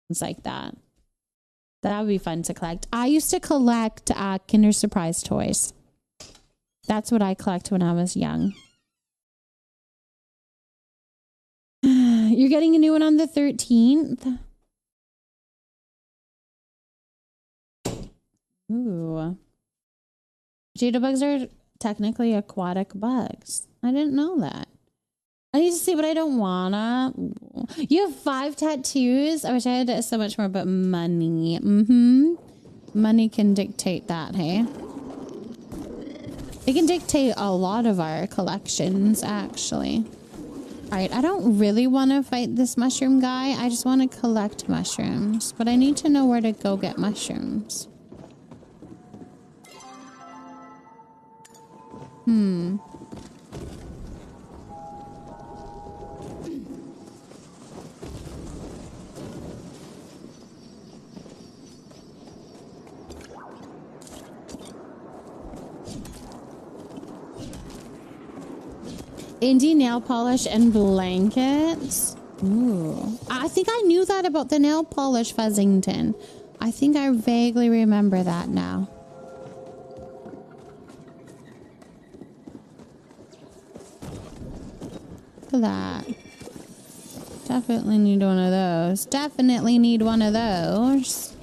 It's like that. That would be fun to collect. I used to collect Kinder Surprise toys. That's what I collect when I was young. You're getting a new one on the 13th? Ooh. Jitterbugs are technically aquatic bugs. I didn't know that. I need to see, but I don't wanna. You have 5 tattoos? I wish I had so much more, but money. Money can dictate that, hey? It can dictate a lot of our collections, actually. Alright, I don't really want to fight this mushroom guy. I just want to collect mushrooms. But I need to know where to go get mushrooms. Indie nail polish and blankets. Ooh. I think I knew that about the nail polish, Fuzzington. I think I vaguely remember that now. Look at that. Definitely need one of those. Definitely need one of those.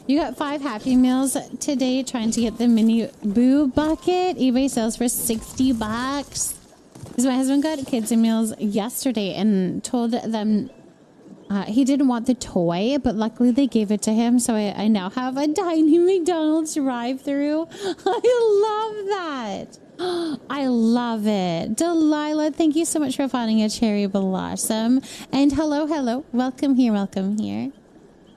You got 5 Happy Meals today trying to get the mini boo bucket. eBay sells for $60. Because my husband got kids meals yesterday and told them he didn't want the toy, but luckily they gave it to him. So I now have a tiny McDonald's drive-through. I love that. I love it. Delilah, thank you so much for finding a cherry blossom. And hello, hello. Welcome here, welcome here.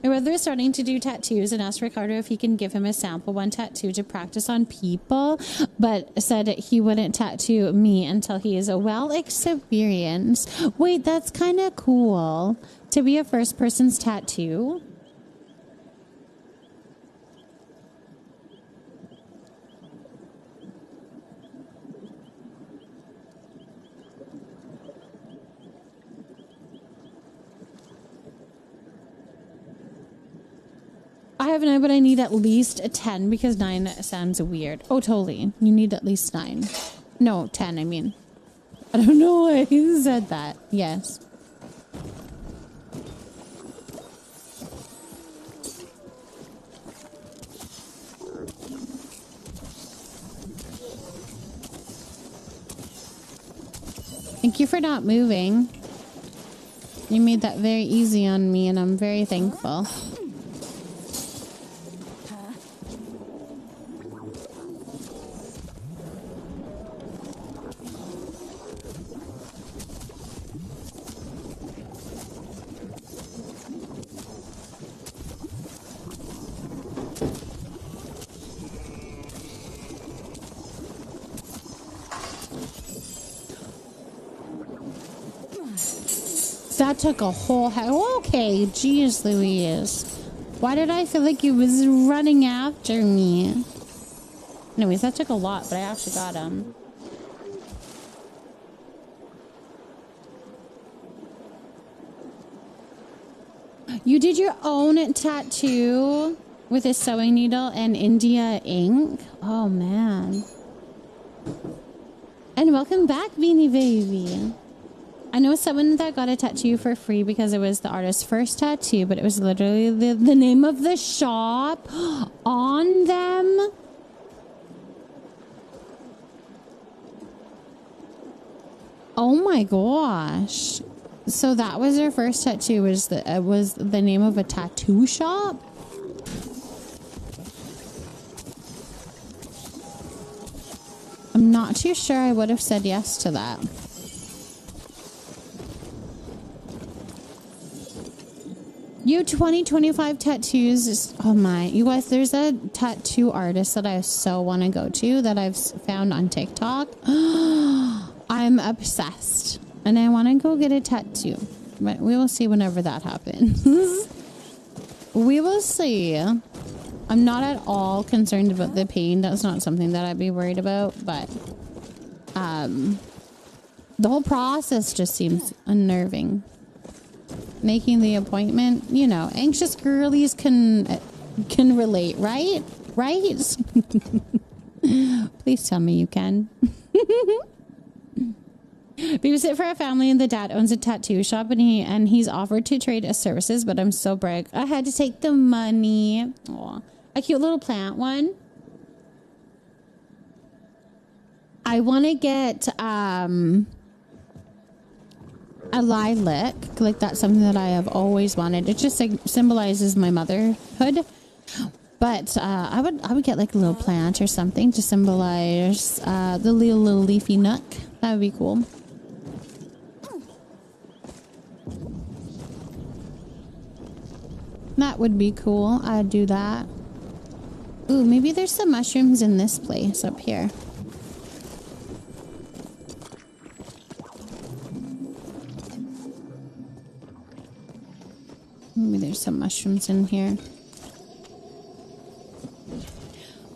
My brother is starting to do tattoos and asked Ricardo if he can give him a sample one tattoo to practice on people, but said he wouldn't tattoo me until he is well experienced. Wait, that's kind of cool to be a first person's tattoo. I have 9, but I need at least 10 because 9 sounds weird. Oh, totally. You need at least 9. No, 10, I mean. I don't know why he said that. Yes. Thank you for not moving. You made that very easy on me, and I'm very thankful. That took a whole okay, jeez Louise. Why did I feel like he was running after me? Anyways, that took a lot, but I actually got him. You did your own tattoo with a sewing needle and India ink? Oh, man. And welcome back, Beanie Baby. I know someone that got a tattoo for free because it was the artist's first tattoo, but it was literally the name of the shop on them. Oh my gosh. So that was their first tattoo, was the name of a tattoo shop? I'm not too sure I would have said yes to that. You 25 tattoos. Oh my. You guys, there's a tattoo artist that I so want to go to that I've found on TikTok. I'm obsessed. And I want to go get a tattoo. But we will see whenever that happens. We will see. I'm not at all concerned about the pain. That's not something that I'd be worried about. But the whole process just seems unnerving. making the appointment. You know, anxious girlies can relate, right? Right? Please tell me you can. Babysit for a family and the dad owns a tattoo shop and he's offered to trade us services, but I'm so broke. I had to take the money. Aw, a cute little plant one. I want to get a lilac. Like, that's something that I have always wanted. It just like symbolizes my motherhood. But I would get like a little plant or something to symbolize the little leafy nook. That would be cool. That would be cool. I'd do that. Ooh, maybe there's some mushrooms in this place up here. Maybe there's some mushrooms in here.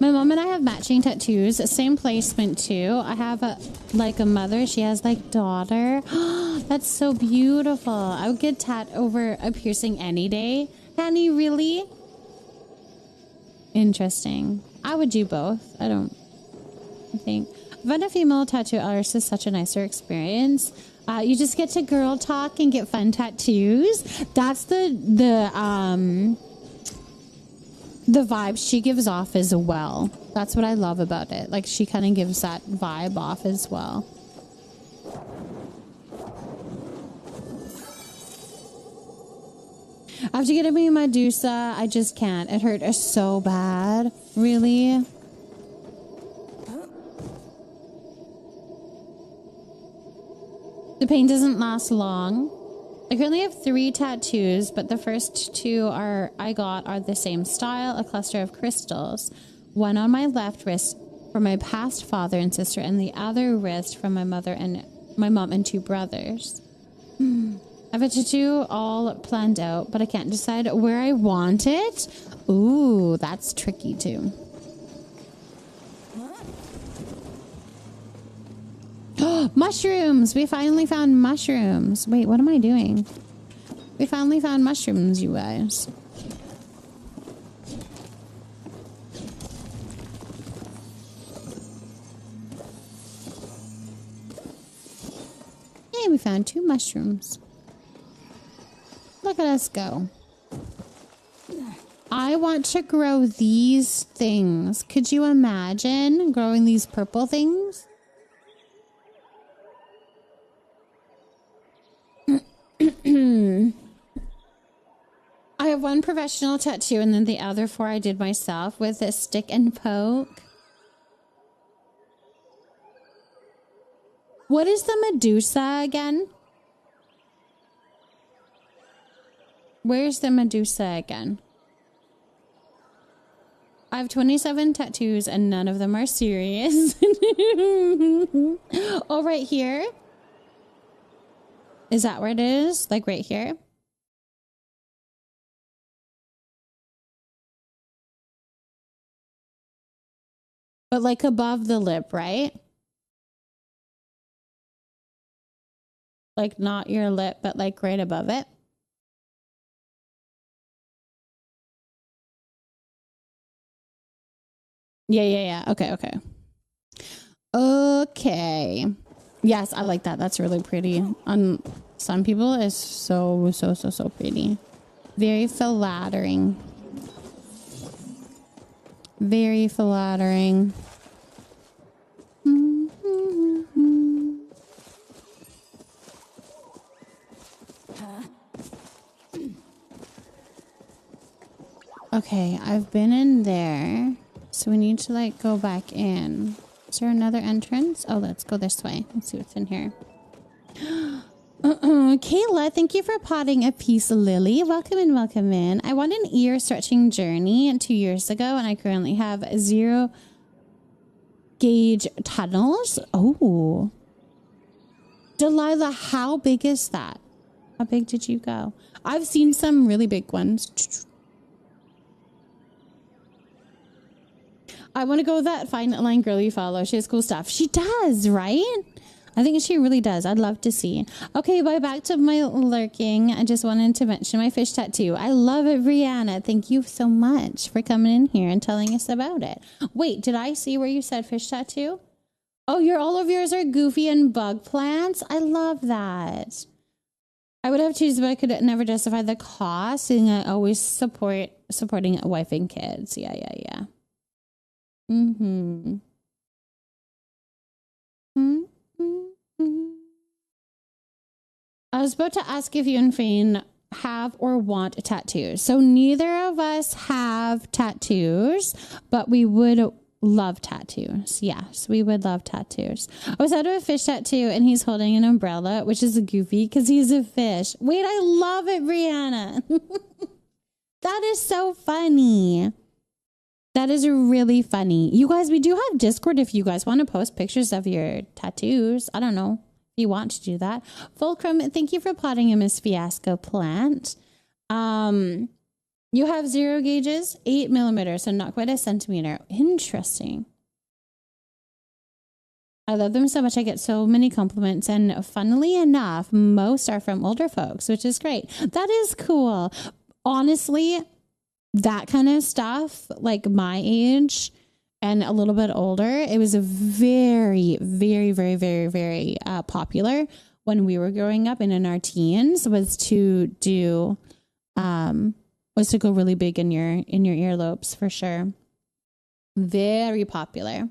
My mom and I have matching tattoos. Same placement too. I have like a mother. She has like daughter. That's so beautiful. I would get tat over a piercing any day. Honey, really? Interesting. I would do both. I think. Fun a female tattoo artist is such a nicer experience. You just get to girl talk and get fun tattoos. That's the vibe she gives off as well. That's what I love about it. Like, she kind of gives that vibe off as well. After getting me Medusa, I just can't. It hurt so bad. Really? The pain doesn't last long. I currently have 3 tattoos, but the first 2 I got are the same style, a cluster of crystals. One on my left wrist for my past father and sister, and the other wrist from my mother and my mom and 2 brothers. I have a tattoo all planned out, but I can't decide where I want it. Ooh, that's tricky too. Mushrooms! We finally found mushrooms. Wait, what am I doing? We finally found mushrooms, you guys. Hey, we found 2 mushrooms. Look at us go. I want to grow these things. Could you imagine growing these purple things? I have 1 professional tattoo and then the other 4 I did myself with a stick and poke. What is the Medusa again? Where's the Medusa again? I have 27 tattoos and none of them are serious. Oh, right here? Is that where it is? Like right here? But like above the lip, right? Like not your lip, but like right above it. Yeah. Okay. Okay. Yes, I like that. That's really pretty. On some people, it's so pretty. Very flattering. Very flattering. Okay, I've been in there. So we need to like go back in. Is there another entrance? Oh, let's go this way. Let's see what's in here. Kayla, thank you for potting a piece, Lily. Welcome in. I won an ear stretching journey 2 years ago, and I currently have 0 gauge tunnels. Oh. Delilah, how big is that? How big did you go? I've seen some really big ones. I want to go with that fine line girl you follow. She has cool stuff. She does, right? I think she really does. I'd love to see. Okay, back to my lurking. I just wanted to mention my fish tattoo. I love it, Brianna. Thank you so much for coming in here and telling us about it. Wait, did I see where you said fish tattoo? Oh, all of yours are goofy and bug plants. I love that. I would have cheese, but I could never justify the cost. And I always supporting a wife and kids. Yeah. Mm-hmm. I was about to ask if you and Fane have or want tattoos. So neither of us have tattoos, but we would love tattoos. Yes, we would love tattoos. I was out of a fish tattoo and he's holding an umbrella, which is goofy because he's a fish. Wait, I love it, Brianna. That is so funny. That is really funny. You guys, we do have Discord if you guys want to post pictures of your tattoos. I don't know if you want to do that. Fulcrum, thank you for plotting a Miss Fiasco plant. You have 0 gauges, 8 millimeters, so not quite a centimeter. Interesting. I love them so much. I get so many compliments. And funnily enough, most are from older folks, which is great. That is cool. Honestly, that kind of stuff, like my age and a little bit older, it was a very, very, very, very, very popular when we were growing up and in our teens was to do, was to go really big in your earlobes for sure. Very popular.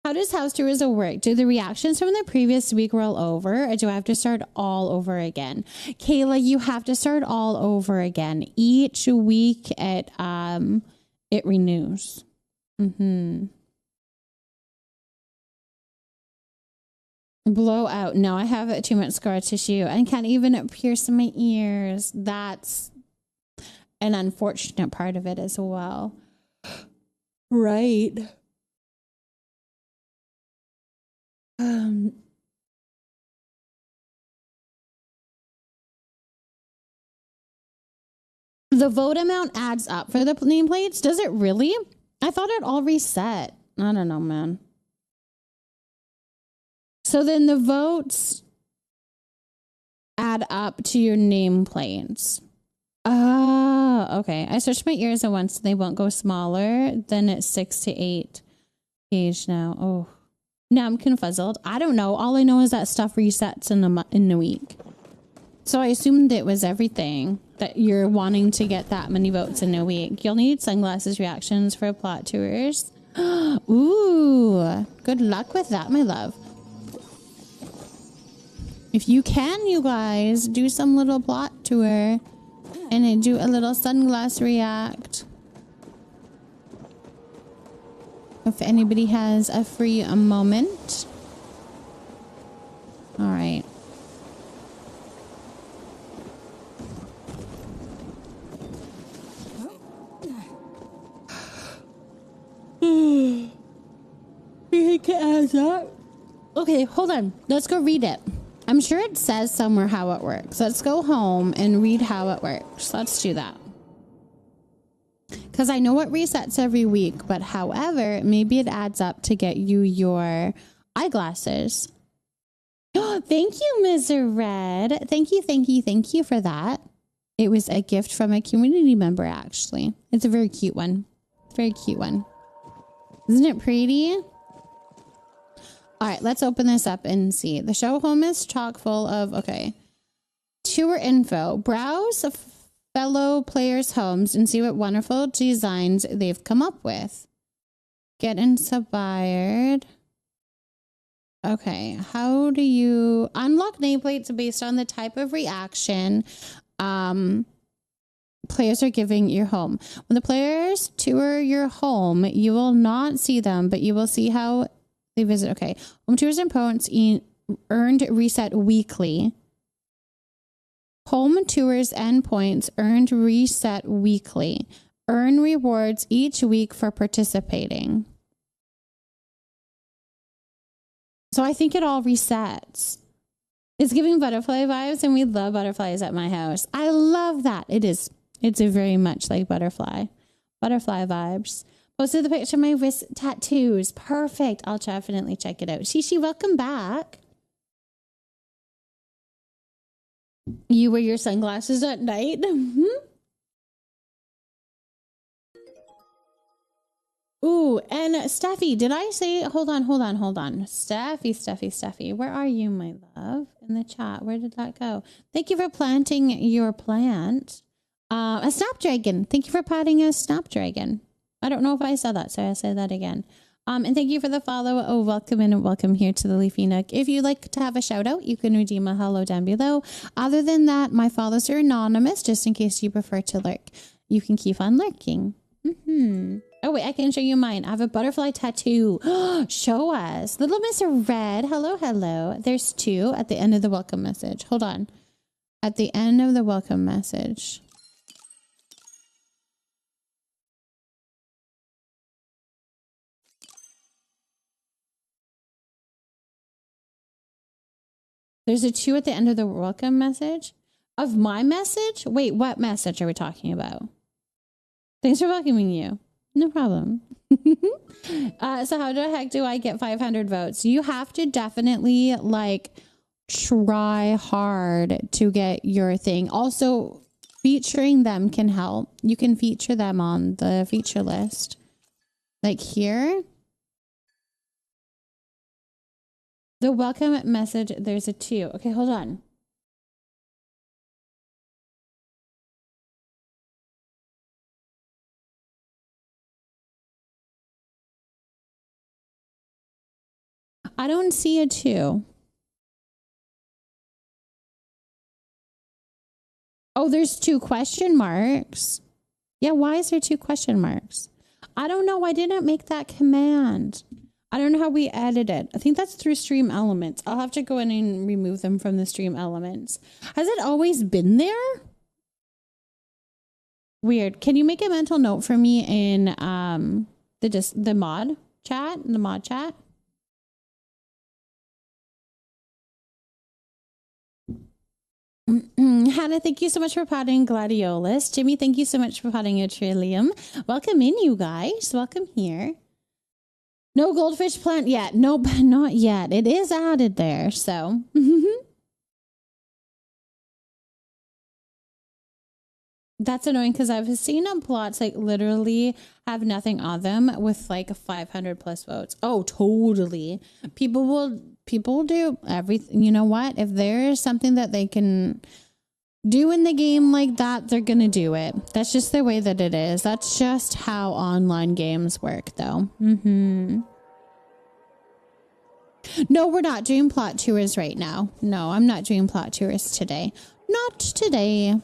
How does house tours work? Do the reactions from the previous week roll over, or do I have to start all over again? Kayla, you have to start all over again. Each week it renews. Blow out. No, I have too much scar tissue and can't even pierce my ears. That's an unfortunate part of it as well. Right. The vote amount adds up for the nameplates. Does it really? I thought it all reset. I don't know, man. So then the votes add up to your nameplates. Oh, okay. I searched my ears at once. They won't go smaller. Then it's 6 to 8 gauge now. Oh, now I'm confuzzled. I don't know. All I know is that stuff resets in the week. So I assumed it was everything that you're wanting to get that many votes in a week. You'll need sunglasses reactions for plot tours. Ooh, good luck with that, my love. If you can, you guys, do some little plot tour and then do a little sunglass react. If anybody has a free moment. All right. Okay, hold on. Let's go read it. I'm sure it says somewhere how it works. Let's go home and read how it works. Let's do that. Because I know it resets every week, but however, maybe it adds up to get you your eyeglasses. Oh, thank you, Ms. Red. Thank you for that. It was a gift from a community member, actually. It's a very cute one. Very cute one. Isn't it pretty? All right, let's open this up and see. The show home is chock full of, okay, tour info. Browse fellow players' homes and see what wonderful designs they've come up with. Get inspired. Okay, how do you unlock nameplates based on the type of reaction players are giving your home? When the players tour your home, you will not see them, but you will see how they visit. Okay, home tours and points earned reset weekly. Home tours and points earned reset weekly. Earn rewards each week for participating. So I think it all resets. It's giving butterfly vibes, and we love butterflies at my house. I love that. It is. It's a very much like butterfly vibes. Posted the picture of my wrist tattoos. Perfect. I'll definitely check it out. Shishi, welcome back. You wear your sunglasses at night? Ooh, and Steffi, did I say, hold on. Steffi, where are you, my love? In the chat, where did that go? Thank you for planting your plant. A snapdragon. Thank you for potting a snapdragon. I don't know if I said that, so I'll say that again. And thank you for the follow. Oh, welcome in and welcome here to the Leafy Nook. If you'd like to have a shout out, you can redeem a hello down below. Other than that, my follows are anonymous, just in case you prefer to lurk. You can keep on lurking. Oh, wait, I can show you mine. I have a butterfly tattoo. Show us. Little Mr. Red. Hello. There's 2 at the end of the welcome message. Hold on. At the end of the welcome message. There's a 2 at the end of the welcome message. Of my message? Wait, what message are we talking about? Thanks for welcoming you. No problem. So how the heck do I get 500 votes? You have to definitely like try hard to get your thing. Also, featuring them can help. You can feature them on the feature list. Like here. The welcome message, there's a 2. Okay, hold on. I don't see a 2. Oh, there's 2 question marks. Yeah, why is there 2 question marks? I don't know. I didn't make that command. I don't know how we added it. I think that's through Stream Elements. I'll have to go in and remove them from the Stream Elements. Has it always been there? Weird. Can you make a mental note for me in the mod chat? The mod chat? Hannah, thank you so much for potting Gladiolus. Jimmy, thank you so much for potting a Trillium. Welcome in, you guys. Welcome here. No goldfish plant yet. Nope, not yet. It is added there, so. That's annoying because I've seen plots like literally have nothing on them with like 500 plus votes. Oh, totally. People will do everything. You know what? If there is something that they can do in the game like that, they're going to do it. That's just the way that it is. That's just how online games work though. No, we're not doing plot tours right now. No, I'm not doing plot tours today. Not today.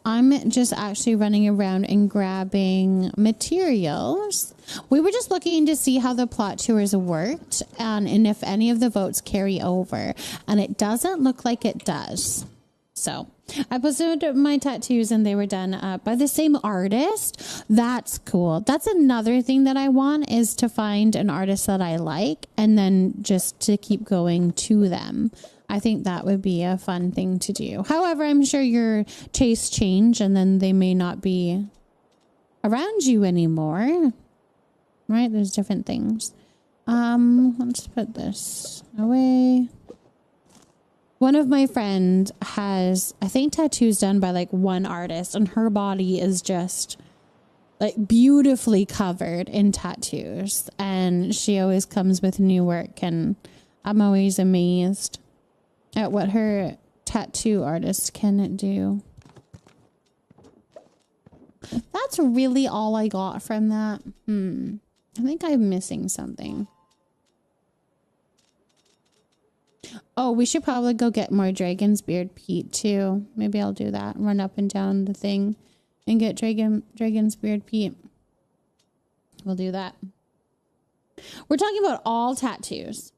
I'm just actually running around and grabbing materials. We were just looking to see how the plot tours worked and if any of the votes carry over. And it doesn't look like it does. So I posted my tattoos and they were done by the same artist. That's cool. That's another thing that I want is to find an artist that I like and then just to keep going to them. I think that would be a fun thing to do. However, I'm sure your tastes change and then they may not be around you anymore. Right? There's different things. Let's put this away. One of my friends has, I think, tattoos done by like one artist and her body is just like beautifully covered in tattoos. And she always comes with new work and I'm always amazed at what her tattoo artist can do. That's really all I got from that. I think I'm missing something. Oh, we should probably go get more Dragon's Beard Pete too. Maybe I'll do that. Run up and down the thing and get Dragon's Beard Pete. We'll do that. We're talking about all tattoos.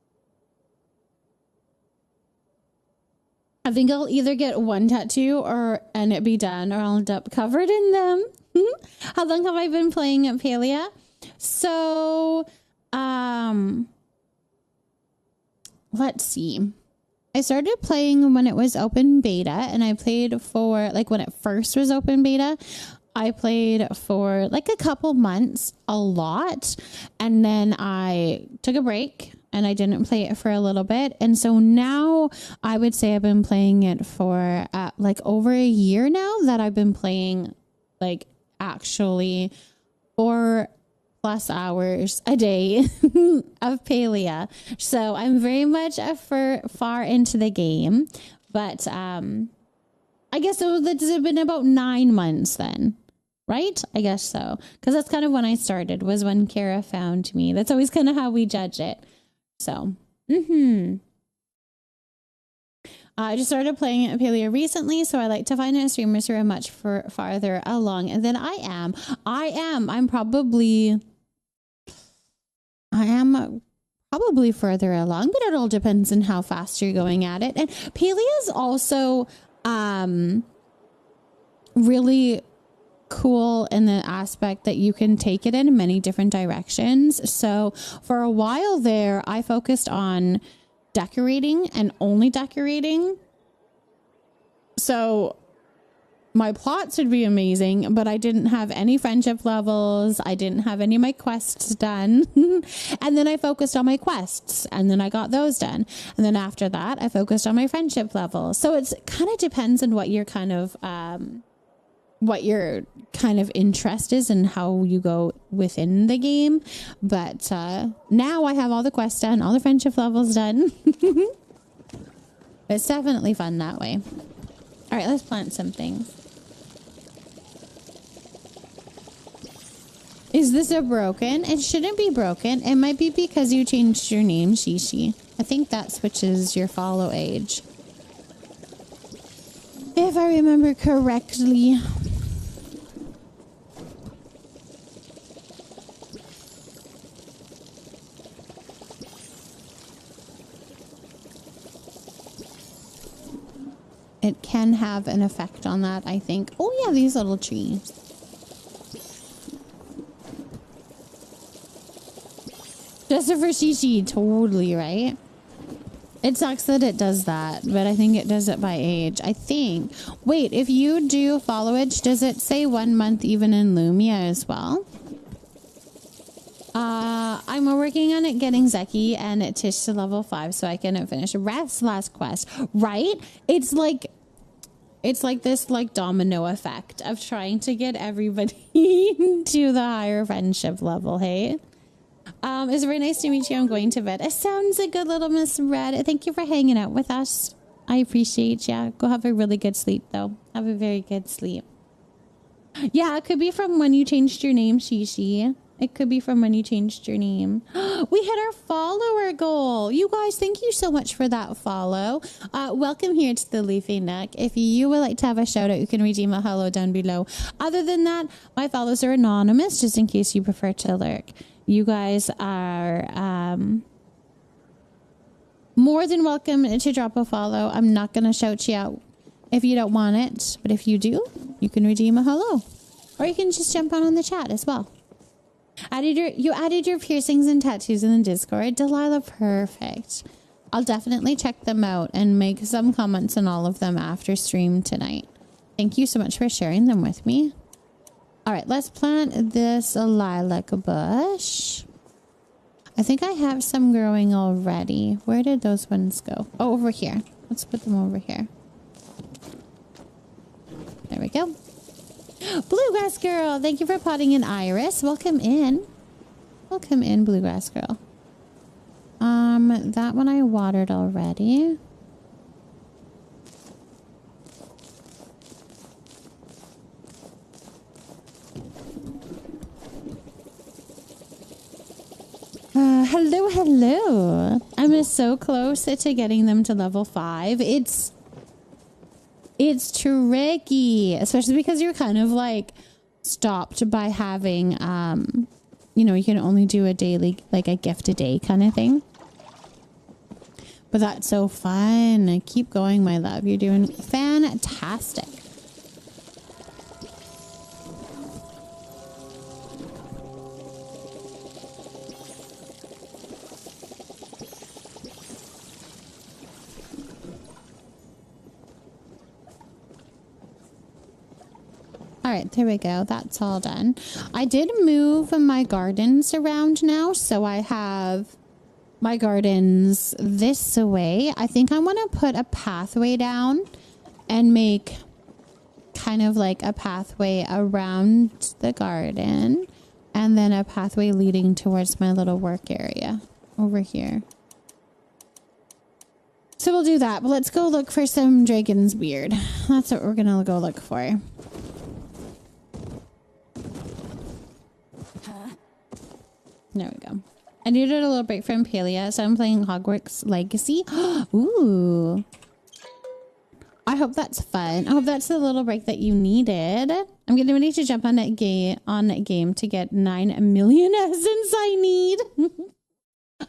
I think I'll either get one tattoo and it be done or I'll end up covered in them. How long have I been playing at Palia? So, let's see. I started playing when it was open beta and I played for like when it first was open beta. I played for like a couple months, a lot, and then I took a break and I didn't play it for a little bit. And so now I would say I've been playing it for like over a year now that I've been playing like actually 4+ hours a day of Palia. So I'm very much far into the game, but I guess it's been about 9 months then, right? I guess so. Because that's kind of when I started, was when Kara found me. That's always kind of how we judge it. So, I just started playing Palia recently, so I like to find streamers who are much farther along than I am. I'm probably further along, but it all depends on how fast you're going at it. And Palia is also really cool in the aspect that you can take it in many different directions. So for a while there, I focused on decorating and only decorating. So my plots would be amazing, but I didn't have any friendship levels. I didn't have any of my quests done. And then I focused on my quests and then I got those done. And then after that, I focused on my friendship levels. So it's kind of depends on what your kind of interest is and how you go within the game. But now I have all the quests done, all the friendship levels done. It's definitely fun that way. All right, let's plant some things. Is this a broken? It shouldn't be broken. It might be because you changed your name, Shishi. I think that switches your follow age, if I remember correctly. It can have an effect on that, I think. Oh yeah, these little trees. Just for Shishi, totally right. It sucks that it does that, but I think it does it by age. I think. Wait, if you do followage, does it say 1 month even in Lumia as well? I'm working on it getting Zeki and Tish to level 5 so I can finish Ref's last quest. Right? It's like this like domino effect of trying to get everybody to the higher friendship level, hey? It's very nice to meet you. I'm going to bed. It sounds a good little Miss Red. Thank you for hanging out with us. I appreciate you. Go have a really good sleep, though. Have a very good sleep. Yeah, it could be from when you changed your name, Shishi. It could be from when you changed your name. We hit our follower goal. You guys, thank you so much for that follow. Welcome here to the Leafy Nook. If you would like to have a shout out, you can redeem a hello down below. Other than that, my follows are anonymous, just in case you prefer to lurk. You guys are more than welcome to drop a follow. I'm not going to shout you out if you don't want it. But if you do, you can redeem a hello. Or you can just jump on the chat as well. You added your piercings and tattoos in the Discord. Delilah, perfect. I'll definitely check them out and make some comments on all of them after stream tonight. Thank you so much for sharing them with me. All right, let's plant this lilac bush. I think I have some growing already. Where did those ones go? Oh, over here. Let's put them over here. There we go. Bluegrass Girl, thank you for potting in Iris. Welcome in. Welcome in, Bluegrass Girl. That one I watered already. Hello. I'm so close to getting them to level 5. It's tricky, especially because you're kind of like stopped by having, you know, you can only do a daily, like a gift a day kind of thing. But that's so fun. Keep going, my love. You're doing fantastic. All right, there we go. That's all done. I did move my gardens around now, so I have my gardens this way. I think I want to put a pathway down and make kind of like a pathway around the garden and then a pathway leading towards my little work area over here. So we'll do that, but let's go look for some dragon's beard. That's what we're gonna go look for. There we go. I needed a little break from Palea, so I'm playing Hogwarts Legacy. Ooh. I hope that's fun. I hope that's the little break that you needed. I'm getting ready to jump on that game to get 9 million essence I need.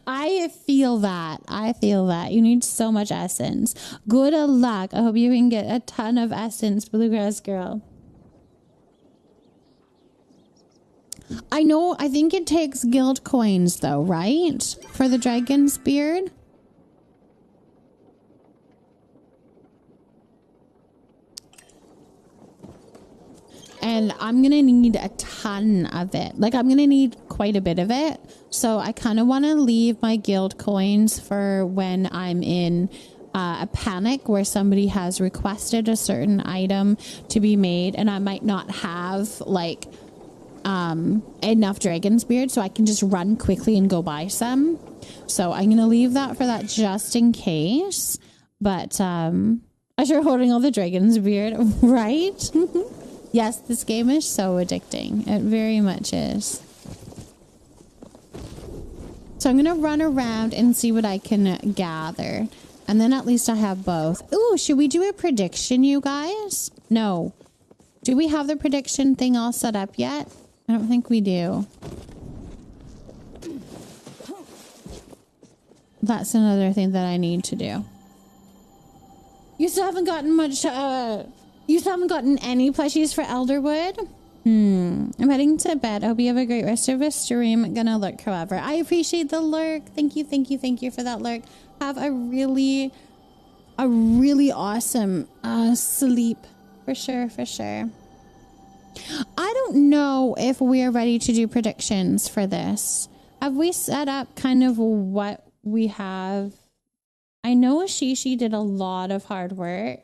I feel that. I feel that. You need so much essence. Good luck. I hope you can get a ton of essence, Bluegrass Girl. I know, I think it takes guild coins though, right? For the dragon's beard. And I'm going to need a ton of it. Like, I'm going to need quite a bit of it. So I kind of want to leave my guild coins for when I'm in a panic where somebody has requested a certain item to be made. And I might not have, like, enough dragon's beard. So I can just run quickly and go buy some. So I'm going to leave that for that just in case. But as you're holding all the dragon's beard, right? Yes, this game is so addicting. It very much is. So I'm going to run around and see what I can gather. And then at least I have both. Ooh, should we do a prediction, you guys? No. Do we have the prediction thing all set up yet? I don't think we do. That's another thing that I need to do. You still haven't gotten much... You still haven't gotten any plushies for Elderwood? I'm heading to bed. I hope you have a great rest of the stream. Gonna lurk, however. I appreciate the lurk. Thank you, thank you, thank you for that lurk. Have a really awesome sleep. For sure, for sure. I don't know if we're ready to do predictions for this. Have we set up kind of what we have? I know Ashishi did a lot of hard work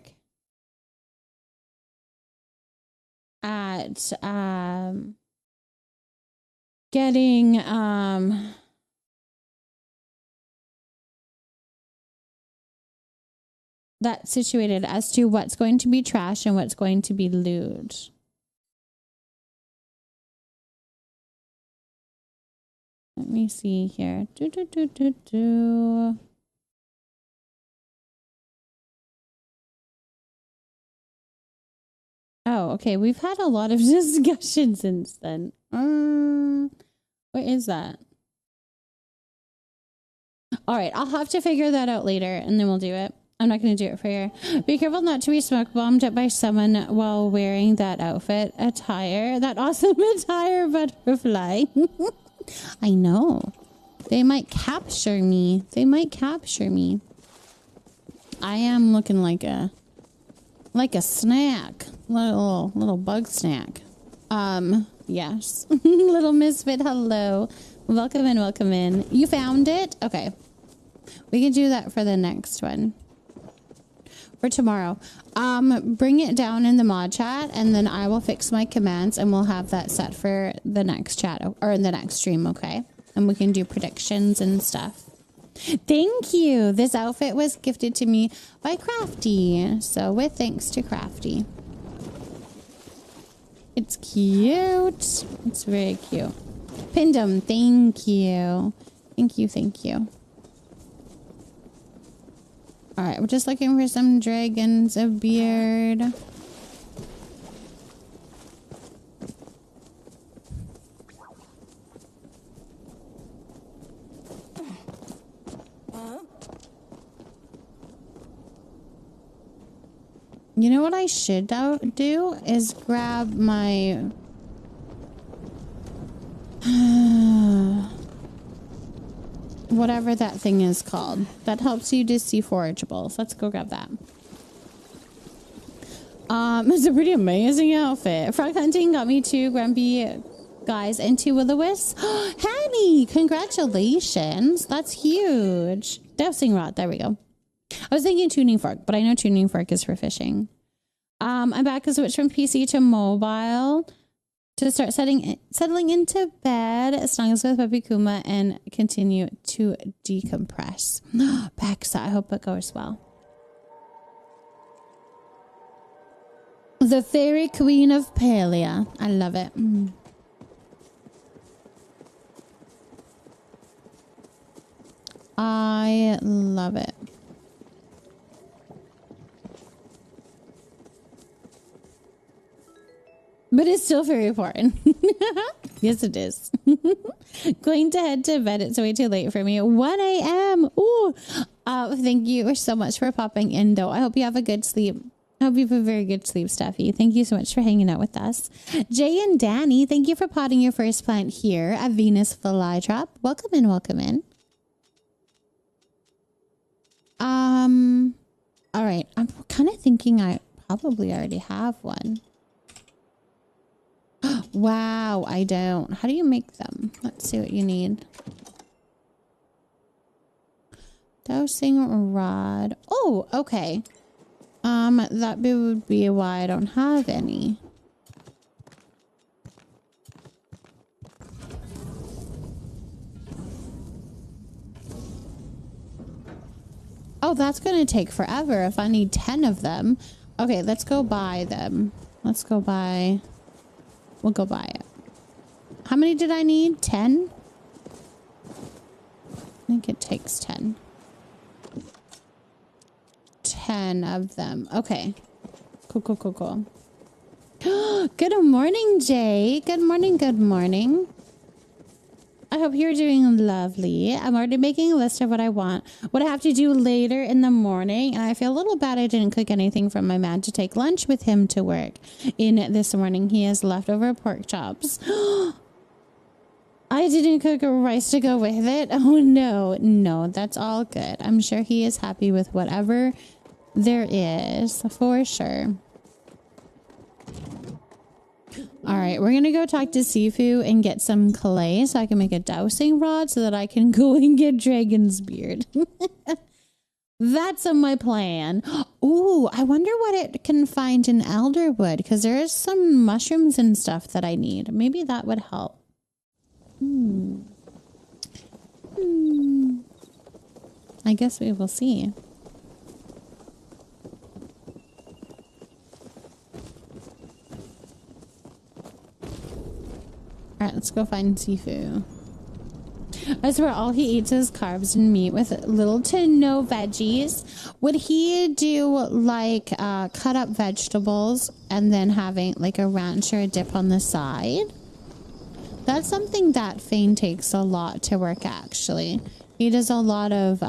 at getting that situated as to what's going to be trash and what's going to be loot. Let me see here. Oh, okay. We've had a lot of discussion since then. What is that? All right. I'll have to figure that out later and then we'll do it. I'm not going to do it for you. Be careful not to be smoke bombed by someone while wearing that outfit attire. That awesome attire butterfly. I know. They might capture me. They might capture me. I am looking like a snack. Little bug snack. Yes. Little misfit, hello. Welcome in, welcome in. You found it? Okay. We can do that for the next one. For tomorrow. Bring it down in the mod chat and then I will fix my commands and we'll have that set for the next chat or in the next stream, okay? And we can do predictions and stuff. Thank you. This outfit was gifted to me by Crafty. So with thanks to Crafty. It's cute. It's very cute. Pindom, thank you. Thank you, thank you. All right, we're just looking for some dragons of beard. You know what I should do is grab my... whatever that thing is called. That helps you to see forageables. Let's go grab that. It's a pretty amazing outfit. Frog hunting got me 2 grumpy guys and 2 will-o-wisps. Hanny, congratulations. That's huge. Dowsing rod. There we go. I was thinking tuning fork, but I know tuning fork is for fishing. I'm back to switch from PC to mobile to start settling into bed, snuggles with Puppy Kuma, and continue to decompress. Bexa, I hope it goes well. The Fairy Queen of Palia. I love it. I love it. But it's still very important. Yes, it is. Going to head to bed. It's way too late for me. 1 a.m. Ooh. Thank you so much for popping in, though. I hope you have a good sleep. I hope you have a very good sleep, Steffi. Thank you so much for hanging out with us. Jay and Danny, thank you for potting your first plant here at Venus Flytrap. Welcome in, welcome in. All right. I'm kind of thinking I probably already have one. Wow, I don't. How do you make them? Let's see what you need. Dowsing rod. Oh, okay. That would be why I don't have any. Oh, that's going to take forever if I need 10 of them. Okay, let's go buy them. Let's go buy... We'll go buy it. How many did I need? 10? I think it takes 10. 10 of them. Okay. Cool, cool, cool, cool. Good morning, Jay. Good morning, good morning. I hope you're doing lovely. I'm already making a list of what I want. What I have to do later in the morning. And I feel a little bad I didn't cook anything for my man to take lunch with him to work in this morning. He has leftover pork chops. I didn't cook rice to go with it. Oh, no. No, that's all good. I'm sure he is happy with whatever there is, for sure. All right, we're going to go talk to Sifu and get some clay so I can make a dowsing rod so that I can go and get Dragon's Beard. That's my plan. Ooh, I wonder what it can find in Elderwood because there is some mushrooms and stuff that I need. Maybe that would help. I guess we will see. All right, let's go find Sifu. I swear all he eats is carbs and meat with little to no veggies. Would he do like cut up vegetables and then having like a ranch or a dip on the side? That's something that Fane takes a lot to work, actually. He does a lot of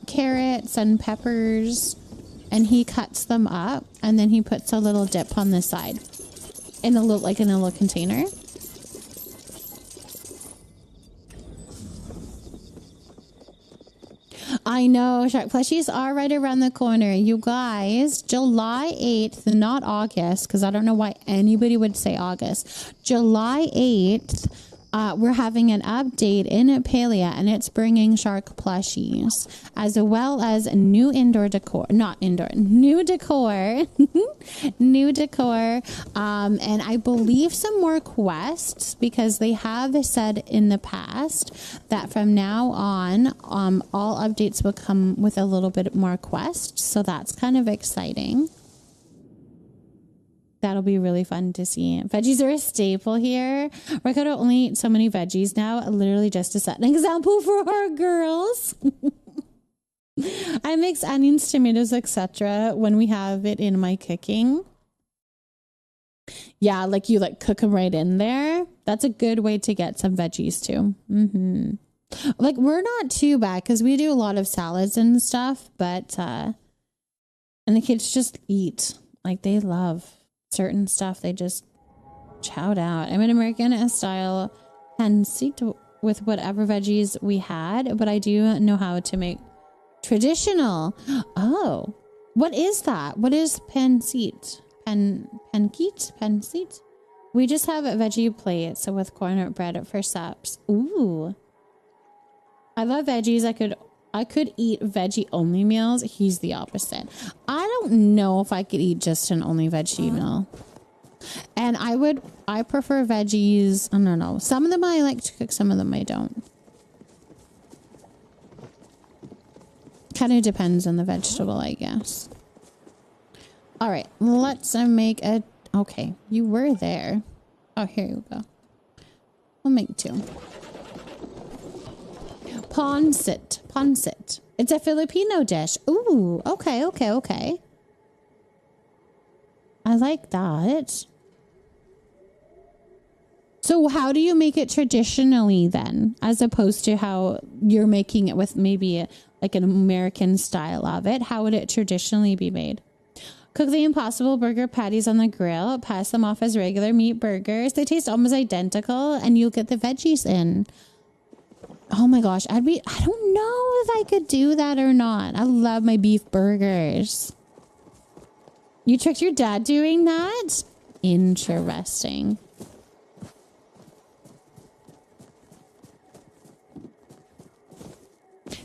carrots and peppers and he cuts them up and then he puts a little dip on the side in a little container. I know, shark plushies are right around the corner. You guys, July 8th, not August, because I don't know why anybody would say August. July 8th, we're having an update in Palia, and it's bringing shark plushies, as well as new indoor decor. Not indoor, new decor. New decor. And I believe some more quests, because they have said in the past that from now on, all updates will come with a little bit more quests. So that's kind of exciting. That'll be really fun to see. Veggies are a staple here. We're going to only eat so many veggies now, literally just to set an example for our girls. I mix onions, tomatoes, etc. when we have it in my cooking. Yeah, like you cook them right in there. That's a good way to get some veggies too. Like we're not too bad because we do a lot of salads and stuff, but and the kids just eat. Like they love certain stuff. They just chowed out. I'm an American style and seeked with whatever veggies we had, but I do know how to make traditional. Oh, What is that? What is pancit? Pancit? We just have a veggie plate, so with corn bread for saps. Ooh. I love veggies. I could eat veggie only meals. He's the opposite. I don't know if I could eat just an only veggie meal. And I prefer veggies. I don't know. Some of them I like to cook, some of them I don't. Kind of depends on the vegetable, I guess. All right, let's make a... Okay, you were there. Oh, here you go. We'll make 2. Pancit. Pancit. It's a Filipino dish. Ooh, okay. I like that. So how do you make it traditionally then, as opposed to how you're making it with maybe like an American style of it? How would it traditionally be made? Cook the Impossible Burger patties on the grill. Pass them off as regular meat burgers. They taste almost identical, and you'll get the veggies in. Oh my gosh, I don't know if I could do that or not. I love my beef burgers. You tricked your dad doing that? Interesting.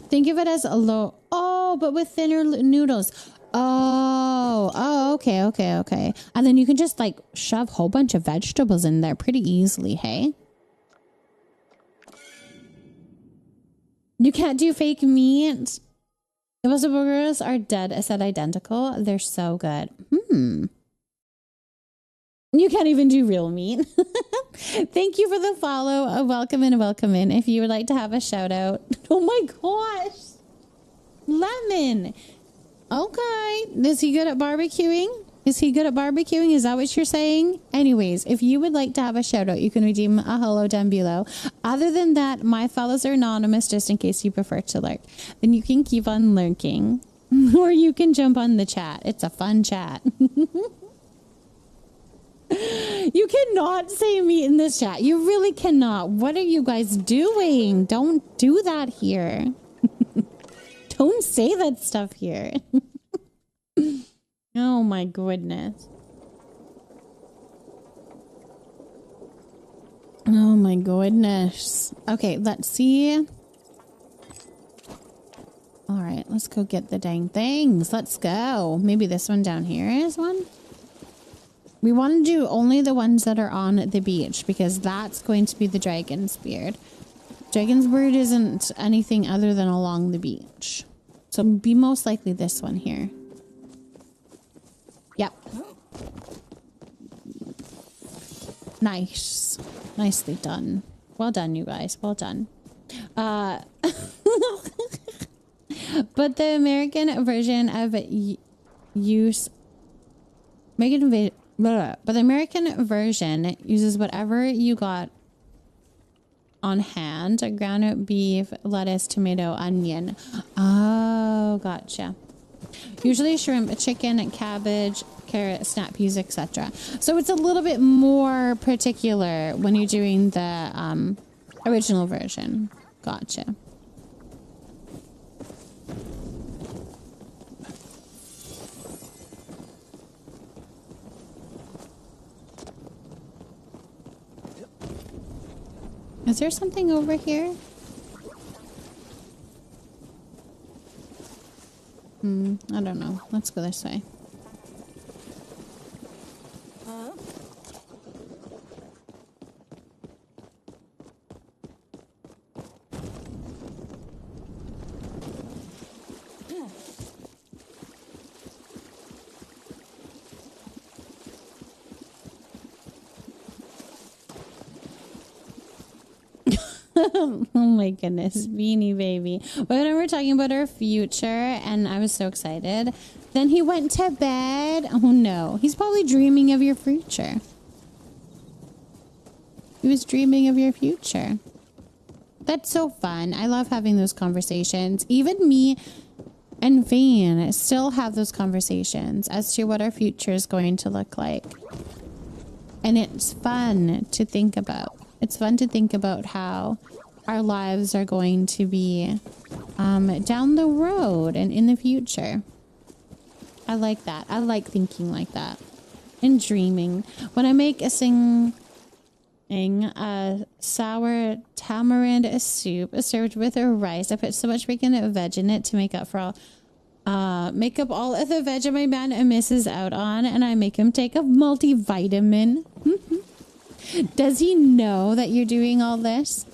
Think of it as a low... Oh, but with thinner noodles. Oh, okay. And then you can just like shove a whole bunch of vegetables in there pretty easily, hey? You can't do fake meat. The Impossible Burgers are dead. I said identical. They're so good. You can't even do real meat. Thank you for the follow. Welcome in. If you would like to have a shout out. Oh my gosh. Lemon. Okay. Is he good at barbecuing? Is that what you're saying? Anyways, if you would like to have a shout out, you can redeem a hello down below. Other than that, my follows are anonymous just in case you prefer to lurk. Then you can keep on lurking. Or you can jump on the chat. It's a fun chat. You cannot say meat in this chat. You really cannot. What are you guys doing? Don't do that here. Don't say that stuff here. Oh my goodness. Oh my goodness. Okay, let's see. All right, let's go get the dang things. Let's go. Maybe this one down here is one. We want to do only the ones that are on the beach because that's going to be the dragon's beard. Dragon's beard isn't anything other than along the beach. So it'll be most likely this one here. Yep. Nice. Nicely done. Well done, you guys. Well done. But the American version of but the American version uses whatever you got on hand: ground beef, lettuce, tomato, onion. Oh, gotcha. Usually shrimp, chicken, cabbage, carrot, snap peas, etc. So it's a little bit more particular when you're doing the original version. Gotcha. Is there something over here? I don't know. Let's go this way. Oh my goodness, Beanie Baby. When we were talking about our future and I was so excited, then he went to bed. Oh no, he's probably dreaming of your future. He was dreaming of your future. That's so fun. I love having those conversations. Even me and Vane still have those conversations as to what our future is going to look like. And it's fun to think about. It's fun to think about how our lives are going to be down the road and in the future. I like that. I like thinking like that and dreaming. When I make a sour tamarind soup served with a rice, I put so much bacon and veg in it to make up all of the veg my man misses out on, and I make him take a multivitamin. Does he know that you're doing all this?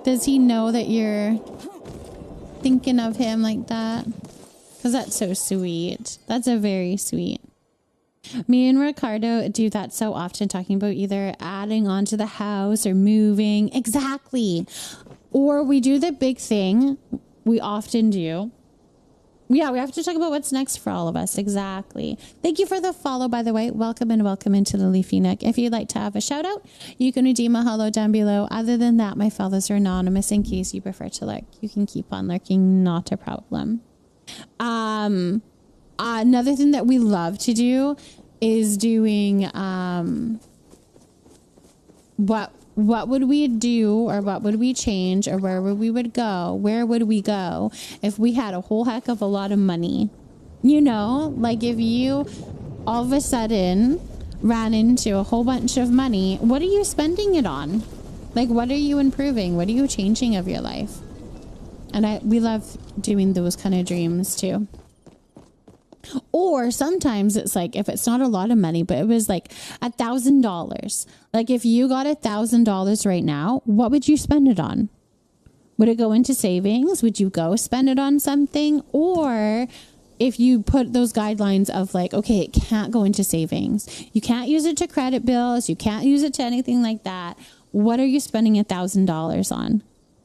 Does he know that you're thinking of him like that? Because that's so sweet. That's a very sweet. Me and Ricardo do that so often, talking about either adding on to the house or moving. Exactly. Or we do the big thing. We often do. Yeah, we have to talk about what's next for all of us. Exactly. Thank you for the follow, by the way. Welcome into the Leafy Nook. If you'd like to have a shout out, you can redeem a hello down below. Other than that, my follows are anonymous in case you prefer to lurk. You can keep on lurking, not a problem. Another thing that we love to do is doing what would we do, or what would we change, or where would we go if we had a whole heck of a lot of money? You know, like if you all of a sudden ran into a whole bunch of money, what are you spending it on? Like, what are you improving? What are you changing of your life? And we love doing those kind of dreams too. Or sometimes it's like, if it's not a lot of money, but it was like $1,000. Like if you got $1,000 right now, what would you spend it on? Would it go into savings? Would you go spend it on something? Or if you put those guidelines of like, okay, it can't go into savings. You can't use it to credit bills. You can't use it to anything like that. What are you spending $1,000 on?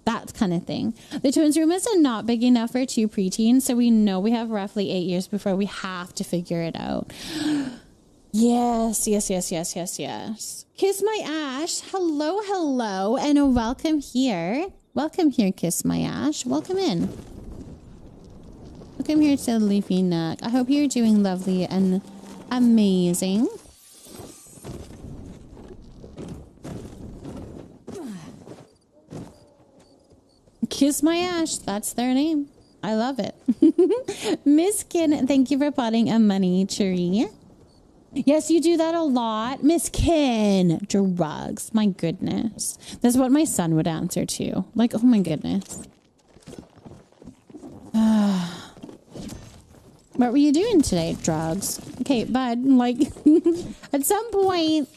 That kind of thing. The twins room is not big enough for 2 preteens, so we know we have roughly 8 years before we have to figure it out. Yes. Kiss my Ash. Hello, and welcome here. Welcome here, Kiss my Ash. Welcome in. Welcome here to the Leafy Nook. I hope you're doing lovely and amazing. Kiss my Ash. That's their name. I love it. Miss Kin, thank you for potting a money tree. Yes, you do that a lot. Miss Kin. Drugs. My goodness. That's what my son would answer to. Like, oh my goodness. What were you doing today? Drugs. Okay, bud. Like, at some point...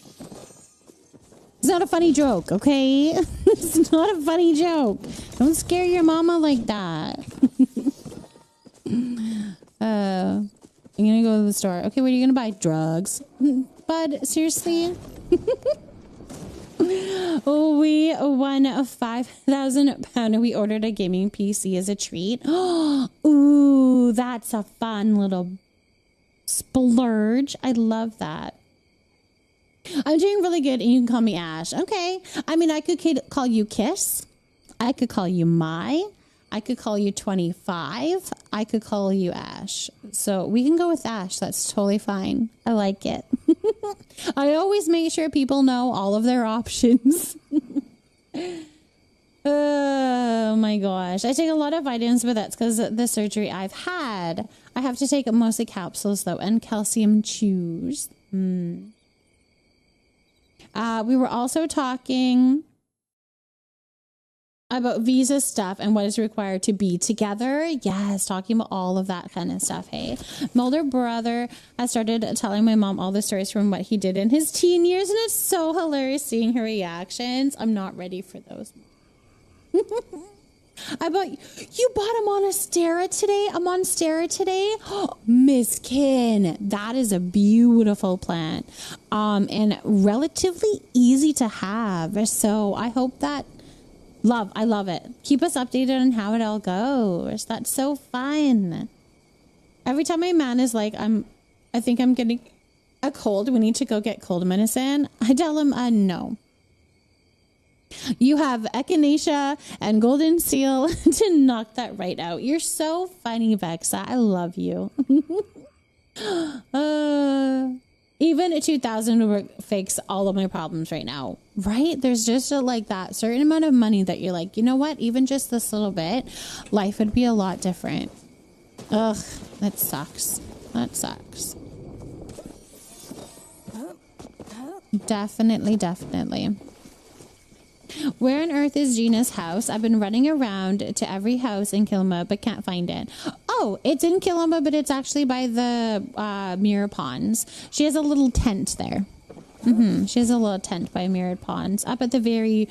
It's not a funny joke, okay? It's not a funny joke. Don't scare your mama like that. I'm gonna go to the store. Okay, what are you gonna buy? Drugs. Bud, seriously? Oh, we won a £5,000. We ordered a gaming PC as a treat. Ooh, that's a fun little splurge. I love that. I'm doing really good, and you can call me Ash. Okay. I mean, I could call you Kiss. I could call you Mai. I could call you 25. I could call you Ash. So we can go with Ash. That's totally fine. I like it. I always make sure people know all of their options. Oh my gosh. I take a lot of vitamins, but that's because of the surgery I've had. I have to take mostly capsules, though, and calcium chews. We were also talking about visa stuff and what is required to be together. Yes, talking about all of that kind of stuff. Hey, my older brother has started telling my mom all the stories from what he did in his teen years, and it's so hilarious seeing her reactions. I'm not ready for those. You bought a Monstera today? A Monstera today? Miss Kin, that is a beautiful plant. And relatively easy to have. So I hope that I love it. Keep us updated on how it all goes. That's so fun. Every time my man is like, I think I'm getting a cold. We need to go get cold medicine. I tell him, no. You have echinacea and golden seal to knock that right out. You're so funny, Vexa. I love you. Even a 2,000 would fix all of my problems right now, right? There's just like that certain amount of money that you're like, you know what? Even just this little bit, life would be a lot different. Ugh, that sucks. That sucks. Definitely, definitely. Where on earth is Gina's house? I've been running around to every house in 𝔹𝕃ℂ𝔻, but can't find it. Oh, it's in 𝔹𝕃ℂ𝔻, but it's actually by the mirror ponds. She has a little tent there. She has a little tent by mirrored ponds up at the very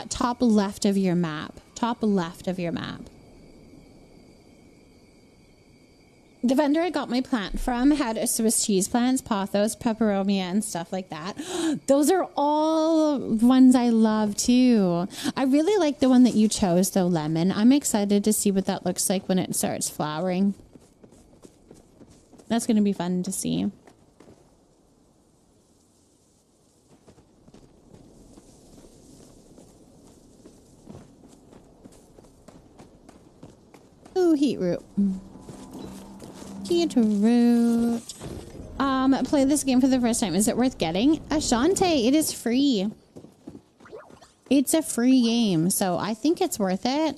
top left of your map. Top left of your map. The vendor I got my plant from had Swiss cheese plants, pothos, peperomia, and stuff like that. Those are all ones I love too. I really like the one that you chose though, lemon. I'm excited to see what that looks like when it starts flowering. That's going to be fun to see. Ooh, heat root. Root. Play this game for the first time. Is it worth getting? Ashante, it is free. It's a free game, so I think it's worth it.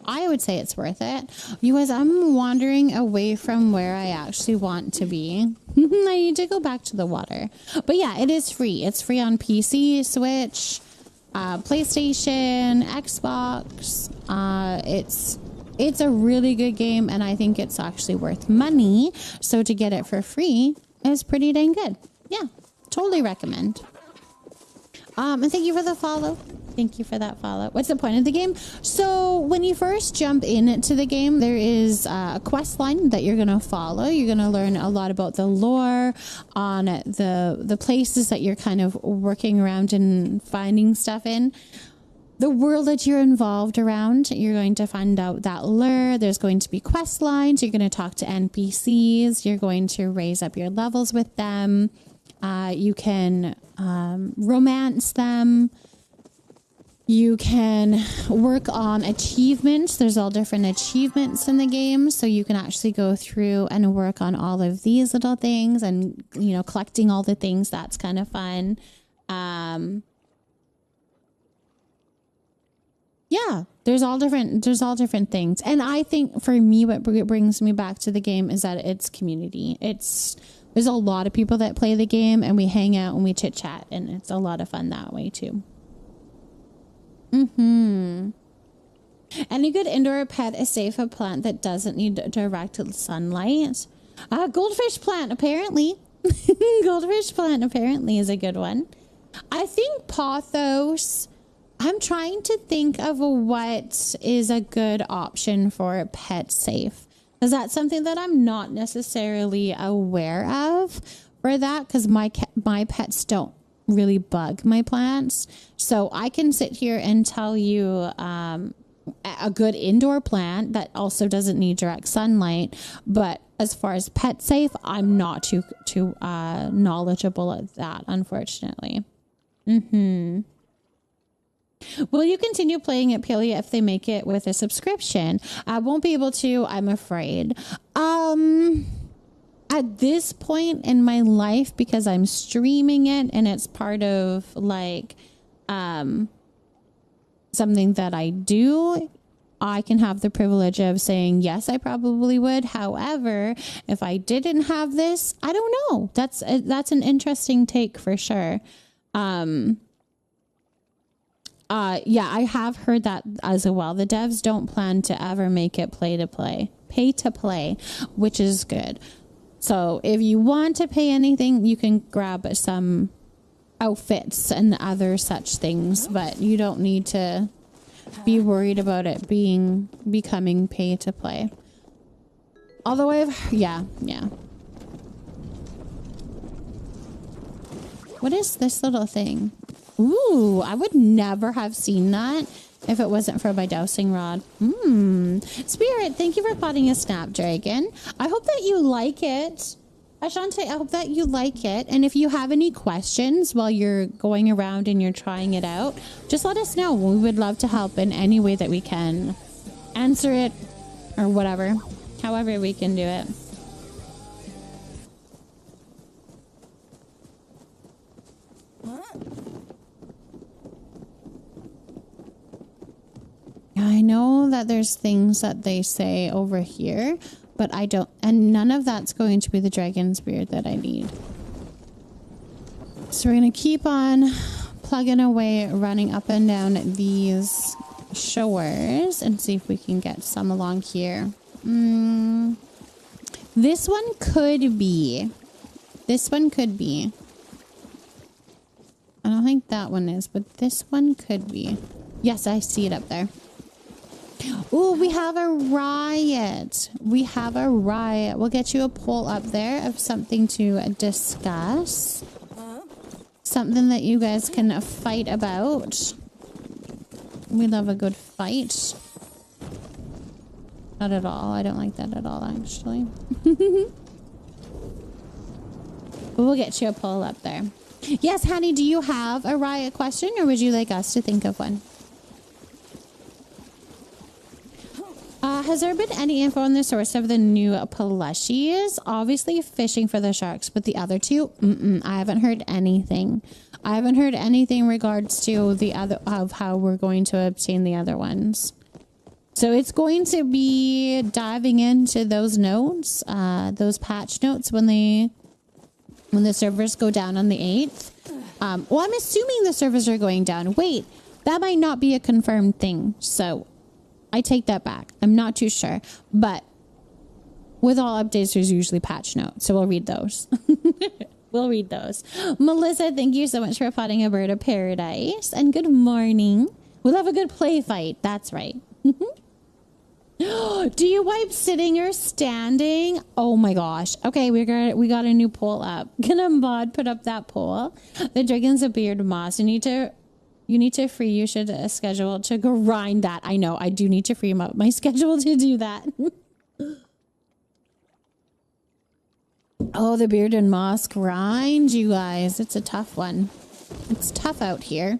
I would say it's worth it. You guys, I'm wandering away from where I actually want to be. I need to go back to the water. But yeah, it is free. It's free on PC, Switch, PlayStation, Xbox. It's a really good game, and I think it's actually worth money. So to get it for free is pretty dang good. Yeah, totally recommend. And thank you for the follow. Thank you for that follow. What's the point of the game? So when you first jump into the game, there is a quest line that you're going to follow. You're going to learn a lot about the lore on the places that you're kind of working around and finding stuff in. The world that you're involved around, you're going to find out that lure. There's going to be quest lines. You're going to talk to NPCs. You're going to raise up your levels with them. You can romance them. You can work on achievements. There's all different achievements in the game. So you can actually go through and work on all of these little things and, you know, collecting all the things. That's kind of fun. Yeah, there's all different things. And I think for me, what brings me back to the game is that it's community. There's a lot of people that play the game, and we hang out and we chit chat, and it's a lot of fun that way too. Any good indoor pet is safe a plant that doesn't need direct sunlight? Goldfish plant, apparently. Goldfish plant apparently is a good one. I think pothos. I'm trying to think of what is a good option for pet safe. Is that something that I'm not necessarily aware of for that? Because my pets don't really bug my plants. So I can sit here and tell you a good indoor plant that also doesn't need direct sunlight. But as far as pet safe, I'm not too knowledgeable of that, unfortunately. Will you continue playing it, Pelia, if they make it with a subscription? I won't be able to, I'm afraid. At this point in my life, because I'm streaming it and it's part of like something that I do, I can have the privilege of saying, yes, I probably would. However, if I didn't have this, I don't know. That's an interesting take for sure. Yeah, I have heard that as well. The devs don't plan to ever make it pay to play, which is good. So if you want to pay anything, you can grab some outfits and other such things, but you don't need to be worried about it becoming pay to play. Although yeah. What is this little thing? Ooh, I would never have seen that if it wasn't for my dowsing rod. Spirit, thank you for potting a snapdragon. I hope that you like it. Ashante, I hope that you like it. And if you have any questions while you're going around and you're trying it out, just let us know. We would love to help in any way that we can. Answer it or whatever. However we can do it. know that there's things that they say over here, but I don't, and none of that's going to be the dragon's beard that I need. So we're going to keep on plugging away, running up and down these shores and see if we can get some along here. This one could be. This one could be. I don't think that one is, but this one could be. Yes, I see it up there. Oh, we have a riot. We have a riot. We'll get you a poll up there of something to discuss. Something that you guys can fight about. We love a good fight. Not at all. I don't like that at all, actually. But we'll get you a poll up there. Yes, honey, do you have a riot question, or would you like us to think of one? Has there been any info on the source of the new plushies? Obviously fishing for the sharks, but the other two, I haven't heard anything. I haven't heard anything in regards to the other, of how we're going to obtain the other ones. So it's going to be diving into those notes, those patch notes when the servers go down on the 8th. Well, I'm assuming the servers are going down. Wait, that might not be a confirmed thing. So I take that back. I'm not too sure. But with all updates, there's usually patch notes. So we'll read those. We'll read those. Melissa, thank you so much for potting a bird of paradise. And good morning. We'll have a good play fight. That's right. Do you wipe sitting or standing? Oh my gosh. Okay, we got a new poll up. Can a mod put up that poll? The dragon's a beard moss. You need to free. You should schedule to grind that. I know. I do need to free up my schedule to do that. Oh, the beard and moss grind, you guys. It's a tough one. It's tough out here.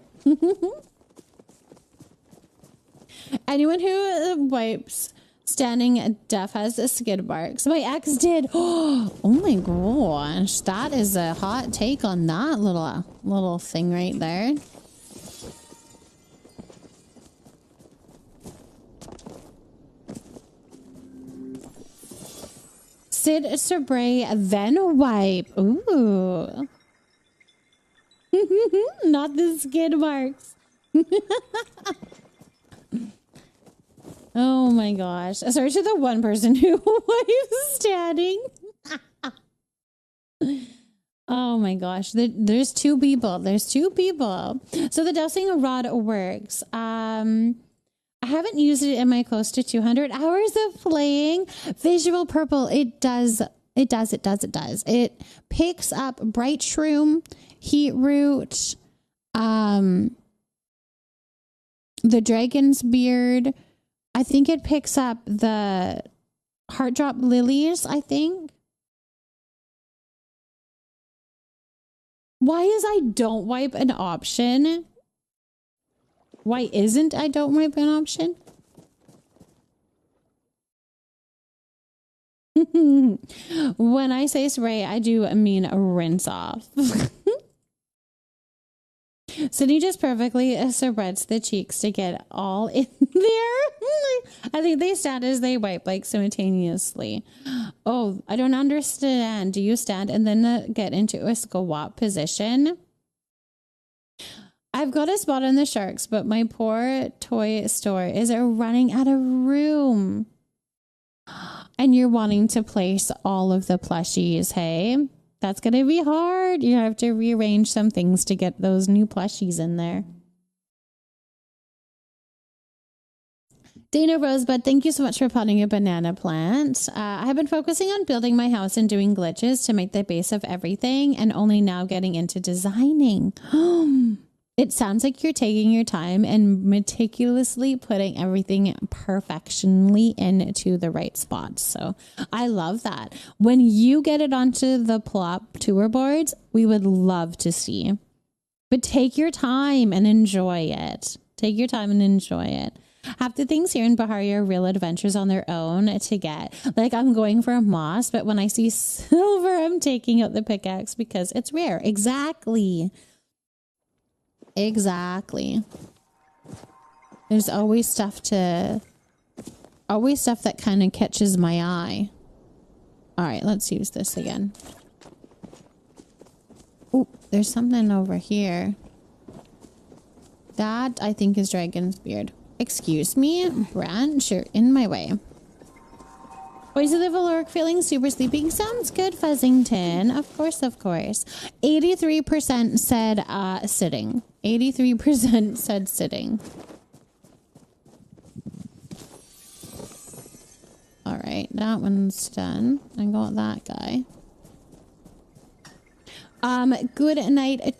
Anyone who wipes standing deaf has skid marks. My ex did. Oh my gosh. That is a hot take on that little thing right there. Sit, spray, then wipe. Ooh. Not the skid marks. Oh my gosh. Sorry to the one person who wipes standing. Oh my gosh. There's two people. There's two people. So the dowsing rod works. I haven't used it in my close to 200 hours of playing. Visual purple. It does. It picks up bright shroom, heat root, the dragon's beard. I think it picks up the heart drop lilies, I think. Why is I don't wipe an option? Why isn't I don't wipe an option? When I say spray, I do mean rinse off. Sydney just perfectly spreads the cheeks to get all in there. I think they stand as they wipe, like simultaneously. Oh, I don't understand. Do you stand and then get into a squat position? I've got a spot on the sharks, but my poor toy store is running out of room. And you're wanting to place all of the plushies, hey? That's going to be hard. You have to rearrange some things to get those new plushies in there. Dana Rosebud, thank you so much for potting a banana plant. I have been focusing on building my house and doing glitches to make the base of everything and only now getting into designing. It sounds like you're taking your time and meticulously putting everything perfectionly into the right spots. So I love that. When you get it onto the plop tour boards, we would love to see. But take your time and enjoy it. Take your time and enjoy it. Half the things here in Bahari are real adventures on their own to get. Like I'm going for a moss, but when I see silver, I'm taking out the pickaxe because it's rare. Exactly. There's always stuff that kind of catches my eye. All right, let's use this again. Oh, there's something over here. That, I think, is Dragon's Beard. Excuse me, Branch, you're in my way. Voice of the Valoric feeling super sleepy. Sounds good, Fuzzington. Of course, of course. 83% said sitting. 83% said sitting. All right, that one's done. I got that guy. Good night.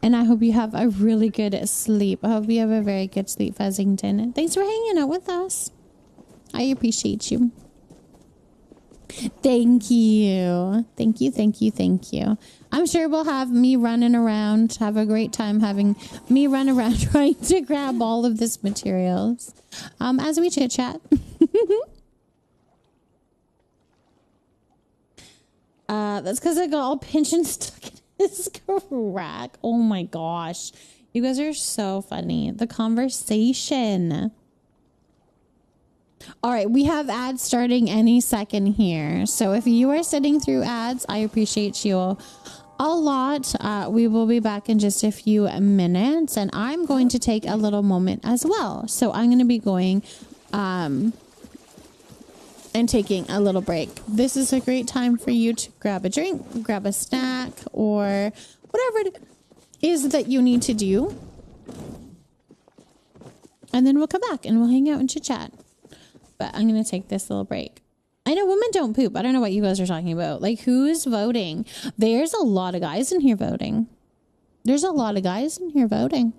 And I hope you have a really good sleep. I hope you have a very good sleep, Fuzzington. Thanks for hanging out with us. I appreciate you. Thank you. Thank you, thank you, thank you. I'm sure we'll have me running around. Have a great time having me run around trying to grab all of this materials. As we chit chat. That's because I got all pinched and stuck in his crack. Oh my gosh. You guys are so funny. The conversation. All right, we have ads starting any second here. So if you are sitting through ads, I appreciate you a lot. We will be back in just a few minutes, and I'm going to take a little moment as well. So I'm going to be going and taking a little break. This is a great time for you to grab a drink, grab a snack, or whatever it is that you need to do. And then we'll come back and we'll hang out and chit chat. But I'm going to take this little break. I know women don't poop. I don't know what you guys are talking about. Like, who's voting? There's a lot of guys in here voting. There's a lot of guys in here voting.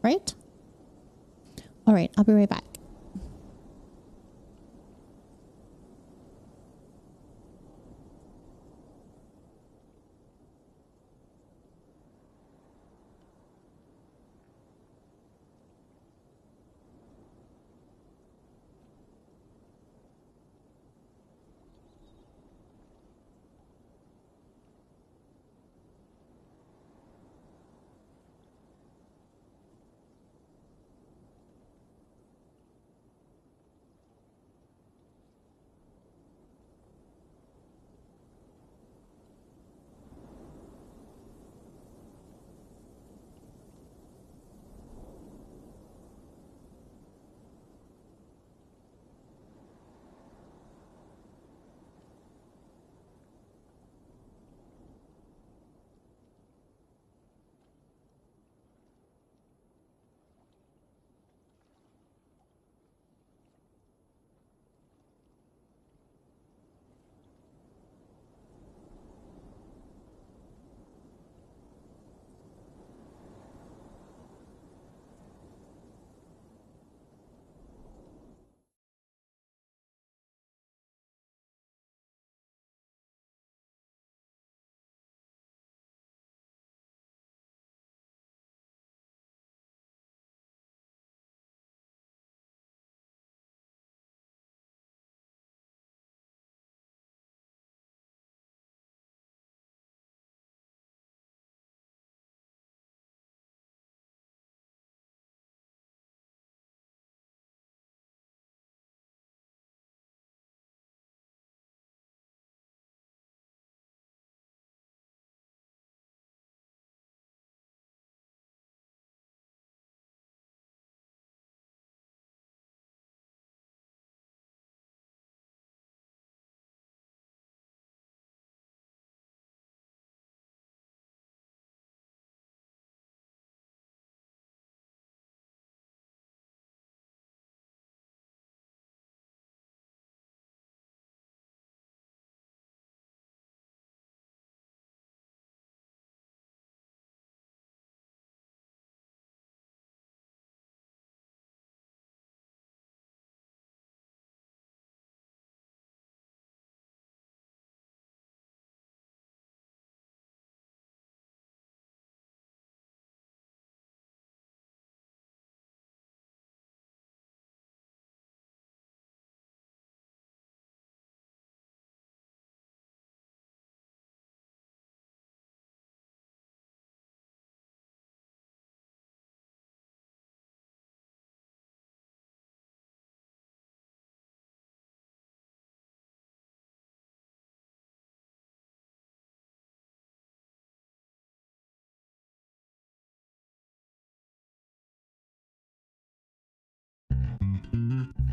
Right? All right, I'll be right back.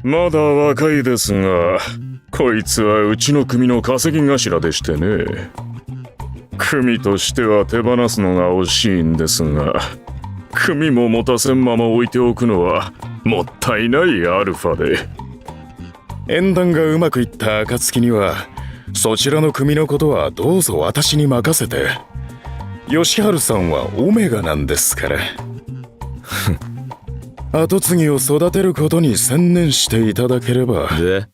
まだ若いですが、こいつはうちの組の稼ぎ頭でしてね。組としては手放すのが惜しいんですが、組も持たせんまま置いておくのはもったいないアルファで。縁談がうまくいった暁には、そちらの組のことはどうぞ私に任せて。吉春さんはオメガなんですから。跡継ぎを育てることに専念していただければ。で、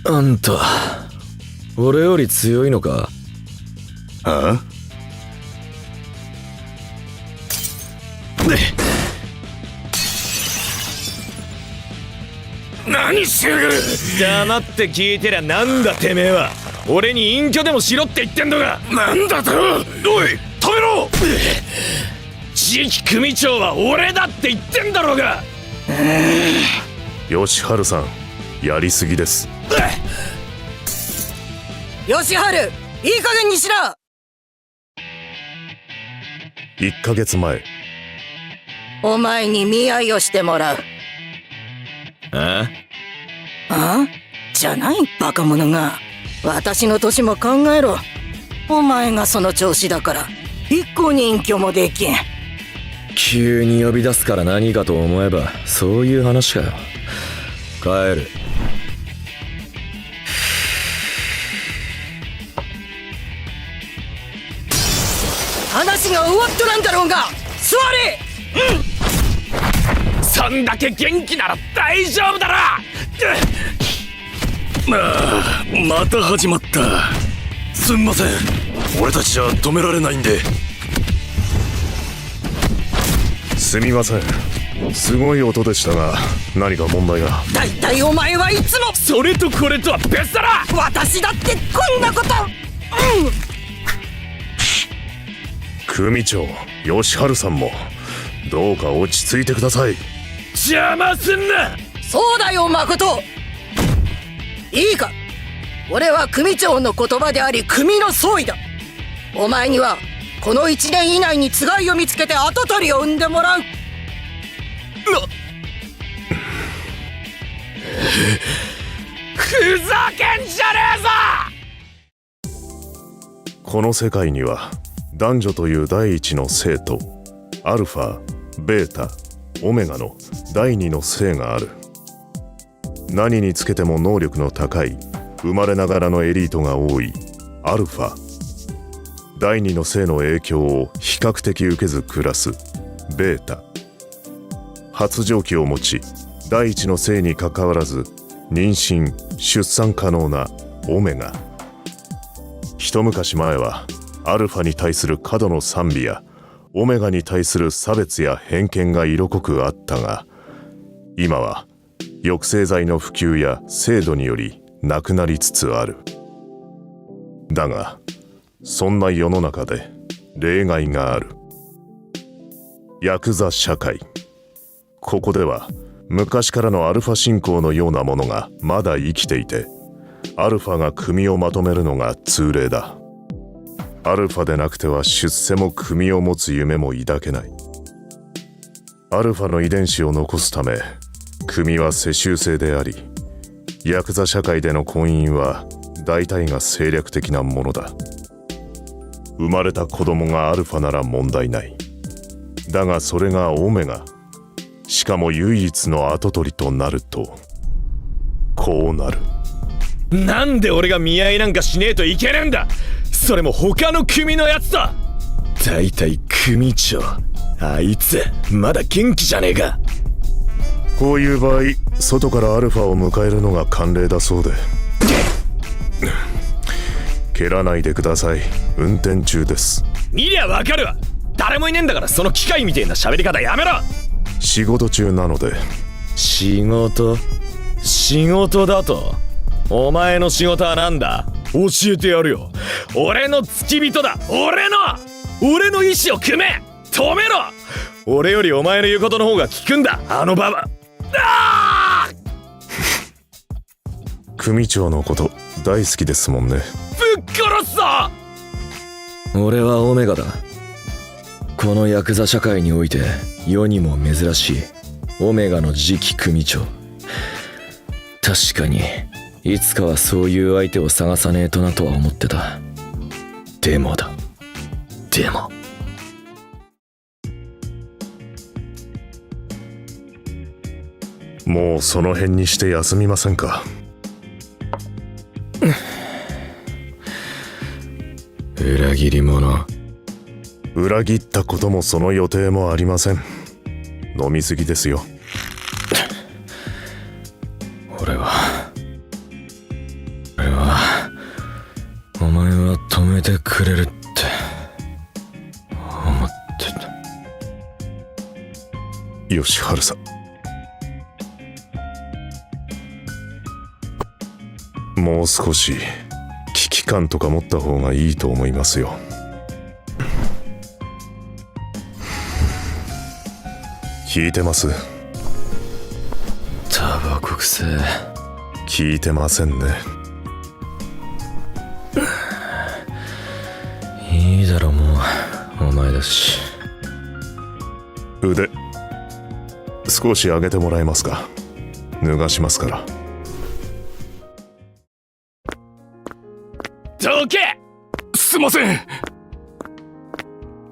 あんた俺より強いのか？あ？何しやがる！黙って聞いてりゃなんだてめえは。俺に隠居でもしろって言ってんのか。なんだと！おい、止めろ！次期組長は俺だって言ってんだろうが。吉春さん、やりすぎです。吉春、いい加減にしろ。1ヶ月前、お前に見合いをしてもらう。あ？あ？じゃないバカ者が。私の年も考えろ。お前がその調子だから一向に隠居もできん。急に呼び出すから何かと思えばそういう話かよ。帰る。話が終わっとらんだろうが。座れ！そんだけ元気なら大丈夫だろ。また始まった。すんません、俺たちじゃ止められないんで。すみません。すごい音でしたが、何か問題が。だいたいお前はいつもそれとこれとは別だろ。私だってこんなこと。組長、吉春さんもどうか落ち着いてください。邪魔すんな。そうだよ誠。いいか、俺は組長の言葉であり組の総意だ。お前にはこの1年以内につがいを見つけて跡取りを産んでもらう。ふざけんじゃねえぞ。この世界には男女という第一の性とアルファ、ベータ、オメガの第二の性がある。何につけても能力の高い生まれながらのエリートが多いアルファ、第二の性の影響を比較的受けず暮らすベータ、発情期を持ち第一の性にかかわらず妊娠・出産可能なオメガ。一昔前はアルファに対する過度の賛美やオメガに対する差別や偏見が色濃くあったが、今は抑制剤の普及や制度によりなくなりつつある。だがそんな世の中で例外がある。ヤクザ社会。ここでは昔からのアルファ信仰のようなものがまだ生きていて、アルファが組をまとめるのが通例だ。アルファでなくては出世も組を持つ夢も抱けない。アルファの遺伝子を残すため組は世襲制であり、ヤクザ社会での婚姻は大体が政略的なものだ。生まれた子供がアルファなら問題ない。だがそれがオメガ、しかも唯一の跡取りとなるとこうなる。なんで俺が見合いなんかしねえといけねえんだ。それも他の組のやつだ。大体組長、あいつまだ元気じゃねえか。こういう場合、外からアルファを迎えるのが慣例だそうで。蹴らないでください。運転中です。見りゃわかるわ。誰もいねえんだから、その機械みてえな喋り方やめろ。仕事中なので。仕事だと？お前の仕事はなんだ？教えてやるよ。俺の付き人だ。俺の意志を組め。止めろ。俺よりお前の言うことの方が聞くんだ、あのババ。組長のこと大好きですもんね。ぶっ殺すぞ。俺はオメガだ。このヤクザ社会において世にも珍しいオメガの次期組長。確かにいつかはそういう相手を探さねえとなとは思ってた。でももうその辺にして休みませんか。裏切り者。裏切ったこともその予定もありません。飲みすぎですよ。俺はお前は止めてくれるって思ってた。吉春さん、もう少し危機感とか持った方がいいと思いますよ。聞いてます？タバコ臭い。聞いてませんね。いいだろもう、お前だし。腕少し上げてもらえますか。脱がしますから。どけ！すいません。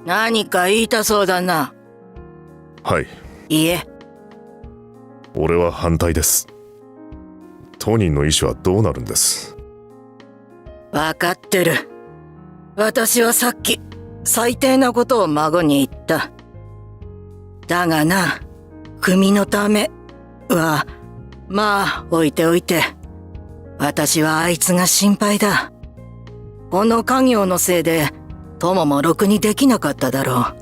何か言いたそうだな。はい。いいえ。俺は反対です。当人の意思はどうなるんです？分かってる。私はさっき最低なことを孫に言った。だがな、組のためはまあ置いておいて、私はあいつが心配だ。この家業のせいで友もろくにできなかっただろ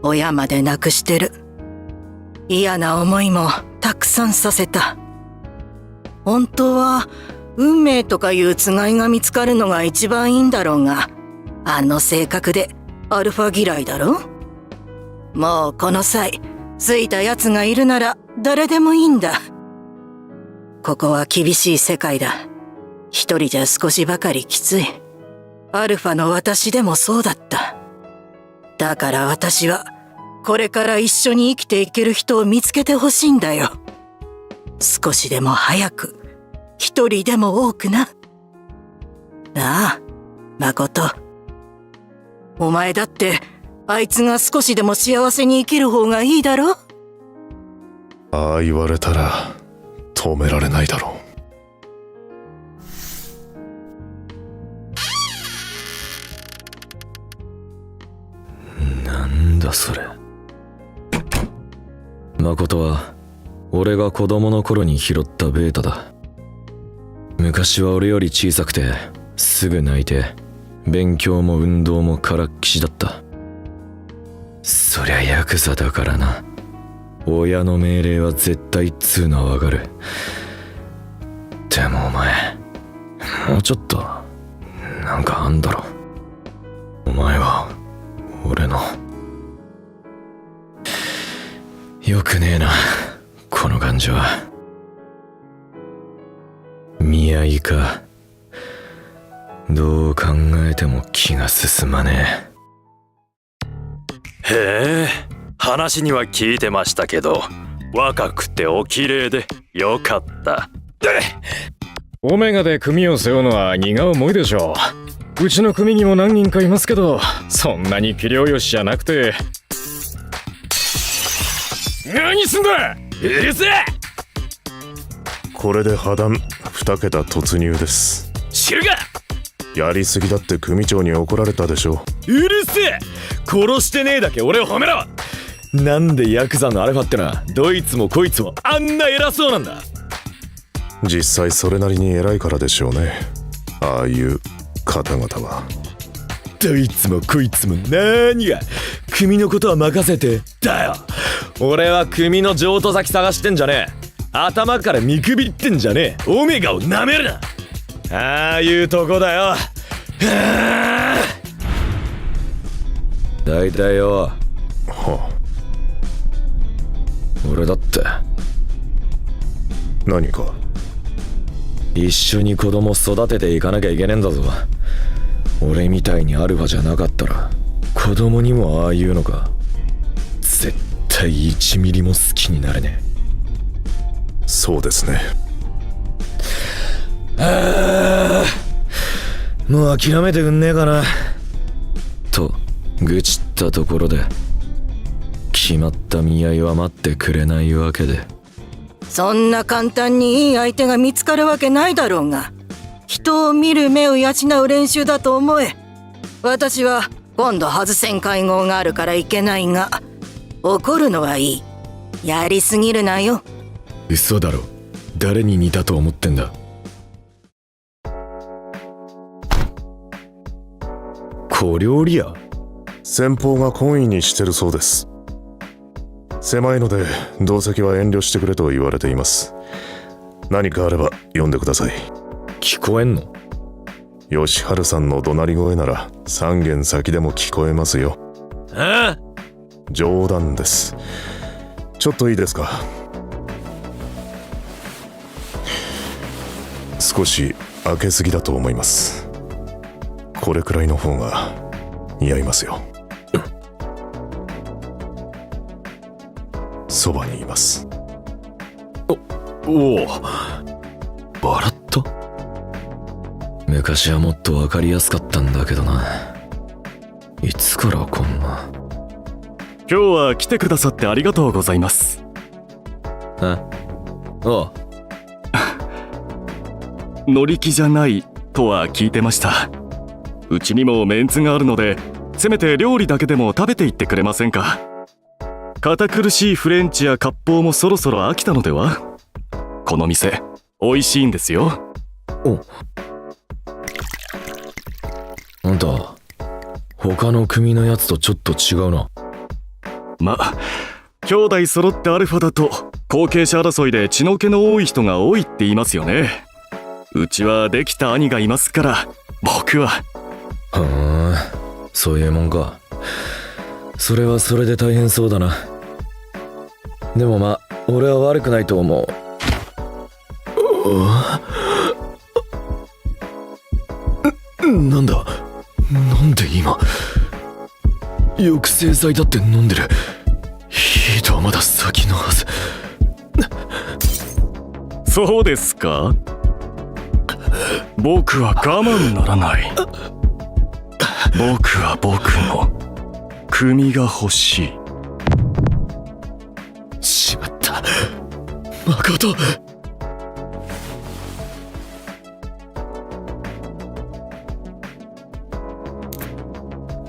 う。親まで亡くしてる。嫌な思いもたくさんさせた。本当は運命とかいうつがいが見つかるのが一番いいんだろうが、あの性格でアルファ嫌いだろ。もうこの際ついたやつがいるなら誰でもいいんだ。ここは厳しい世界だ。一人じゃ少しばかりきつい。アルファの私でもそうだった。だから私はこれから一緒に生きていける人を見つけてほしいんだよ。少しでも早く、一人でも多くな。なあ、誠。お前だってあいつが少しでも幸せに生きる方がいいだろ。ああ言われたら止められないだろう。なんだそれ。誠は俺が子供の頃に拾ったベータだ。昔は俺より小さくてすぐ泣いて、勉強も運動もからっきしだった。そりゃヤクザだからな。親の命令は絶対っつうのはわかる。でもお前もうちょっとなんかあんだろ。お前は俺の。よくねえなこの感じは。見合いか。どう考えても気が進まねえ。へえ、話には聞いてましたけど、若くてお綺麗でよかった。オメガで組を背負うのは荷が重いでしょう。うちの組にも何人かいますけど、そんなに器量よしじゃなくて。何すんだ！うるせえ！これで破談2桁突入です。知るか！やりすぎだって組長に怒られたでしょ。え。うるせえ！殺してねえだけ俺を褒めろ！なんでヤクザのアルファってのはどいつもこいつもあんな偉そうなんだ。実際それなりに偉いからでしょうね、ああいう方々は。どいつもこいつも何が組のことは任せてだよ。俺は組の譲渡先探してんじゃねえ。頭から見くびってんじゃねえ。オメガをなめるな。ああいうとこだよ。だいたいよ、は俺だって何か一緒に子供育てていかなきゃいけねえんだぞ。俺みたいにアルファじゃなかったら子供にもああいうのか。絶対1ミリも好き気になれねそうですね。もう諦めてくんねえかなと愚痴ったところで決まった見合いは待ってくれないわけで。そんな簡単にいい相手が見つかるわけないだろうが、人を見る目を養う練習だと思え。私は今度外せん会合があるから行けないが、怒るのはいい。やりすぎるなよ。嘘だろ。誰に似たと思ってんだ。小料理屋？先方が懇意にしてるそうです。狭いので同席は遠慮してくれと言われています。何かあれば呼んでください。聞こえんの？吉春さんの怒鳴り声なら3軒先でも聞こえますよ。冗談です。ちょっといいですか。少し開けすぎだと思います。これくらいの方が似合いますよ。そばにいます。おお、笑った？昔はもっと分かりやすかったんだけどな。いつからこんな。今日は来てくださってありがとうございます。おう。乗り気じゃないとは聞いてました。うちにもメンツがあるので、せめて料理だけでも食べていってくれませんか。堅苦しいフレンチや割烹もそろそろ飽きたのでは。この店美味しいんですよ。あんた他の組のやつとちょっと違うな。兄弟揃ってアルファだと後継者争いで血の気の多い人が多いって言いますよね。うちはできた兄がいますから、僕は。そういうもんか。それはそれで大変そうだな。でもまあ俺は悪くないと思う。なんだ、なんで今抑制剤だって飲んでる。ヒートはまだ先のはず。そうですか。僕は我慢ならない。僕は僕の組が欲しい。しまった、誠。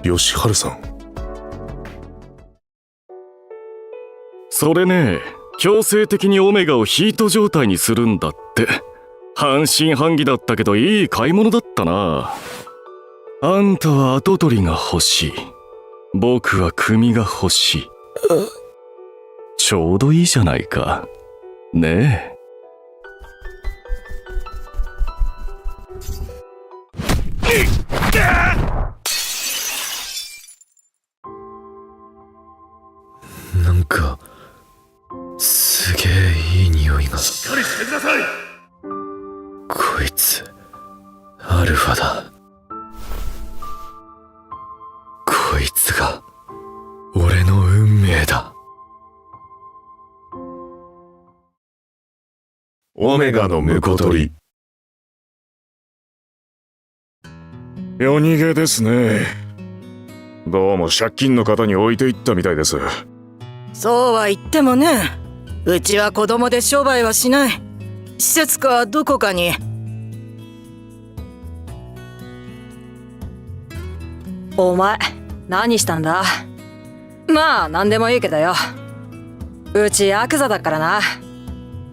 吉春さん。それね、強制的にオメガをヒート状態にするんだって。半信半疑だったけどいい買い物だったな。あんたは跡取りが欲しい。僕は組が欲しい。ちょうどいいじゃないか。ねえ。なんかすげえいい匂いが。しっかりしてください。こいつアルファだ。こいつが俺の運命だ。オメガの婿取り。夜逃げですね。どうも借金の方に置いていったみたいです。そうは言ってもね、うちは子供で商売はしない。施設かどこかに。お前何したんだ。まあ何でもいいけどよ。うちヤクザだからな。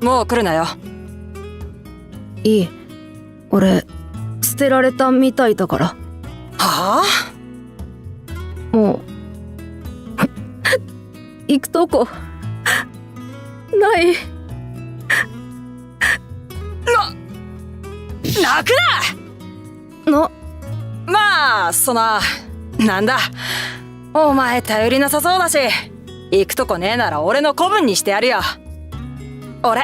もう来るなよ。いい。俺捨てられたみたいだから。はあ？もう行くとこない。泣くな。まあなんだ、お前頼りなさそうだし、行くとこねえなら俺の子分にしてやるよ。俺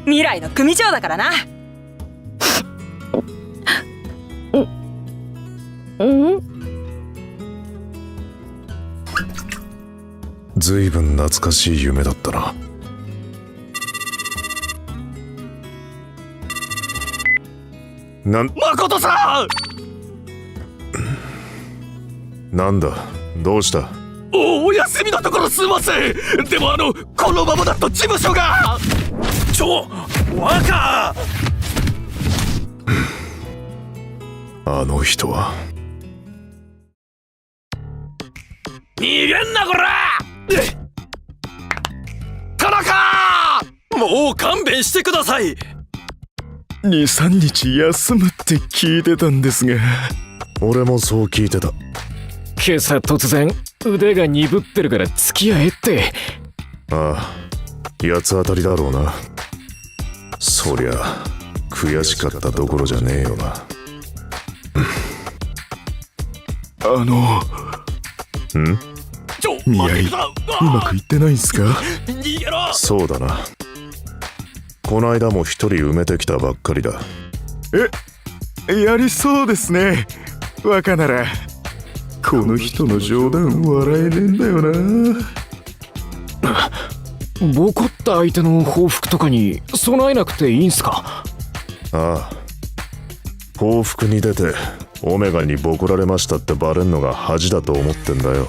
未来の組長だからな。ずいぶん懐かしい夢だったな。誠さんなんだ、どうした？お休みのところすいません。でもこのままだと事務所が若あの人は。逃げんなこら田中、もう勘弁してください。2、3日休むって聞いてたんですが。俺もそう聞いてた。今朝突然腕が鈍ってるから付き合えって。ああ、八つ当たりだろうな。そりゃ悔しかったどころじゃねえよな。見合いうまくいってないんすか？逃げろ。そうだな。この間も一人埋めてきたばっかりだ。やりそうですね。若なら。この人の冗談笑えねえんだよな。ボコった相手の報復とかに備えなくていいんすか？ああ、報復に出てオメガにボコられましたってバレんのが恥だと思ってんだよ。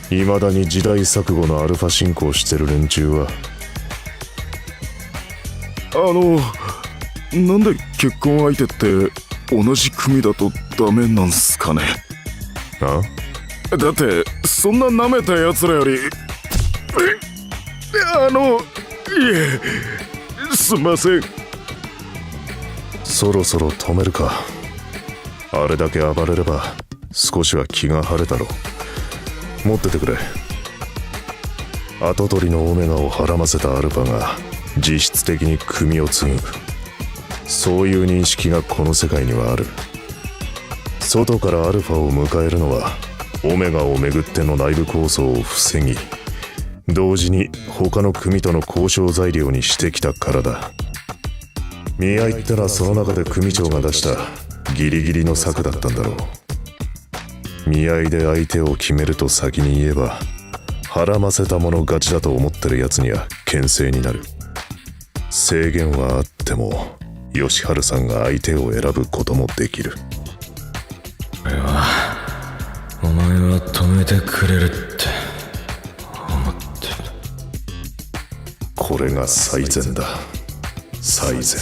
未だに時代錯誤のアルファ進行してる連中は。なんで結婚相手って同じ組だとダメなんすかね？あ？だってそんな舐めたやつらよりいえ、すんません。そろそろ止めるか。あれだけ暴れれば少しは気が晴れたろ。持っててくれ。跡取りのオメガをはらませたアルファが実質的に組を継ぐ、そういう認識がこの世界にはある。外からアルファを迎えるのはオメガをめぐっての内部抗争を防ぎ、同時に他の組との交渉材料にしてきたからだ。見合いったらその中で組長が出したギリギリの策だったんだろう。見合いで相手を決めると先に言えば、はらませたもの勝ちだと思ってるやつには牽制になる。制限はあっても吉春さんが相手を選ぶこともできる。俺はお前は止めてくれるって思ってる。これが最善だ。最善。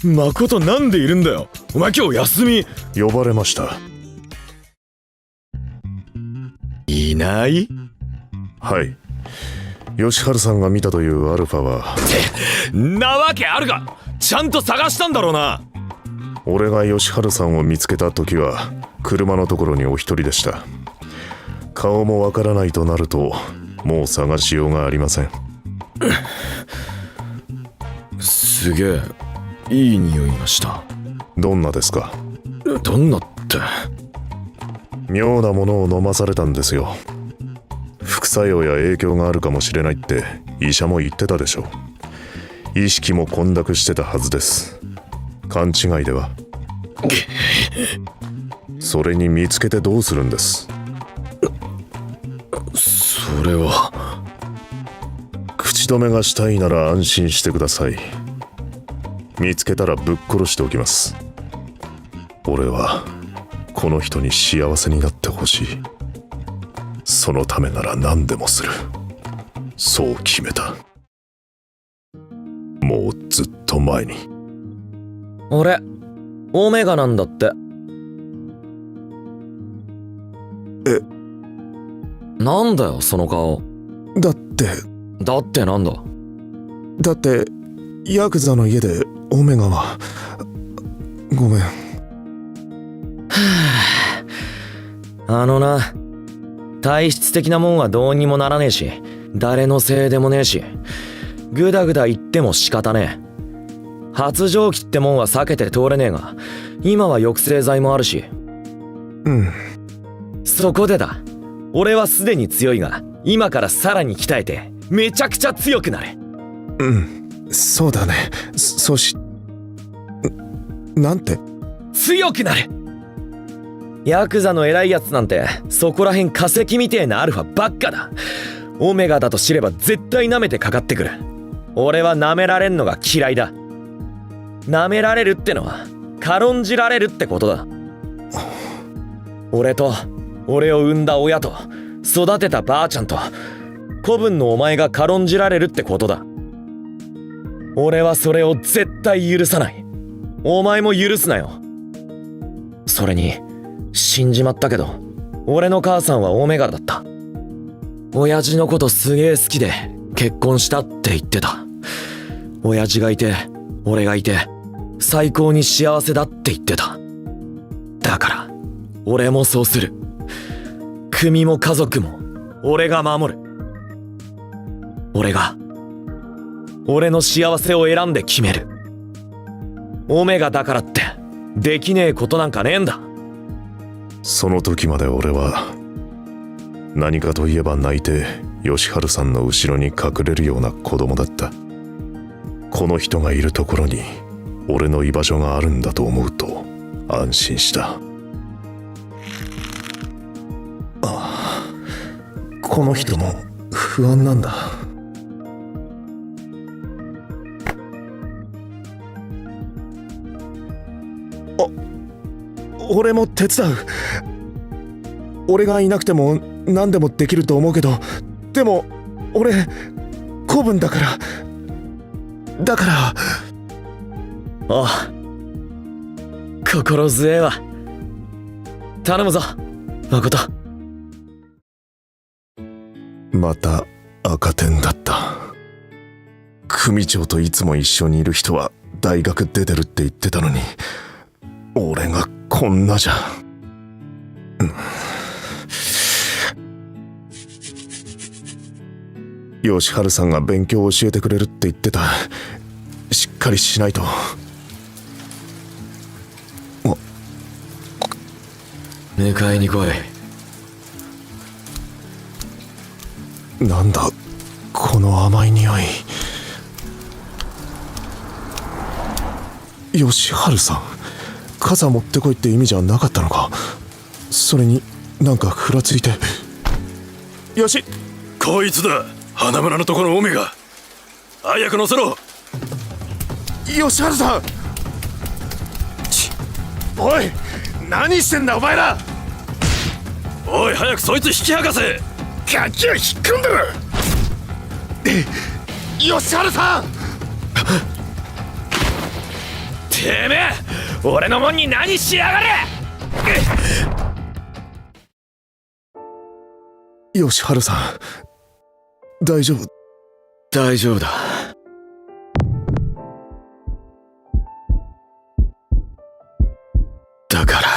誠なんでいるんだよ。お前今日休み。呼ばれました。いない？はい。吉春さんが見たというアルファは。なわけあるか。ちゃんと探したんだろうな。俺が吉春さんを見つけた時は車のところにお一人でした。顔もわからないとなるともう探しようがありません。すげえいい匂いがした。どんなですか？どんなって。妙なものを飲まされたんですよ。副作用や影響があるかもしれないって医者も言ってたでしょう。意識も混濁してたはずです。勘違いでは？それに見つけてどうするんです？それは。口止めがしたいなら安心してください。見つけたらぶっ殺しておきます。俺はこの人に幸せになってほしい。そのためなら何でもする。そう決めた。もうずっと前に。俺オメガなんだって。なんだよその顔。だってなんだ。だってヤクザの家でオメガは。ごめん。な、体質的なもんはどうにもならねえし、誰のせいでもねえし、グダグダ言っても仕方ねえ。発情期ってもんは避けて通れねえが、今は抑制剤もあるし。そこでだ。俺はすでに強いが、今からさらに鍛えてめちゃくちゃ強くなれ。そうだね。なんて？強くなれ。ヤクザの偉いやつなんてそこらへん化石みてえなアルファばっかだ。オメガだと知れば絶対舐めてかかってくる。俺は舐められんのが嫌いだ。舐められるってのは軽んじられるってことだ。俺と俺を産んだ親と育てたばあちゃんと子分のお前が軽んじられるってことだ。俺はそれを絶対許さない。お前も許すなよ。それに死んじまったけど俺の母さんはオメガだった。親父のことすげえ好きで結婚したって言ってた。親父がいて俺がいて最高に幸せだって言ってた。だから俺もそうする。組も家族も俺が守る。俺の幸せを選んで決める。オメガだからってできねえことなんかねえんだ。その時まで俺は何かといえば泣いて義治さんの後ろに隠れるような子供だった。この人がいるところに俺の居場所があるんだと思うと安心した。ああ、この人も不安なんだ。俺も手伝う。俺がいなくても何でもできると思うけど、でも俺子分だから。ああ、心強えわ。頼むぞ誠。また赤点だった。組長といつも一緒にいる人は大学出てるって言ってたのに、俺がこんなじゃ。義治さんが勉強を教えてくれるって言ってた。しっかりしないと。迎えに来い。なんだこの甘い匂い。義治さん、傘持ってこいって意味じゃなかったのか。それになんかふらついて。よし、こいつだ。花村のところのオメガ。早く乗せろ。義治さん。おい、何してんだお前ら。おい、早くそいつ引き剥がせ。ガキを引っ込んでる。義治さん。てめえ、俺のもんに何しやがれ。義治さん、大丈夫？大丈夫だ。だから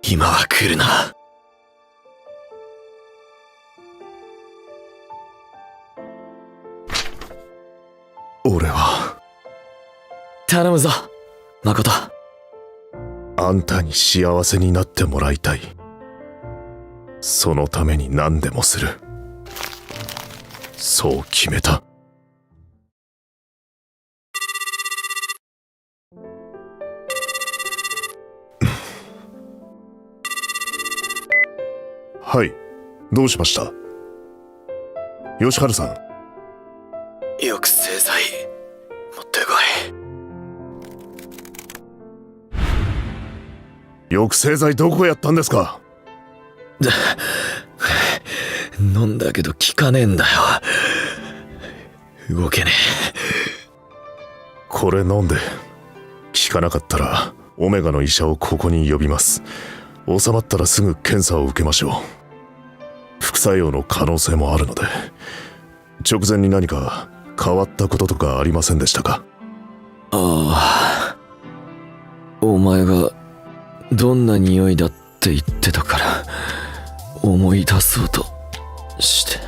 今は来るな。俺は頼むぞ誠。あんたに幸せになってもらいたい。そのために何でもする。そう決めた。はい、どうしました？義治さん。抑制剤持ってこい。抑制剤どこやったんですか？飲んだけど効かねえんだよ。動けねえ。これ飲んで効かなかったらオメガの医者をここに呼びます。収まったらすぐ検査を受けましょう。副作用の可能性もあるので。直前に何か変わったこととかありませんでしたか？ああ、お前がどんな匂いだって言ってたから思い出そうとして。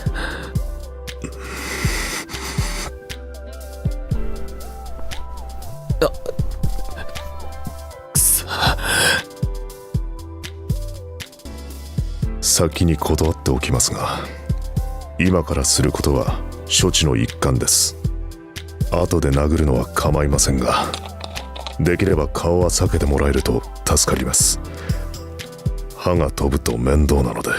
先に断っておきますが、今からすることは処置の一環です。後で殴るのは構いませんが、できれば顔は避けてもらえると助かります。歯が飛ぶと面倒なので。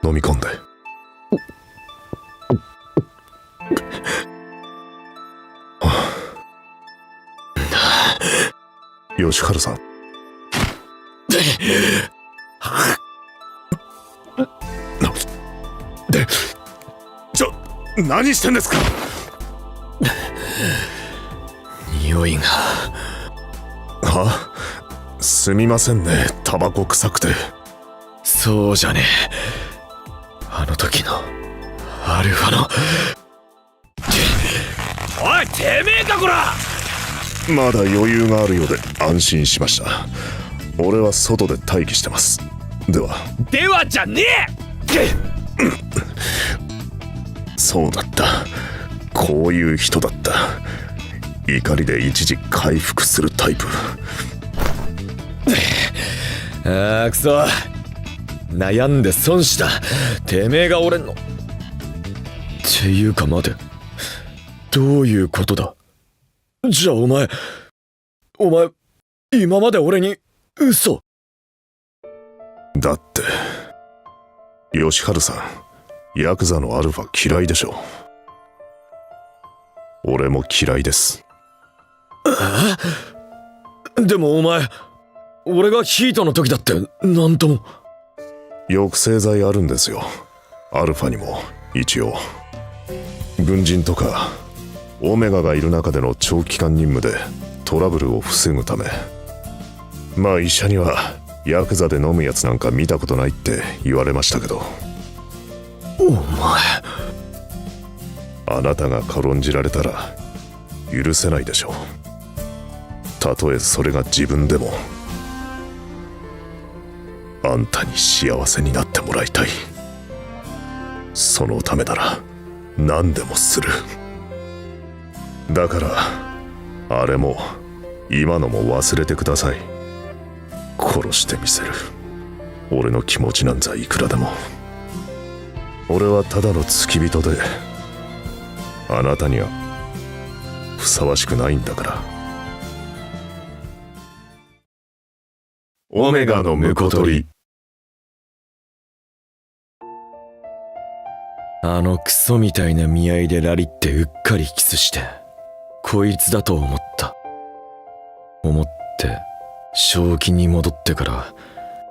飲み込んで。吉春さん。何してんですか。匂いが。は？すみませんね、タバコ臭くて。そうじゃねえ。あの時のアルファの。おい、てめえかこら。まだ余裕があるようで安心しました。俺は外で待機してます。ではじゃねえ。そうだった、こういう人だった。怒りで一時回復するタイプ。ああ、くそ、悩んで損した。てめえが俺の。っていうか待て、どういうことだ。じゃあお前今まで俺に嘘。だって吉春さん、ヤクザのアルファ嫌いでしょ。俺も嫌いです。でもお前、俺がヒートの時だってなんとも。抑制剤あるんですよ、アルファにも。一応軍人とかオメガがいる中での長期間任務でトラブルを防ぐため。まあ医者にはヤクザで飲むやつなんか見たことないって言われましたけど。お前、あなたが軽んじられたら許せないでしょう。たとえそれが自分でも。あんたに幸せになってもらいたい。そのためなら何でもする。だからあれも今のも忘れてください。殺してみせる。俺の気持ちなんざいくらでも。俺はただの付き人で、あなたにはふさわしくないんだから。オメガの婿取り。あのクソみたいな見合いでラリってうっかりキスして、こいつだと思って正気に戻ってから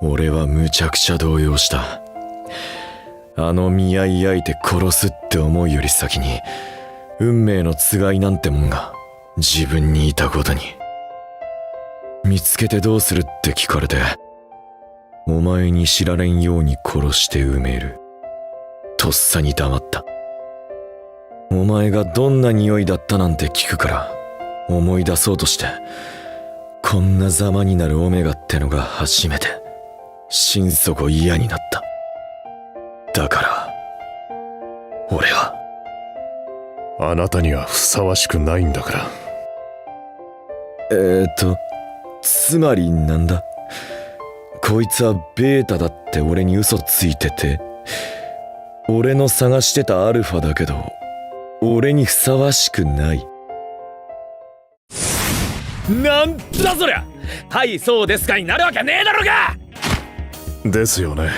俺はむちゃくちゃ動揺した。あの見合い相手殺すって思うより先に運命のつがいなんてもんが自分にいたことに。見つけてどうするって聞かれて、お前に知られんように殺して埋める。とっさに黙った。お前がどんな匂いだったなんて聞くから思い出そうとして、こんなざまになるオメガってのが初めて心底嫌になった。だから俺は。あなたにはふさわしくないんだから。つまりなんだ。こいつはベータだって俺に嘘ついてて、俺の探してたアルファだけど俺にふさわしくない。なんだそりゃ。はいそうですかになるわけねえだろが。ですよね。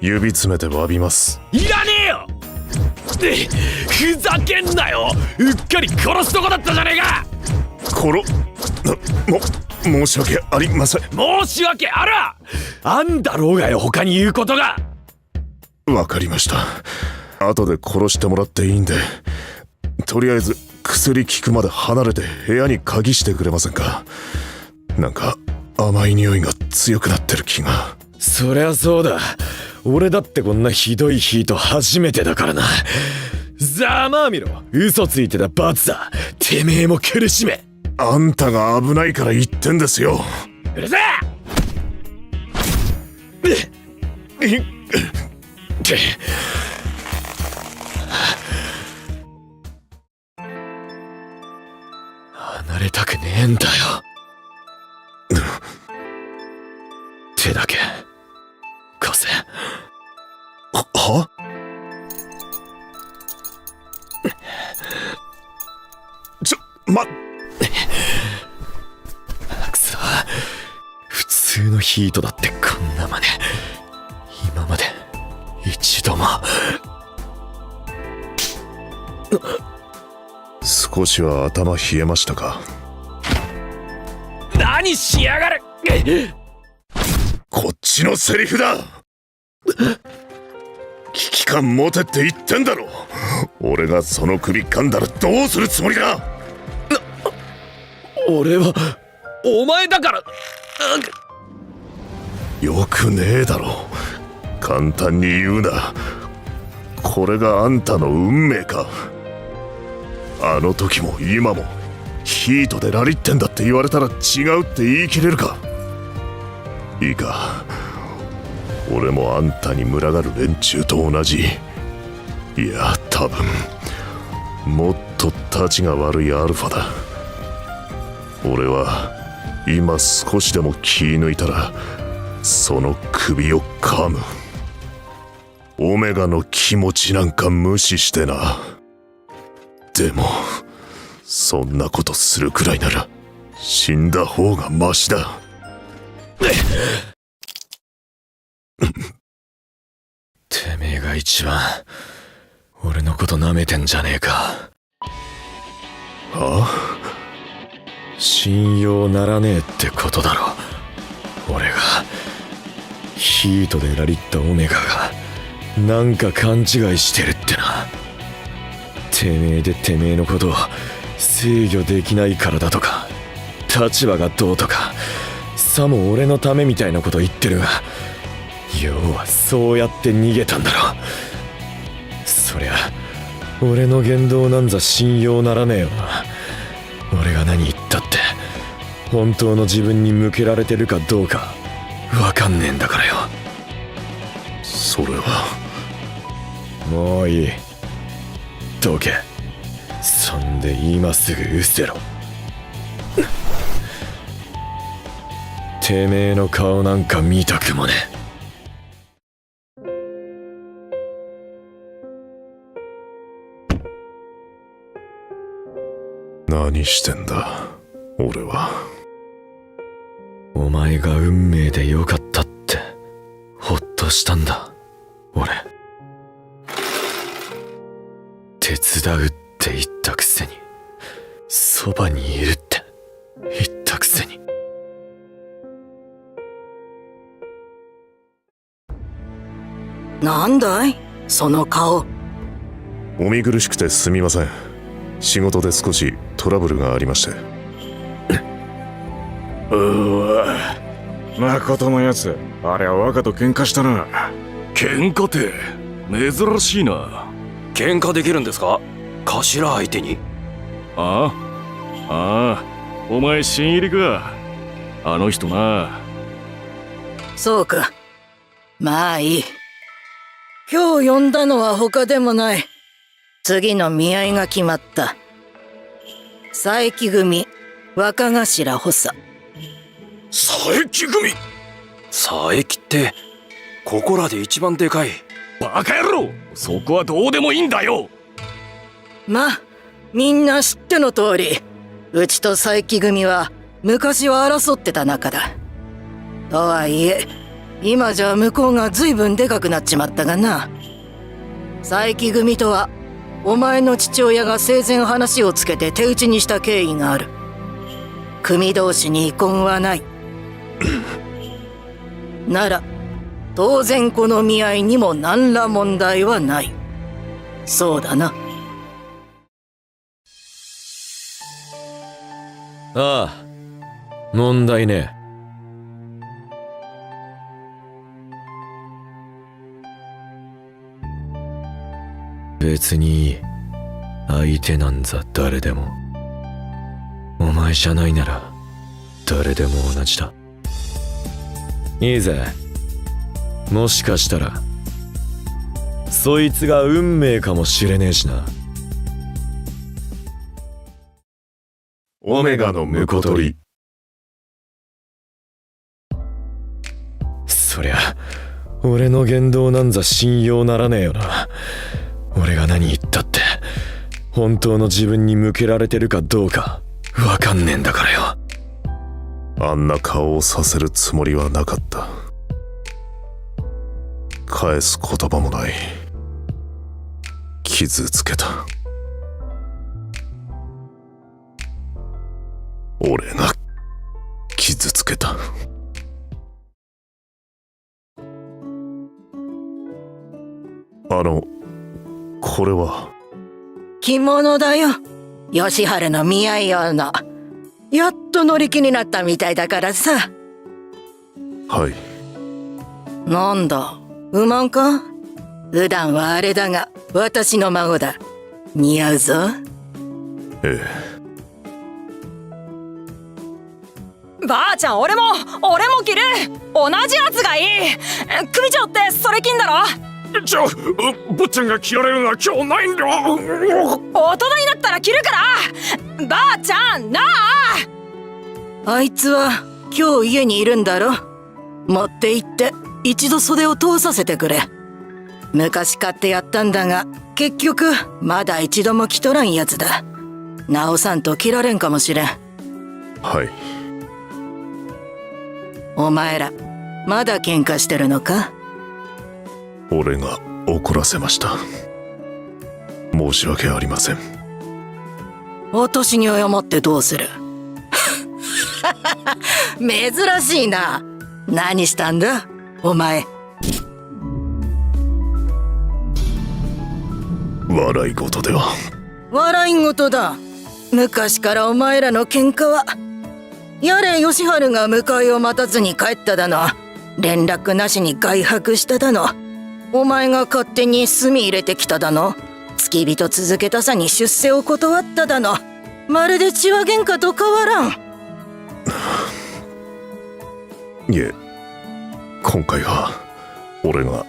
指詰めて詫びます。いらねえよ。ふざけんなよ。うっかり殺すとこだったじゃねえか。申し訳ありません。申し訳あらあんだろうがよ、他に言うことが。わかりました。後で殺してもらっていいんで、とりあえず薬効くまで離れて部屋に鍵してくれませんか。なんか甘い匂いが強くなってる気が。そりゃそうだ。俺だってこんなひどいヒート初めてだからな。ざまあみろ、嘘ついてた罰だ。てめえも苦しめ。あんたが危ないから言ってんですよ。うるせえ。離れたくねえんだよ。手だけ貸せ。は？くそ、普通のヒートだってこんな真似今までま。少しは頭冷えましたか？何しやがる！こっちのセリフだ。危機感持てって言ってんだろ。俺がその首噛んだらどうするつもりだ。俺はお前だから。よくねえだろ。簡単に言うな。これがあんたの運命か。あの時も今もヒートでラリってんだって言われたら違うって言い切れるか。いいか、俺もあんたに群がる連中と同じ、いや多分もっとたちが悪いアルファだ。俺は今少しでも気抜いたらその首を噛む。オメガの気持ちなんか無視してな。でもそんなことするくらいなら死んだ方がマシだ。てめえが一番俺のこと舐めてんじゃねえか。はあ？信用ならねえってことだろ。俺がヒートでラリったオメガがなんか勘違いしてるってな。てめえでてめえのことを制御できないからだとか、立場がどうとか、さも俺のためみたいなこと言ってるが、要はそうやって逃げたんだろ。そりゃ俺の言動なんざ信用ならねえよな。俺が何言ったって本当の自分に向けられてるかどうかわかんねえんだからよ。それはもういい、どけ。そんで今すぐ失せろ。てめえの顔なんか見たくもねえ。何してんだ俺は。お前が運命でよかったってほっとしたんだ俺。手伝うって言ったくせにそばにいるって言ったくせに。なんだいその顔。お見苦しくてすみません。仕事で少しトラブルがありまして。誠のやつ、あれは若と喧嘩したな。喧嘩って珍しいな。喧嘩できるんですか、頭相手に。ああ、お前新入りか。あの人な。そうか、まあいい。今日呼んだのは他でもない。次の見合いが決まった。佐伯組若頭補佐。佐伯組？佐伯ってここらで一番でかい。バカ野郎、そこはどうでもいいんだよ。まあみんな知っての通り、うちと佐伯組は昔は争ってた仲だ。とはいえ今じゃ向こうが随分でかくなっちまったがな。佐伯組とはお前の父親が生前話をつけて手打ちにした経緯がある。組同士に遺恨はない。なら当然この見合いにも何ら問題はない。そうだな。ああ、問題ねえ。別にいい。相手なんざ誰でも。お前じゃないなら誰でも同じだ。いいぜ。もしかしたらそいつが運命かもしれねえしな。オメガの婿取り。そりゃ俺の言動なんざ信用ならねえよな。俺が何言ったって本当の自分に向けられてるかどうかわかんねえんだからよ。あんな顔をさせるつもりはなかった。返す言葉もない。傷つけた。俺が傷つけた。これは着物だよ。吉春の見合い用の。やっと乗り気になったみたいだからさ。はい。なんだ、不満か？普段はあれだが、私の孫だ。似合うぞ。えばあちゃん、俺も着る。同じやつがいい。組長ってそれ金だろ？坊ちゃんが着られるのは今日ないんだ。大人になったら着るから。ばあちゃんなあ。あいつは今日家にいるんだろ。持って行って一度袖を通させてくれ。昔買ってやったんだが、結局まだ一度も着とらんやつだ。直さんと着られんかもしれん。はい。お前らまだ喧嘩してるのか？俺が怒らせました。申し訳ありません。お年に謝ってどうする？珍しいな。何したんだお前。笑い事では。笑い事だ。昔からお前らの喧嘩は、やれ吉春が迎えを待たずに帰っただの、連絡なしに外泊しただの、お前が勝手に炭入れてきただの、付き人続けたさに出世を断っただの、まるで血は喧嘩と変わらん。いえ、今回は俺が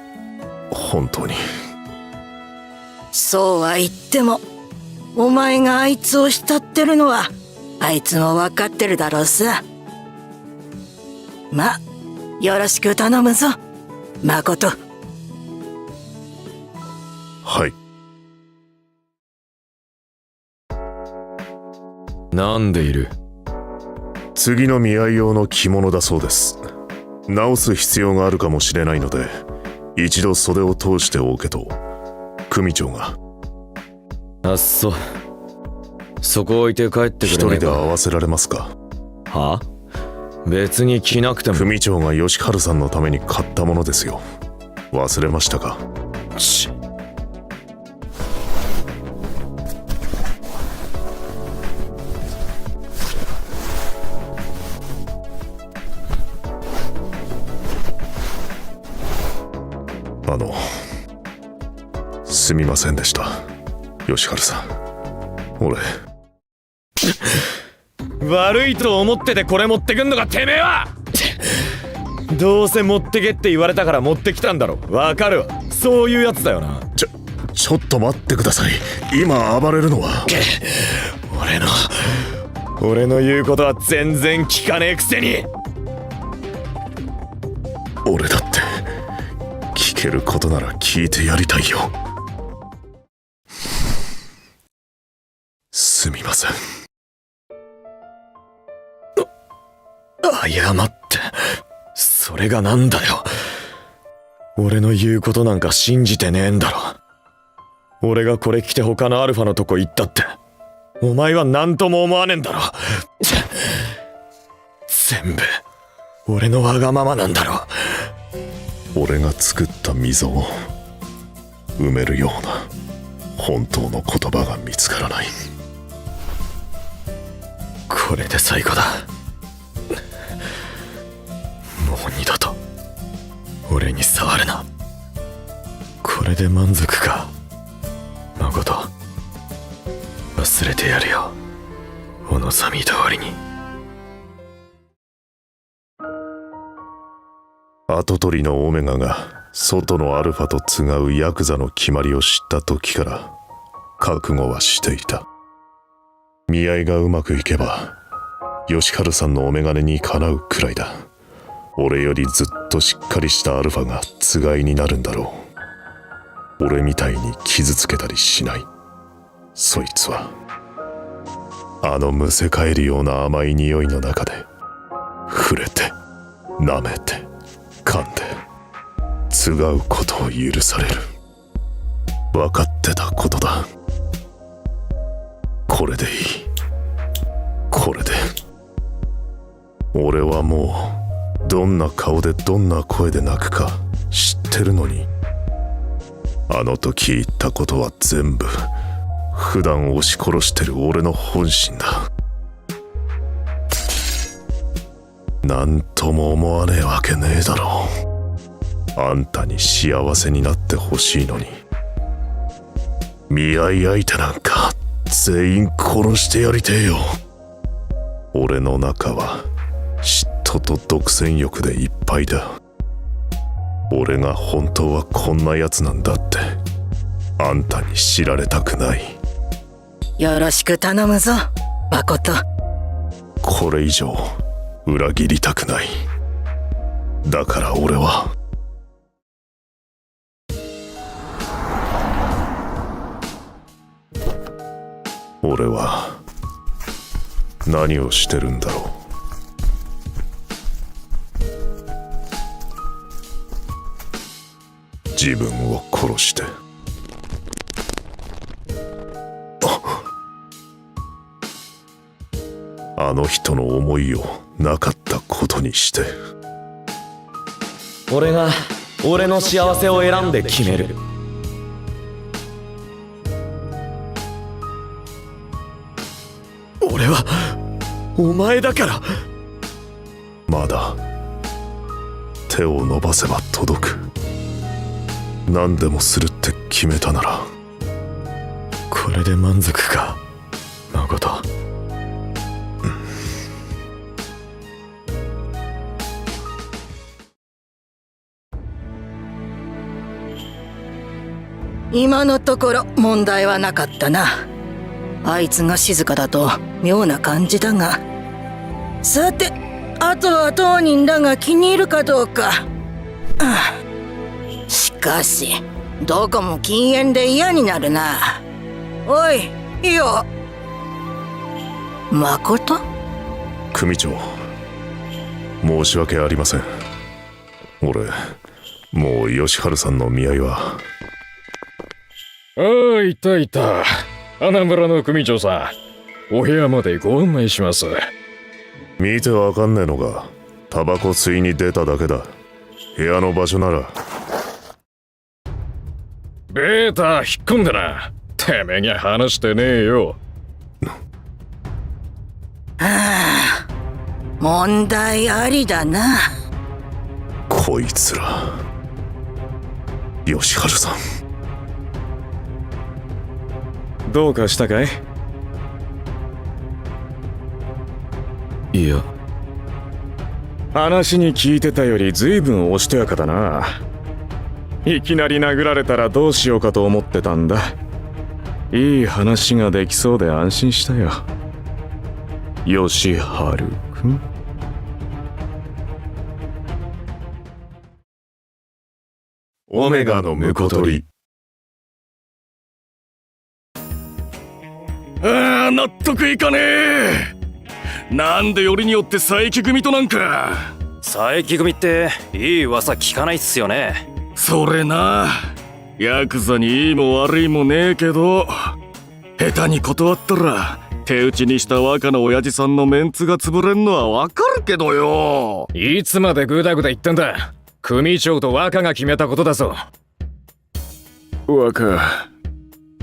本当に。そうは言っても、お前があいつを慕ってるのはあいつも分かってるだろうさ。ま、よろしく頼むぞ、誠。はい。なんでいる？次の見合い用の着物だそうです。直す必要があるかもしれないので、一度袖を通しておけと組長が。あっそ。そこ置いて帰ってくれねえか。一人で合わせられますか？は？別に着なくても。組長が吉春さんのために買ったものですよ。忘れましたか？すみませんでした、吉春さん。俺悪いと思っててこれ持ってくんのかてめえは。どうせ持ってけって言われたから持ってきたんだろ。わかるわ、そういうやつだよな。ちょっと待ってください。今暴れるのは俺の言うことは全然聞かねえくせに。俺だって聞けることなら聞いてやりたいよ。すみません。謝って、それがなんだよ。俺の言うことなんか信じてねえんだろ。俺がこれ着て他のアルファのとこ行ったってお前は何とも思わねえんだろ。全部俺のわがままなんだろ。俺が作った溝を埋めるような本当の言葉が見つからない。これで最後だ。もう二度と俺に触るな。これで満足か誠。忘れてやるよ、お望み通りに。跡取りのオメガが外のアルファと違うヤクザの決まりを知った時から覚悟はしていた。見合いがうまくいけば吉春さんのお眼鏡にかなうくらいだ。俺よりずっとしっかりしたアルファがつがいになるんだろう。俺みたいに傷つけたりしない。そいつはあのむせ返るような甘い匂いの中で触れて舐めて噛んで違うことを許される。分かってたことだ。これでいい。これで俺はもうどんな顔でどんな声で泣くか知ってるのに、あの時言ったことは全部普段押し殺してる俺の本心だ。なんとも思わねえわけねえだろう。あんたに幸せになってほしいのに、見合い相手なんか全員殺してやりてえよ。俺の中は嫉妬と独占欲でいっぱいだ。俺が本当はこんなやつなんだってあんたに知られたくない。よろしく頼むぞ、誠。これ以上裏切りたくない。だから俺は何をしてるんだろう。自分を殺してあの人の思いをなかったことにして。俺が俺の幸せを選んで決める。俺はお前だから。まだ手を伸ばせば届く。何でもするって決めたなら。これで満足か、誠。今のところ問題はなかったな。あいつが静かだと妙な感じだが、さてあとは当人らが気に入るかどうか。しかしどこも禁煙で嫌になるな。おい、いいよ。誠？組長、申し訳ありません。俺もう吉春さんの見合いは。ああ、いたいた。穴村の組長さん、お部屋までご案内します。見てわかんねえのがタバコ吸いに出ただけだ。部屋の場所なら。ベータ引っ込んでな。てめえには話してねえよ。問題ありだな。こいつら。吉春さん、どうかしたかい？いや、話に聞いてたより随分おしとやかだな。いきなり殴られたらどうしようかと思ってたんだ。いい話ができそうで安心したよ、吉春くん。オメガの婿取り。ああ、納得いかねえ。なんでよりによって佐伯組となんか。佐伯組っていい噂聞かないっすよね。それな、ヤクザにいいも悪いもねえけど、下手に断ったら手打ちにした若の親父さんのメンツが潰れんのはわかるけどよ。いつまでグダグダ言ってんだ。組長と若が決めたことだぞ。若、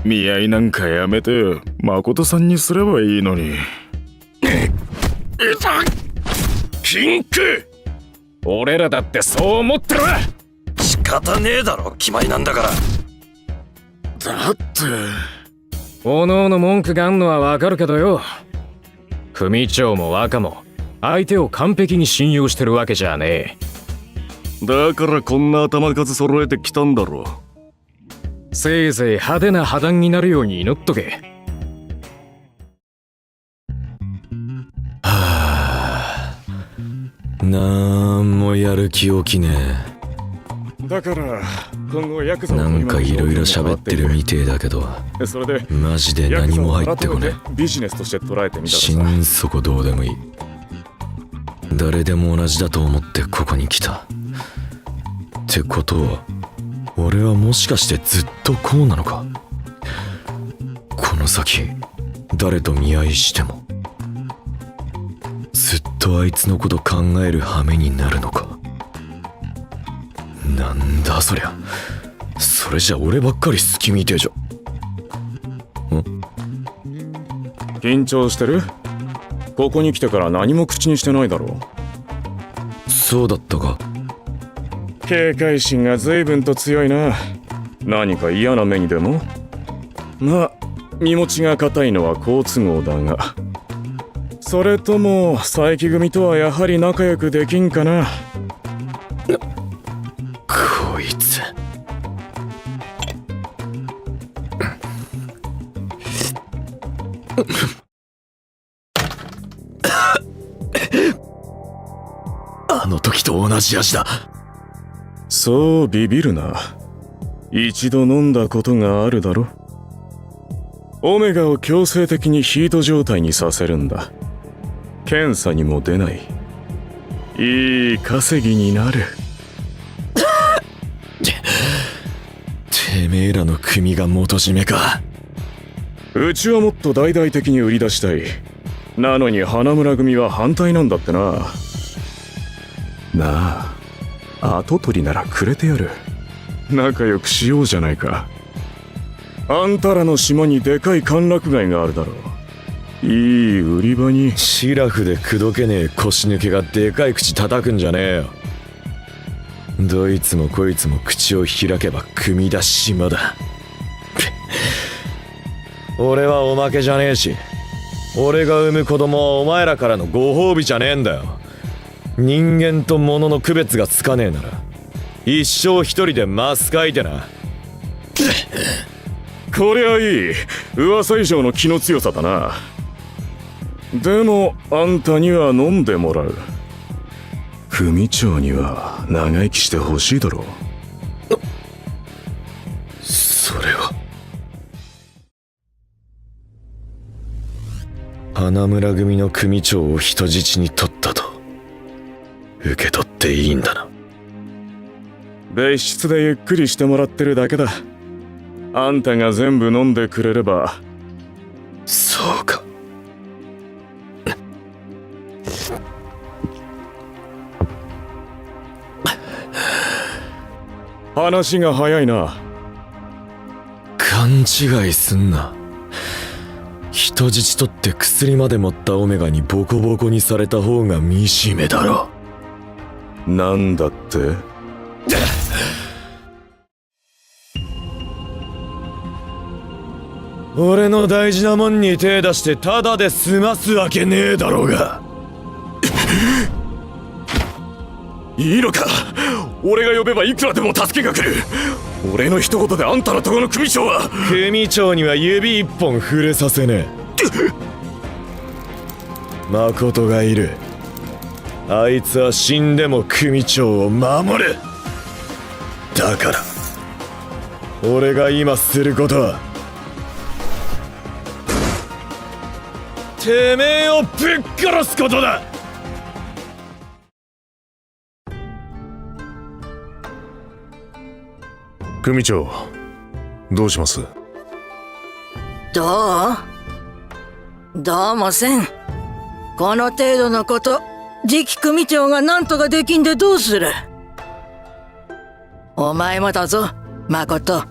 見合いなんかやめて誠さんにすればいいのに。ピンク、俺らだってそう思ってるわ。仕方ねえだろ、決まりなんだから。だっておのおの文句があんのはわかるけどよ、組長も若も相手を完璧に信用してるわけじゃねえ。だからこんな頭数揃えてきたんだろ。せいぜい派手な破談になるように祈っとけ。なんもやる気起きねだから今後ヤクザえ。なんかいろいろ喋ってるみてえだけど、それでマジで何も入ってこねえ。ビジネスとして捉えてみたらさ。心底どうでもいい。誰でも同じだと思ってここに来た。ってことは俺はもしかしてずっとこうなのか。この先誰と見合いしてもずっとあいつのこと考える羽目になるのか。なんだそりゃ。それじゃ俺ばっかり好きみてえじゃん。緊張してる？ここに来てから何も口にしてないだろう。そうだったか。警戒心が随分と強いな。何か嫌な目にでも？まあ身持ちが固いのは好都合だが、それとも佐伯組とはやはり仲良くできんかな。こいつあの時と同じ味だ。そうビビるな。一度飲んだことがあるだろ。オメガを強制的にヒート状態にさせるんだ。検査にも出ない。いい稼ぎになる。てめえらの組が元締めか。うちはもっと大々的に売り出したい。なのに花村組は反対なんだってな。なあ、跡取りならくれてやる。仲良くしようじゃないか。あんたらの島にでかい歓楽街があるだろう。いい売り場に。シラフで口説けねえ腰抜けがでかい口叩くんじゃねえよ。どいつもこいつも口を開けば組だ島だ。俺はおまけじゃねえし、俺が産む子供はお前らからのご褒美じゃねえんだよ。人間と物の区別がつかねえなら一生一人でマスかいてな。こりゃいい。噂以上の気の強さだな。でもあんたには飲んでもらう。組長には長生きしてほしいだろう。それは花村組の組長を人質に取ったと受け取っていいんだな。別室でゆっくりしてもらってるだけだ。あんたが全部飲んでくれれば。そうか。話が早いな。勘違いすんな。人質取って薬まで持ったオメガにボコボコにされた方が惨めだろ。なんだって？俺の大事なもんに手出してタダで済ますわけねえだろうが。いいのか？俺が呼べばいくらでも助けが来る。俺の一言であんたのとこの組長は。組長には指一本触れさせねえ。誠がいる。あいつは死んでも組長を守る。だから俺が今することはてめえをぶっ殺すことだ。組長、どうします？どうもせん。この程度のこと次期組長が何とかできんでどうする。お前もだぞ誠。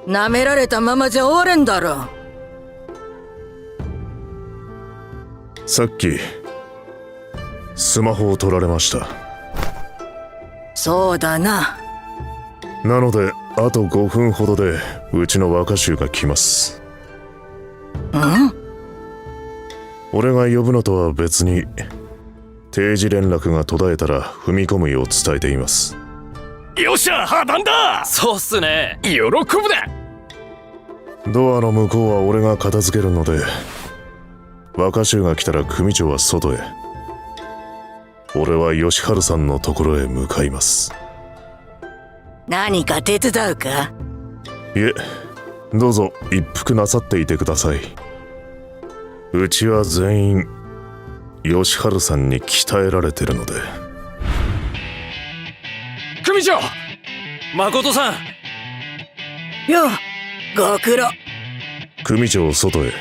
なめられたままじゃ終われんだろ。さっきスマホを取られました。そうだな。なのであと5分ほどでうちの若衆が来ます。俺が呼ぶのとは別に定時連絡が途絶えたら踏み込むよう伝えています。よっしゃ、破談だ。そうっすね。喜ぶだ。ドアの向こうは俺が片付けるので、若衆が来たら組長は外へ、俺は吉春さんのところへ向かいます。何か手伝うか？いえ、どうぞ一服なさっていてください。うちは全員吉春さんに鍛えられてるので。組長、誠さん。よう、ご苦労。組長外へ。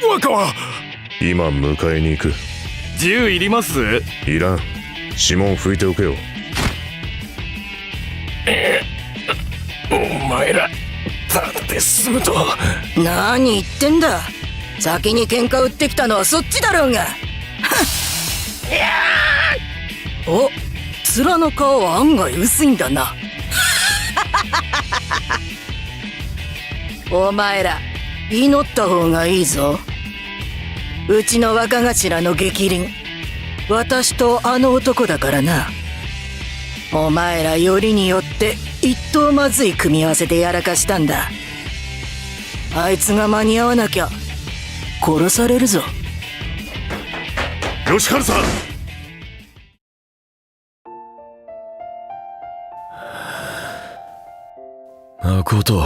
若は今迎えに行く。銃いります？いらん。指紋拭いておけよ。お前らただで済むと。何言ってんだ。先に喧嘩売ってきたのはそっちだろうが。お、面の顔は案外薄いんだな。お前ら祈った方がいいぞ。うちの若頭の逆鱗、私とあの男だからな。お前らよりによって一等まずい組み合わせでやらかしたんだ。あいつが間に合わなきゃ殺されるぞ。吉春さん。誠、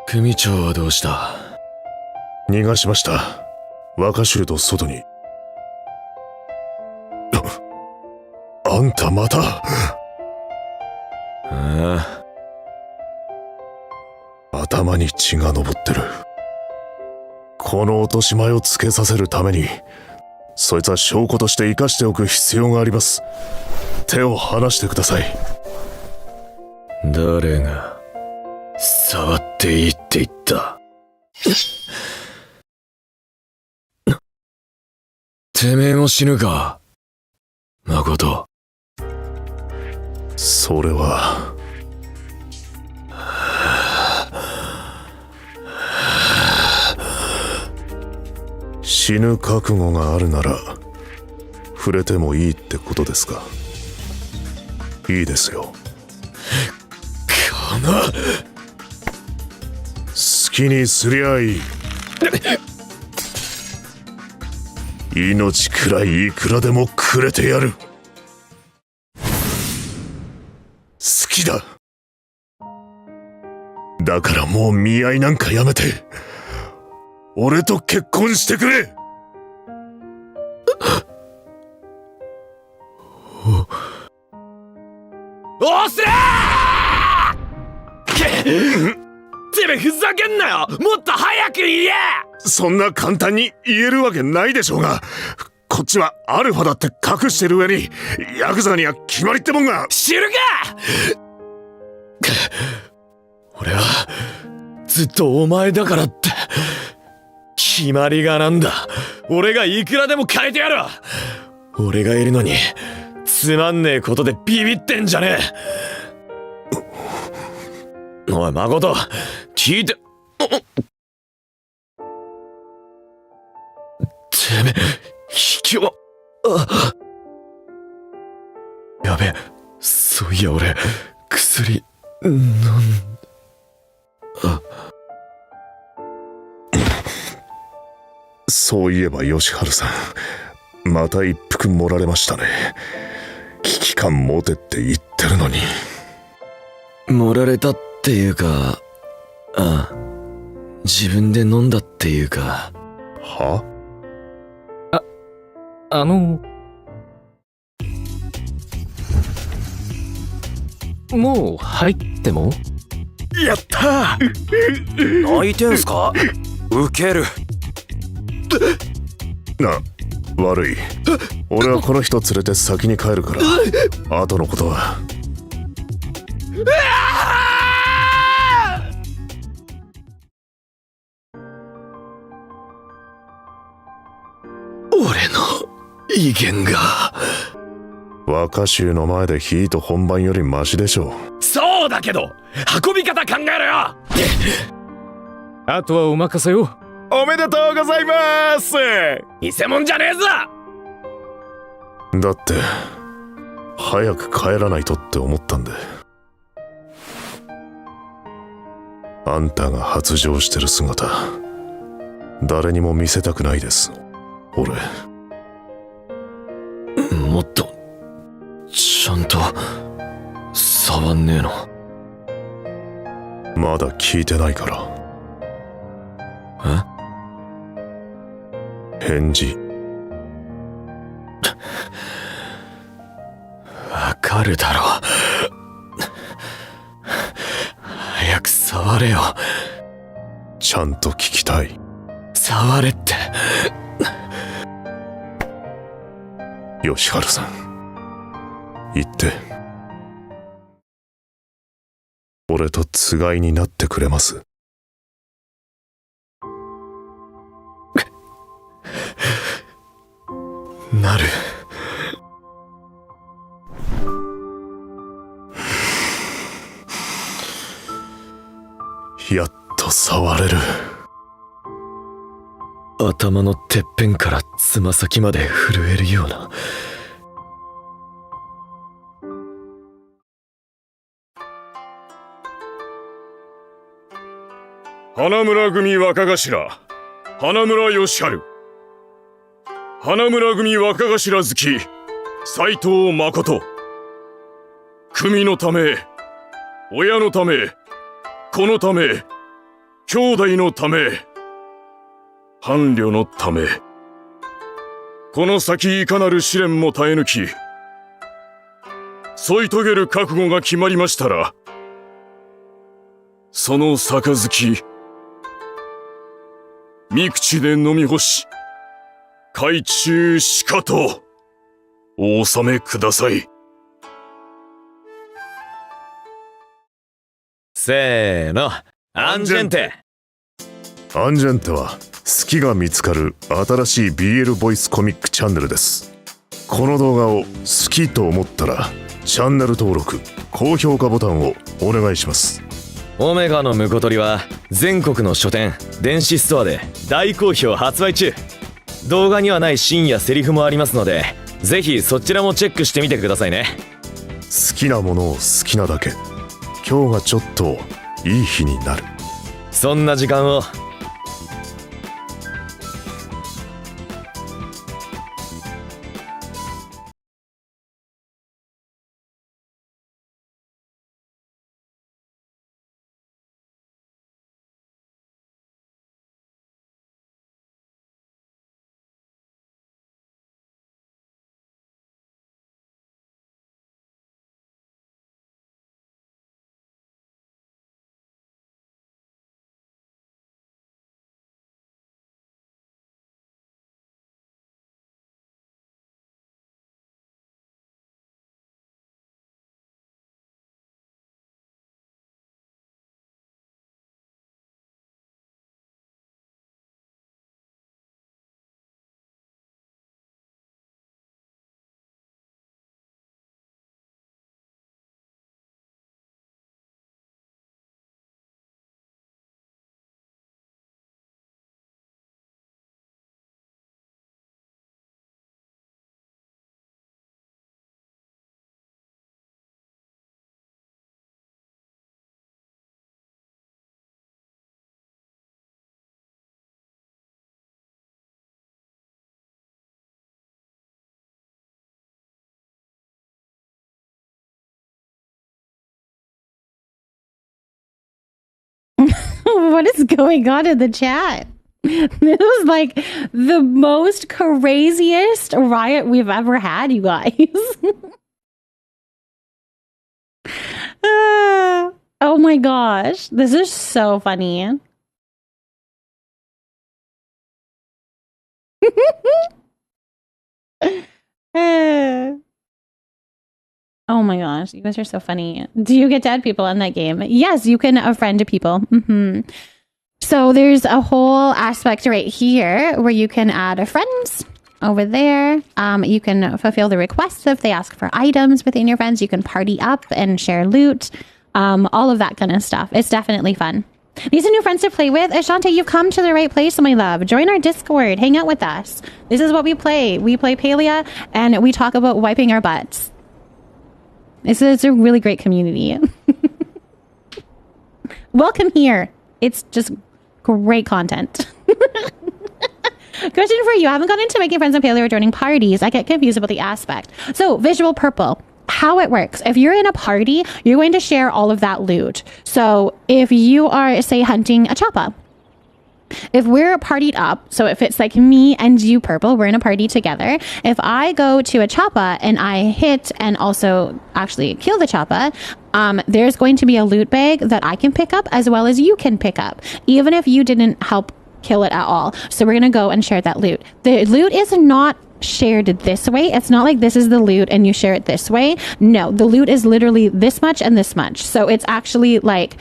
組長はどうした？逃がしました。若衆と外に。あんたまた。ああ。頭に血が上ってる。この落とし前をつけさせるために、そいつは証拠として生かしておく必要があります。手を離してください。誰が触っていいって言った？てめえも死ぬか、誠。それは死ぬ覚悟があるなら触れてもいいってことですか？いいですよ。好きにすりゃいい。命くらいいくらでもくれてやる。好きだ。だからもう見合いなんかやめて、俺と結婚してくれ。おっせーてめえふざけんなよ。もっと早く言え。そんな簡単に言えるわけないでしょうが、こっちはアルファだって隠してる上にヤクザには決まりってもんが。知るか。俺はずっとお前だからって。決まりがなんだ。俺がいくらでも変えてやる。俺がいるのにつまんねえことでビビってんじゃねえ。おい誠、聞いて。てめえ卑怯。やべえ、そういや俺薬そういえば吉春さん、また一服盛られましたね。危機感持てって言ってるのに。盛られたっていうか、ああ、自分で飲んだっていうか。は？もう入っても？やったー。泣いてんすか？ウケる。悪い。俺はこの人連れて先に帰るから、後のことは。俺の威厳が。若衆の前でヒート本番よりマシでしょう。そうだけど運び方考えろよ。あとはお任せよ。おめでとうございます。偽物じゃねえぞ。だって早く帰らないとって思ったんで。あんたが発情してる姿、誰にも見せたくないです。俺もっとちゃんと触んねえの？まだ聞いてないから。返事。わかるだろ。触れよ。ちゃんと聞きたい。触れって。吉春さん、言って。俺とつがいになってくれます？なる。やっと触れる。頭のてっぺんからつま先まで震えるような。花村組若頭花村義春、花村組若頭好き斎藤誠。組のため、親のため、子のため、兄弟のため、伴侶のため、この先いかなる試練も耐え抜き、添い遂げる覚悟が決まりましたら、その杯、三口で飲み干し、海中しかとお納めください。せーの、アンジェンテ。アンジェンテは好きが見つかる新しい BL ボイスコミックチャンネルです。この動画を好きと思ったらチャンネル登録、高評価ボタンをお願いします。オメガの婿取りは全国の書店、電子ストアで大好評発売中。動画にはないシーンやセリフもありますので、ぜひそちらもチェックしてみてくださいね。好きなものを好きなだけ。今日がちょっといい日になる。そんな時間を。What is going on in the chat? This is like the most craziest riot we've ever had, you guys. Oh my gosh. This is so funny. Oh my gosh, you guys are so funny. Do you get to add people in that game? Yes, you can friend people. So there's a whole aspect right here where you can add friends over there. You can fulfill the requests if they ask for items within your friends. You can party up and share loot. All of that kind of stuff. It's definitely fun. These are new friends to play with. Ashante, you've come to the right place, my love. Join our Discord. Hang out with us. This is what we play. We play Palia and we talk about wiping our butts. It's a really great community. Welcome here. It's just great content. Question for you. I haven't gone into making friends on Paleo or joining parties. I get confused about the aspect. So, visual purple. How it works. If you're in a party, you're going to share all of that loot. So, if you are, say, hunting a choppa, if we're partied up, so if it's like me and you, Purple, we're in a party together. If I go to a choppa and I hit and also actually kill the choppa, there's going to be a loot bag that I can pick up as well as you can pick up, even if you didn't help kill it at all. So we're going to go and share that loot. The loot is not shared this way. It's not like this is the loot and you share it this way. No, the loot is literally this much and this much. So it's actually like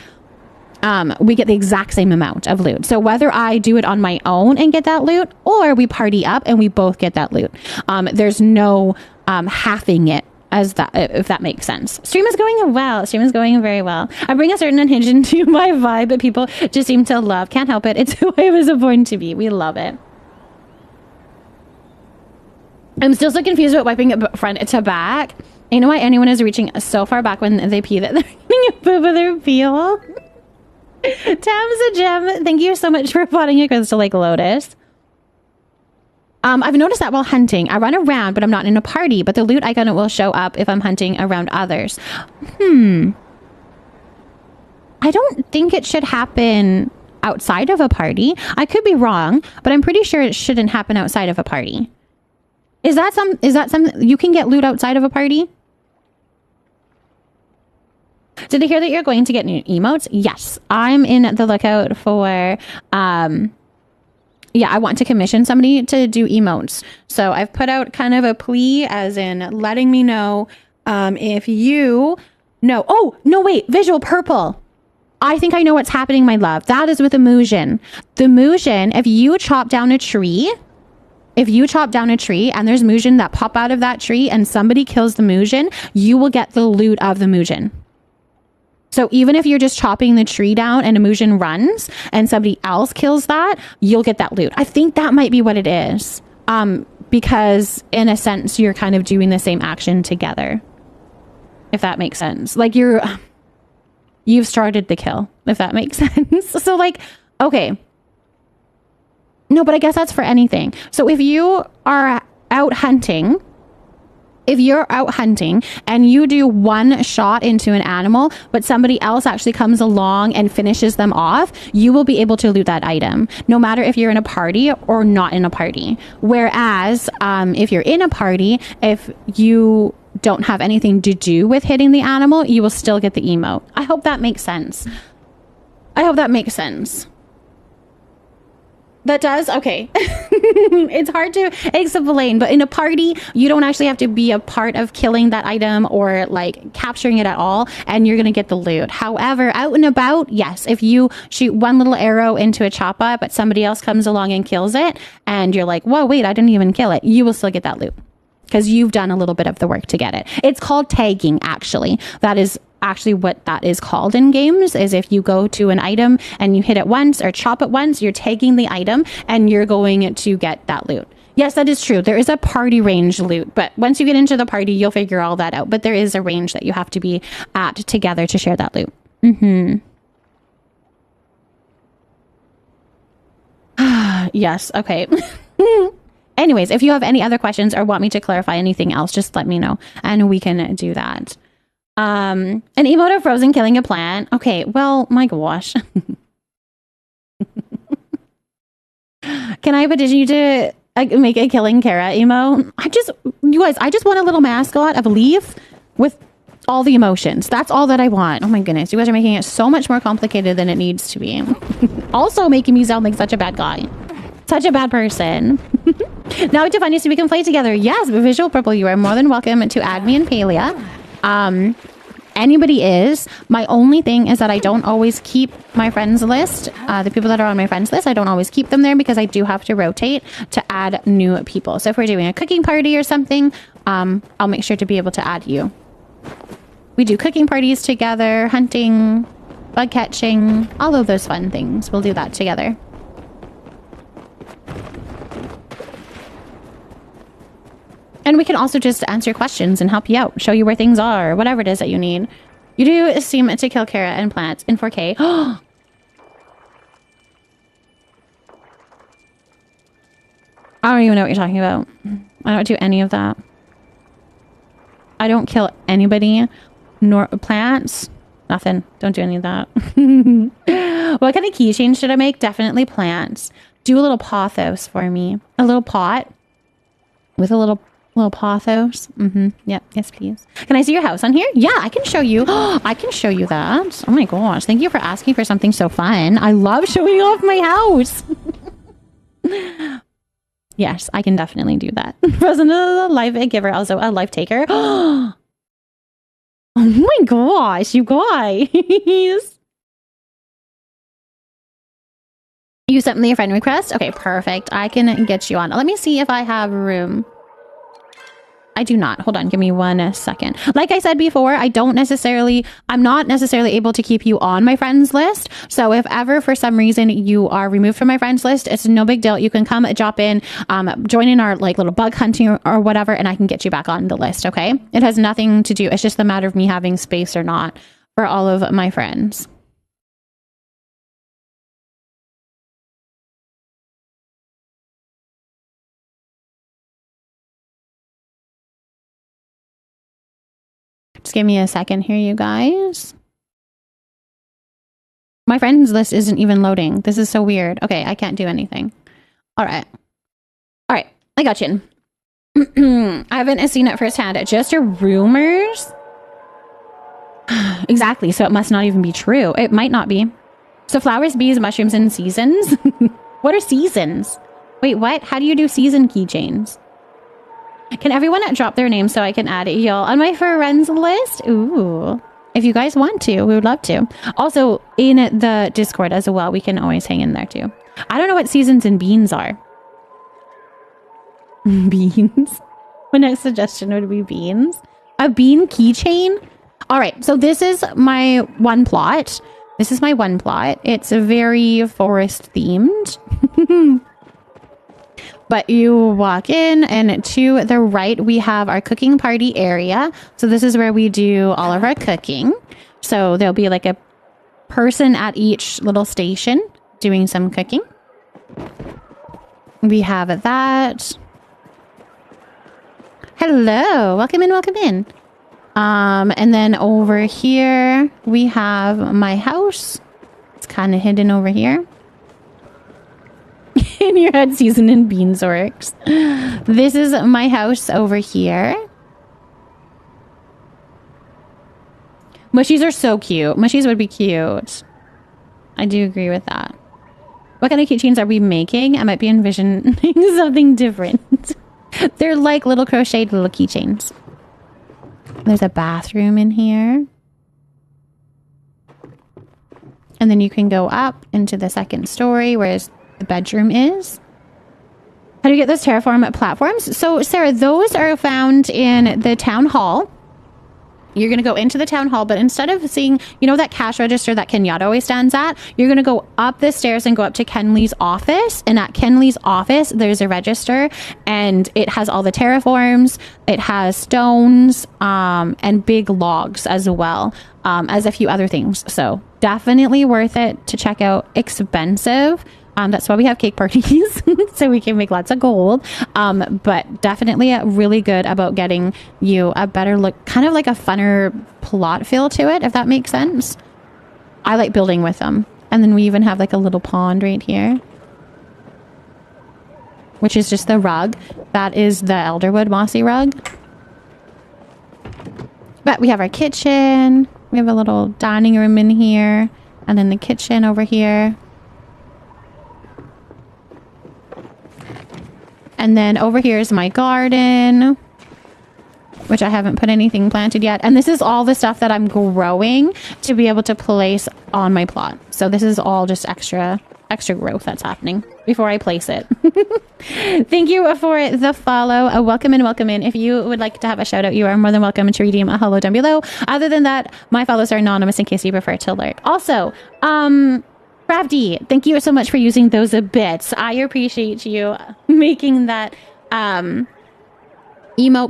we get the exact same amount of loot. So whether I do it on my own and get that loot, or we party up and we both get that loot, there's no halving it, as that, if that makes sense. Stream is going well. Stream is going very well. I bring a certain unhinged into my vibe, but people just seem to love. Can't help it. It's who I was born to be. We love it. I'm still so confused about wiping it front to back. You know why anyone is reaching so far back when they pee that they're getting a boob of their peel? Tam's a gem. Thank you so much for potting a crystal like Lotus. I've noticed that while hunting, I run around, but I'm not in a party. But the loot icon will show up if I'm hunting around others. I don't think it should happen outside of a party. I could be wrong, but I'm pretty sure it shouldn't happen outside of a party. Is that something you can get loot outside of a party? Did I hear that you're going to get new emotes? Yes, I'm in the lookout for, yeah, I want to commission somebody to do emotes. So I've put out kind of a plea as in letting me know if you know. Oh, no, wait, visual purple. I think I know what's happening, my love. That is with the Muujin. The Muujin, if you chop down a tree, and there's Muujin that pop out of that tree and somebody kills the Muujin, you will get the loot of the Muujin. So even if you're just chopping the tree down and a Muujin runs and somebody else kills that, you'll get that loot. I think that might be what it is. Because in a sense, you're kind of doing the same action together. If that makes sense. Like you've started the kill, if that makes sense. So like, okay. No, but I guess that's for anything. So if you are out hunting, and you do one shot into an animal, but somebody else actually comes along and finishes them off, you will be able to loot that item, no matter if you're in a party or not in a party. Whereas if you're in a party, if you don't have anything to do with hitting the animal, you will still get the emote. I hope that makes sense. That does? Okay. It's hard to explain, but in a party, you don't actually have to be a part of killing that item or like capturing it at all, and you're going to get the loot. However, out and about, yes, if you shoot one little arrow into a choppa, but somebody else comes along and kills it, and you're like, whoa, wait, I didn't even kill it, you will still get that loot because you've done a little bit of the work to get it. It's called tagging, actually. That is actually what that is called in games, is if you go to an item and you hit it once or chop it once, you're tagging the item and you're going to get that loot. Yes, that is true. There is a party range loot, but once you get into the party, you'll figure all that out. But there is a range that you have to be at together to share that loot. Yes, okay. Anyways, if you have any other questions or want me to clarify anything else, just let me know and we can do that. An emote of Frozen killing a plant. Okay, well, my gosh. Can I petition you to make a killing Kara emote? You guys, I just want a little mascot of Leaf with all the emotions. That's all that I want. Oh my goodness, you guys are making it so much more complicated than it needs to be. Also making me sound like such a bad guy. Such a bad person. Now to find you so we can play together. Yes, but Visual Purple, you are more than welcome to add me and Palia. Anybody is. My only thing is that I don't always keep my friends list. The people that are on my friends list, I don't always keep them there because I do have to rotate to add new people. So if we're doing a cooking party or something, I'll make sure to be able to add you. We do cooking parties together, hunting, bug catching, all of those fun things. We'll do that together. And we can also just answer questions and help you out, show you where things are, whatever it is that you need. You do seem to kill Kara and plants in 4K. I don't even know what you're talking about. I don't do any of that. I don't kill anybody, nor plants. Nothing. Don't do any of that. What kind of keychain should I make? Definitely plants. Do a little pothos for me. A little pot with a little Little pothos. Yep. Yes, please. Can I see your house on here? Yeah, I can show you. I can show you that. Oh my gosh. Thank you for asking for something so fun. I love showing off my house. Yes, I can definitely do that. Wasn't a life giver, also a life taker. Oh my gosh, you guys. You sent me a friend request? Okay, perfect. I can get you on. Let me see if I have room. I do not. Hold on. Give me 1 second. Like I said before, I'm not necessarily able to keep you on my friends list. So if ever for some reason you are removed from my friends list, it's no big deal. You can come drop in, join in our like little bug hunting or whatever, and I can get you back on the list. Okay. It has nothing to do. It's just a matter of me having space or not for all of my friends. Just give me a second here, you guys. My friends list isn't even loading. This is so weird. Okay, I can't do anything. All right. All right, I got you. I haven't seen it firsthand. Just rumors? Exactly, so it must not even be true. It might not be. So flowers, bees, mushrooms, and seasons? What are seasons? Wait, what? How do you do season keychains? Can everyone drop their name so I can add y'all on my friends list? Ooh. If you guys want to, we would love to. Also, in the Discord as well, we can always hang in there too. I don't know what seasons and beans are. Beans? My next suggestion would be beans. A bean keychain? All right, so this is my one plot. It's a very forest themed. But you walk in, and to the right, we have our cooking party area. So this is where we do all of our cooking. So there'll be like a person at each little station doing some cooking. We have that. Hello, welcome in. And then over here, we have my house. It's kind of hidden over here. In your head, season and beans works. This is my house over here. Mushies are so cute. Mushies would be cute. I do agree with that. What kind of keychains are we making? I might be envisioning something different. They're like little crocheted little keychains. There's a bathroom in here. And then you can go up into the second story, whereas the bedroom is. How do you get those terraform platforms? So Sarah, those are found in the town hall. You're going to go into the town hall, but instead of seeing, you know, that cash register that Kenyatta always stands at, you're going to go up the stairs and go up to Kenley's office. And at Kenley's office, there's a register, and it has all the terraforms. It has stones and big logs as well, as a few other things. So definitely worth it to check out. Expensive. That's why we have cake parties, so we can make lots of gold. But definitely really good about getting you a better look, kind of like a funner plot feel to it, if that makes sense. I like building with them. And then we even have like a little pond right here, which is just the rug. That is the elderwood mossy rug. But we have our kitchen. We have a little dining room in here, and then the kitchen over here. And then over here is my garden, which I haven't put anything planted yet. And this is all the stuff that I'm growing to be able to place on my plot. So this is all just extra growth that's happening before I place it. Thank you for the follow. Welcome in. If you would like to have a shout out, you are more than welcome to redeem a hello down below. Other than that, my follows are anonymous in case you prefer to alert. Also, Crafty, thank you so much for using those bits. I appreciate you making that emote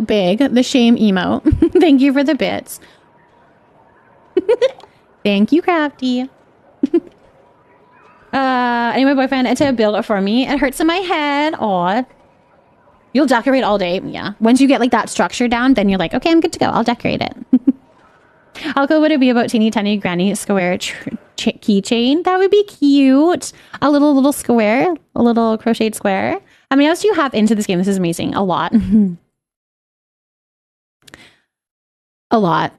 big, the shame emote. Thank you for the bits. Thank you, Crafty. I need my boyfriend to build it for me. It hurts in my head. Aw. You'll decorate all day. Yeah. Once you get like that structure down, then you're like, okay, I'm good to go. I'll decorate it. How cool would it be about teeny tiny granny square keychain? That would be cute. A little square, a little crocheted square. How many hours do you have into this game? This is amazing. A lot. A lot.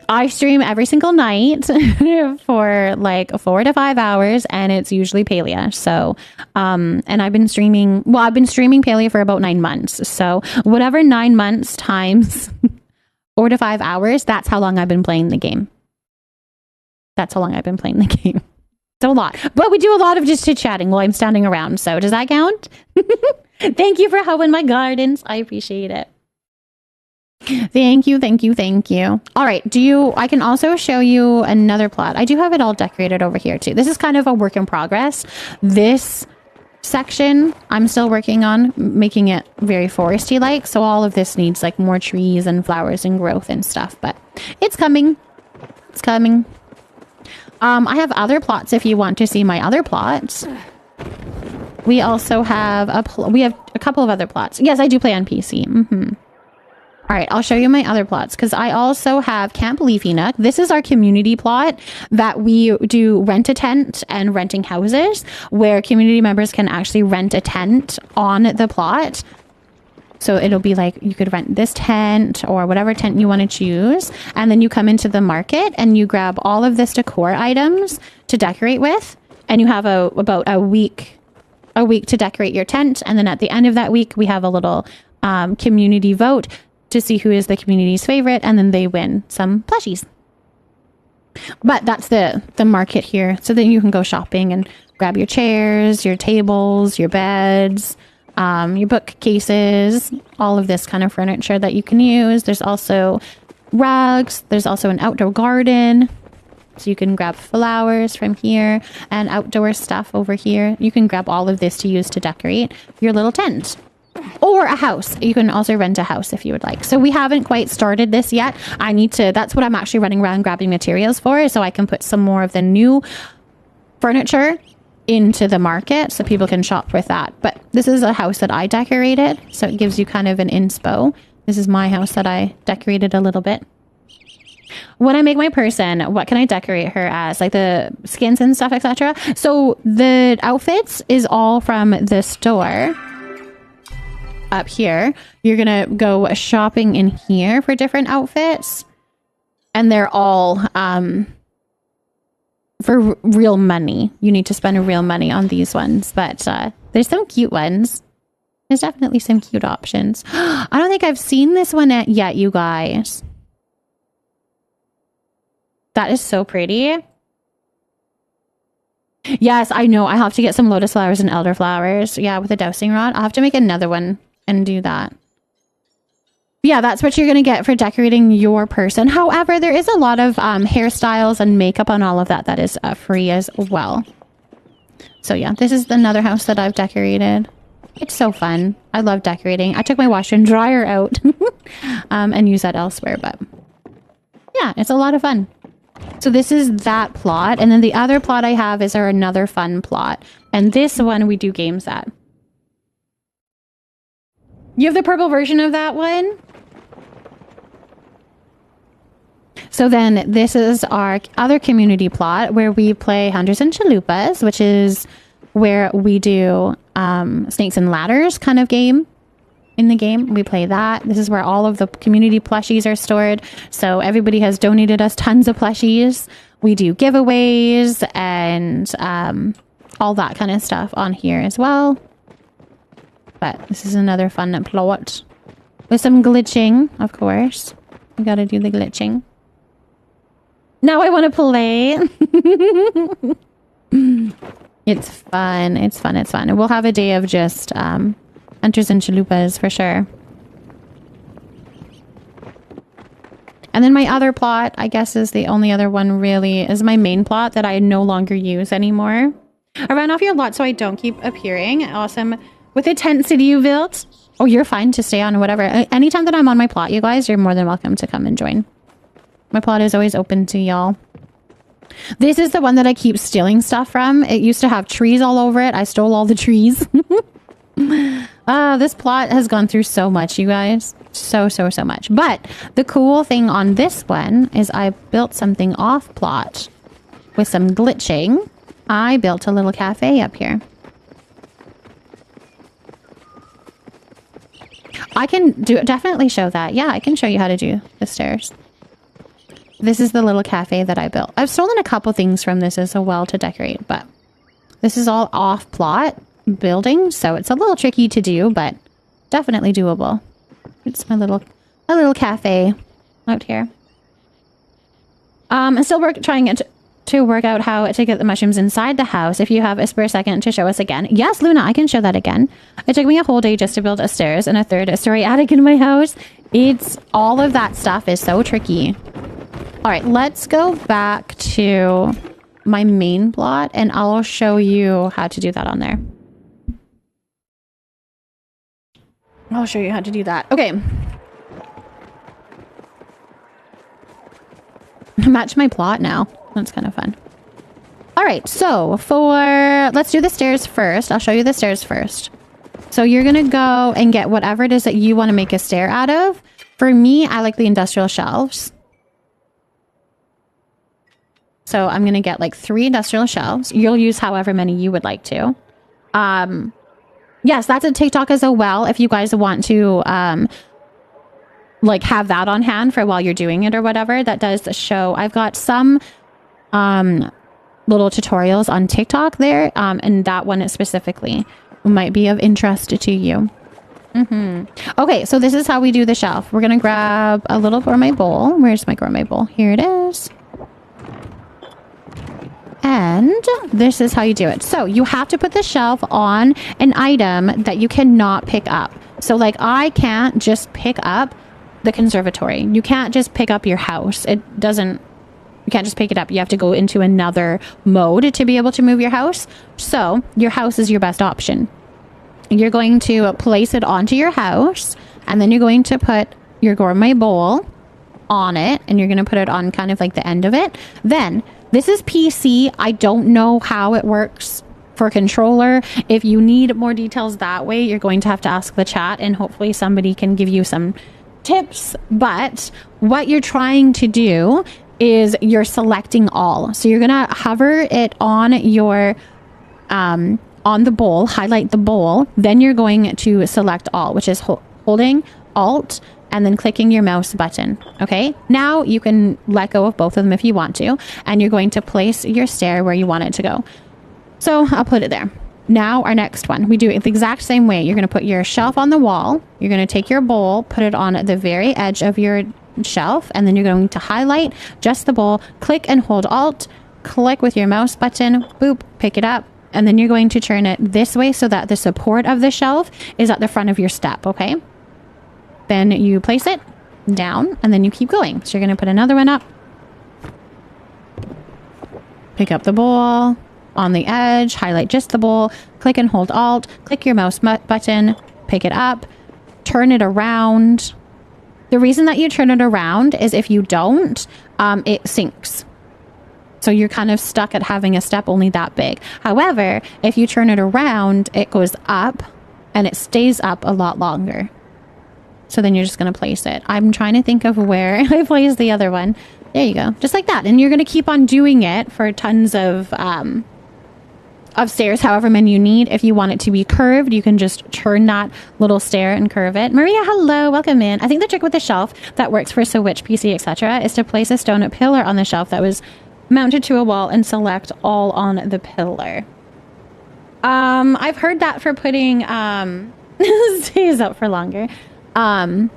I stream every single night for like 4 to 5 hours, and it's usually Palia. So, and I've been streaming Palia for about 9 months. So whatever 9 months times 4 to 5 hours, that's how long I've been playing the game. That's how long I've been playing the game. So a lot. But we do a lot of just chit-chatting while I'm standing around. So does that count? Thank you for helping my gardens. I appreciate it. Thank you. All right. I can also show you another plot. I do have it all decorated over here too. This is kind of a work in progress. This section, I'm still working on making it very foresty like. So all of this needs like more trees and flowers and growth and stuff, but it's coming. It's coming. I have other plots if you want to see my other plots. We also have a couple of other plots. Yes, I do play on PC. All right, I'll show you my other plots because I also have Camp Leafy Nook. This is our community plot that we do rent a tent and renting houses where community members can actually rent a tent on the plot. So it'll be like you could rent this tent or whatever tent you want to choose. And then you come into the market and you grab all of this decor items to decorate with. And you have about a week to decorate your tent. And then at the end of that week, we have a little community vote to see who is the community's favorite, and then they win some plushies. But that's the market here. So then you can go shopping and grab your chairs, your tables, your beds, your bookcases, all of this kind of furniture that you can use. There's also rugs. There's also an outdoor garden. So you can grab flowers from here and outdoor stuff over here. You can grab all of this to use to decorate your little tent. Or a house. You can also rent a house if you would like. So we haven't quite started this yet. That's what I'm actually running around grabbing materials for, so I can put some more of the new furniture into the market so people can shop with that. But this is a house that I decorated, so it gives you kind of an inspo. This is my house that I decorated a little bit. When I make my person, what can I decorate her as? Like the skins and stuff, etc. So the outfits is all from the store. Up here, you're gonna go shopping in here for different outfits, and they're all for real money. You need to spend real money on these ones, but there's some cute ones. There's definitely some cute options. I don't think I've seen this one yet, you guys. That is so pretty. Yes, I know. I have to get some lotus flowers and elderflowers. Yeah, with a dowsing rod. I'll have to make another one and do that. Yeah, that's what you're going to get for decorating your person. However, there is a lot of hairstyles and makeup on all of that that is free as well. So yeah, this is another house that I've decorated. It's so fun. I love decorating. I took my washer and dryer out and use that elsewhere, but yeah, it's a lot of fun. So this is that plot. And then the other plot I have is another fun plot. And this one we do games at. You have the purple version of that one? So then this is our other community plot where we play Hunters and Chalupas, which is where we do snakes and ladders kind of game. In the game, we play that. This is where all of the community plushies are stored. So everybody has donated us tons of plushies. We do giveaways and all that kind of stuff on here as well. But this is another fun plot with some glitching, of course. We gotta do the glitching. Now I want to play. It's fun. It's fun. It's fun. We'll have a day of just Hunters and Chalupas for sure. And then my other plot, I guess, is the only other one really, is my main plot that I no longer use anymore. I ran off your lot so I don't keep appearing. Awesome. With the tent city you built. Oh, you're fine to stay on whatever. Anytime that I'm on my plot, you guys, you're more than welcome to come and join. My plot is always open to y'all. This is the one that I keep stealing stuff from. It used to have trees all over it. I stole all the trees. This plot has gone through so much, you guys. So much. But the cool thing on this one is I built something off plot with some glitching. I built a little cafe up here. I can definitely show that. Yeah, I can show you how to do the stairs. This is the little cafe that I built. I've stolen a couple things from this as well to decorate, but this is all off plot building, so it's a little tricky to do, but definitely doable. It's my little cafe out here. I'm still trying to work out how to get the mushrooms inside the house. If you have a spare second to show us again. Yes, Luna, I can show that again. It took me a whole day just to build a stairs and a 3rd-story attic in my house. It's all of that stuff is so tricky. All right, let's go back to my main plot and I'll show you how to do that on there. I'll show you how to do that. Okay. Match my plot now. That's kind of fun. All right, so let's do the stairs first. I'll show you the stairs first. So you're going to go and get whatever it is that you want to make a stair out of. For me, I like the industrial shelves. So I'm going to get like 3 industrial shelves. You'll use however many you would like to. Yes, that's a TikTok as well. If you guys want to like have that on hand for while you're doing it or whatever, that does show. I've got some little tutorials on TikTok there, and that one specifically might be of interest to you. Okay, so this is how we do the shelf. We're gonna grab a little gourmet bowl. Where's my gourmet bowl? Here it is. And this is how you do it. So you have to put the shelf on an item that you cannot pick up. So like I can't just pick up the conservatory. You can't just pick up your house. You can't just pick it up. You have to go into another mode to be able to move your house. So your house is your best option. You're going to place it onto your house, and then you're going to put your gourmet bowl on it, and you're going to put it on kind of like the end of it. Then this is PC. I don't know how it works for controller. If you need more details that way, you're going to have to ask the chat, and hopefully somebody can give you some tips. But what you're trying to do is you're selecting all. So you're gonna hover it on your on the bowl, highlight the bowl, then you're going to select all, which is holding Alt and then clicking your mouse button. Okay, now you can let go of both of them if you want to, and you're going to place your stair where you want it to go. So I'll put it there. Now our next one, we do it the exact same way. You're going to put your shelf on the wall, you're going to take your bowl, put it on the very edge of your shelf, and then you're going to highlight just the bowl, click and hold Alt, click with your mouse button, boop, pick it up, and then you're going to turn it this way so that the support of the shelf is at the front of your step. Okay, then you place it down and then you keep going. So you're going to put another one up, pick up the bowl on the edge, highlight just the bowl, click and hold Alt, click your mouse button, pick it up, turn it around. The reason that you turn it around is if you don't, it sinks. So you're kind of stuck at having a step only that big. However, if you turn it around, it goes up and it stays up a lot longer. So then you're just going to place it. I'm trying to think of where I placed the other one. There you go. Just like that. And you're going to keep on doing it for tons of stairs, however many you need. If you want it to be curved, you can just turn that little stair and curve it. Maria, hello, welcome in. I think the trick with the shelf that works for Switch, PC, etc. is to place a stone pillar on the shelf that was mounted to a wall and select all on the pillar. I've heard that for putting stays up for longer. I've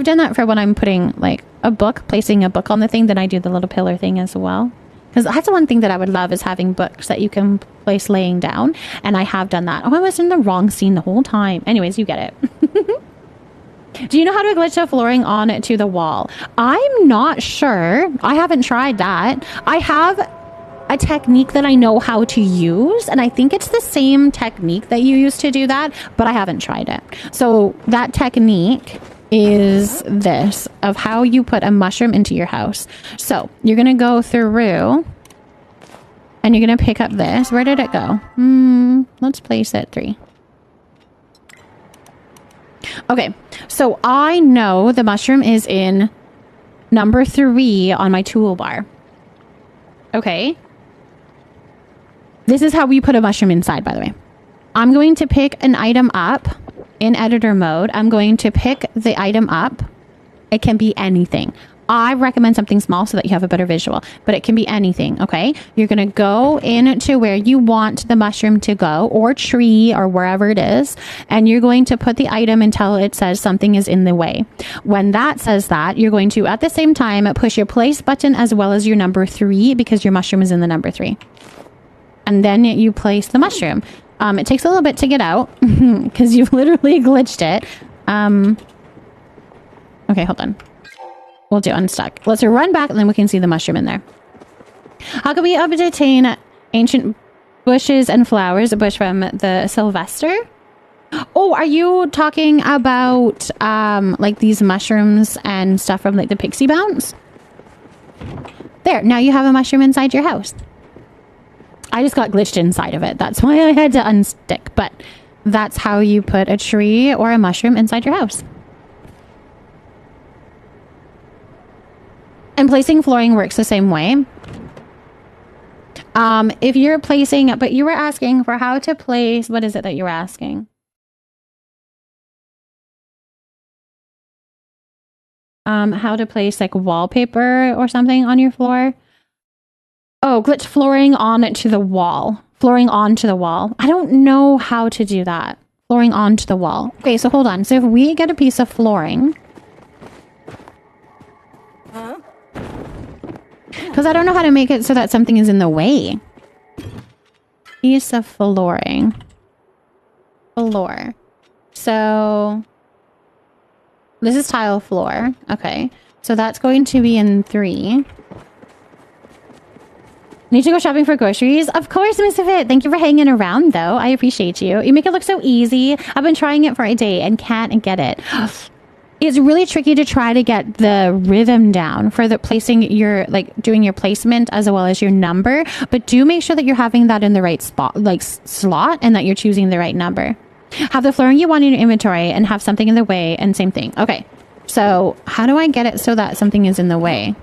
done that for when I'm putting like a book, placing a book on the thing, then I do the little pillar thing as well. Because that's the one thing that I would love is having books that you can place laying down. And I have done that. Oh, I was in the wrong scene the whole time. Anyways, you get it. Do you know how to glitch the flooring on to the wall? I'm not sure. I haven't tried that. I have a technique that I know how to use. And I think it's the same technique that you use to do that. But I haven't tried it. So that technique is this of how you put a mushroom into your house. So you're going to go through and you're going to pick up this. Where did it go? Let's place it 3. Okay, so I know the mushroom is in number 3 on my toolbar. Okay. This is how we put a mushroom inside, by the way. I'm going to pick an item up in editor mode. I'm going to pick the item up. It can be anything. I recommend something small so that you have a better visual, but it can be anything, okay? You're going to go into where you want the mushroom to go, or tree, or wherever it is, and you're going to put the item until it says something is in the way. When that says that, you're going to, at the same time, push your place button as well as your number 3, because your mushroom is in the number 3. And then you place the mushroom. It takes a little bit to get out, because you've literally glitched it. Okay, hold on. We'll do unstuck. Let's run back and then we can see the mushroom in there. How can we obtain ancient bushes and flowers? A bush from the Sylvester? Oh, are you talking about like these mushrooms and stuff from like the Pixie Bounce? There, now you have a mushroom inside your house. I just got glitched inside of it. That's why I had to unstick. But that's how you put a tree or a mushroom inside your house. And placing flooring works the same way. If you're placing, but you were asking for how to place, what is it that you were asking? How to place like wallpaper or something on your floor. Oh, glitch flooring onto the wall. Flooring onto the wall. I don't know how to do that. Flooring onto the wall. Okay, so hold on. So if we get a piece of flooring, because I don't know how to make it so that something is in the way. Piece of flooring. Floor. So this is tile floor. Okay. So that's going to be in 3. Need to go shopping for groceries? Of course, Miss Fit. Thank you for hanging around, though. I appreciate you. You make it look so easy. I've been trying it for a day and can't get it. It's really tricky to try to get the rhythm down for the placing your, like doing your placement as well as your number. But do make sure that you're having that in the right spot, like slot, and that you're choosing the right number. Have the flooring you want in your inventory and have something in the way, and same thing. Okay, so how do I get it so that something is in the way?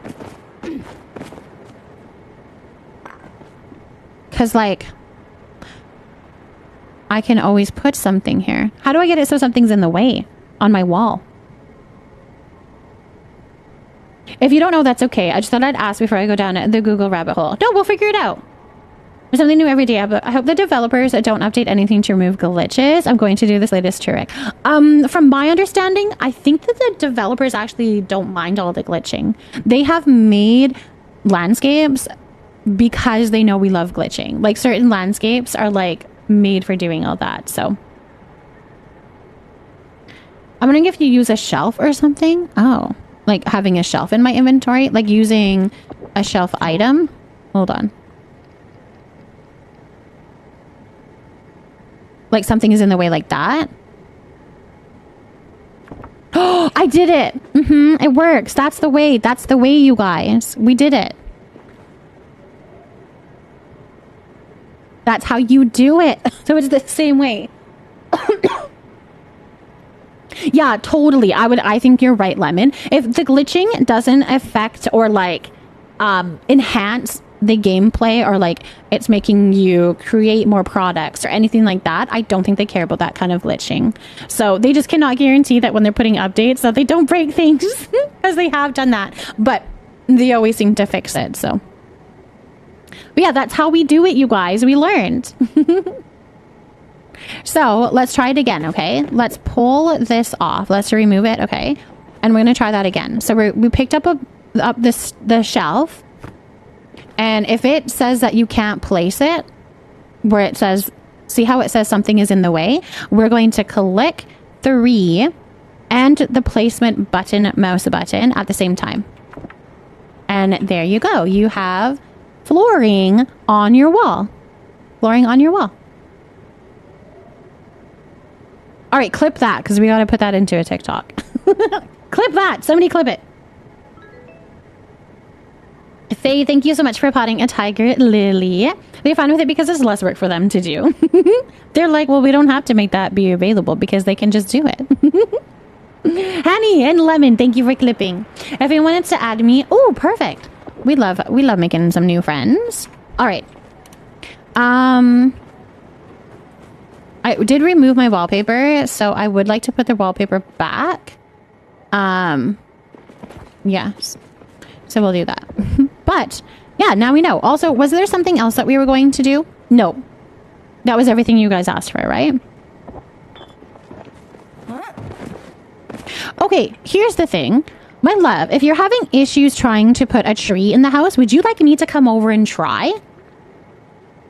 Because like, I can always put something here. How do I get it so something's in the way on my wall? If you don't know, that's okay. I just thought I'd ask before I go down the Google rabbit hole. No, we'll figure it out. There's something new every day, but I hope the developers don't update anything to remove glitches. I'm going to do this latest trick. From my understanding, I think that the developers actually don't mind all the glitching. They have made landscapes because they know we love glitching. Like certain landscapes are like made for doing all that. So I'm wondering if you use a shelf or something. Oh, like having a shelf in my inventory, like using a shelf item. Hold on. Like something is in the way like that. Oh, I did it. It works. That's the way. That's the way, you guys. We did it. That's how you do it. So it's the same way. Yeah, totally. I think you're right, Lemon. If the glitching doesn't affect or like enhance the gameplay, or like it's making you create more products or anything like that, I don't think they care about that kind of glitching. So they just cannot guarantee that when they're putting updates that they don't break things, because they have done that, but they always seem to fix it. So but yeah, that's how we do it, you guys. We learned. So let's try it again. Okay, let's pull this off. Let's remove it. Okay, and we're gonna try that again. So we picked up the shelf. And if it says that you can't place it, where it says, see how it says something is in the way? We're going to click 3 and the placement button, mouse button at the same time. And there you go. You have flooring on your wall. Flooring on your wall. All right, clip that, because we got to put that into a TikTok. Clip that. Somebody clip it. Faye, thank you so much for potting a tiger lily. They're fine with it because it's less work for them to do. They're like, well, we don't have to make that be available because they can just do it. Honey and Lemon, thank you for clipping. If anyone wants to add me, oh, perfect. We love making some new friends. All right. I did remove my wallpaper, so I would like to put the wallpaper back. Yes. So we'll do that. But yeah, now we know. Also, was there something else that we were going to do? No. That was everything you guys asked for, right? Okay, here's the thing. My love, if you're having issues trying to put a tree in the house, would you like me to come over and try?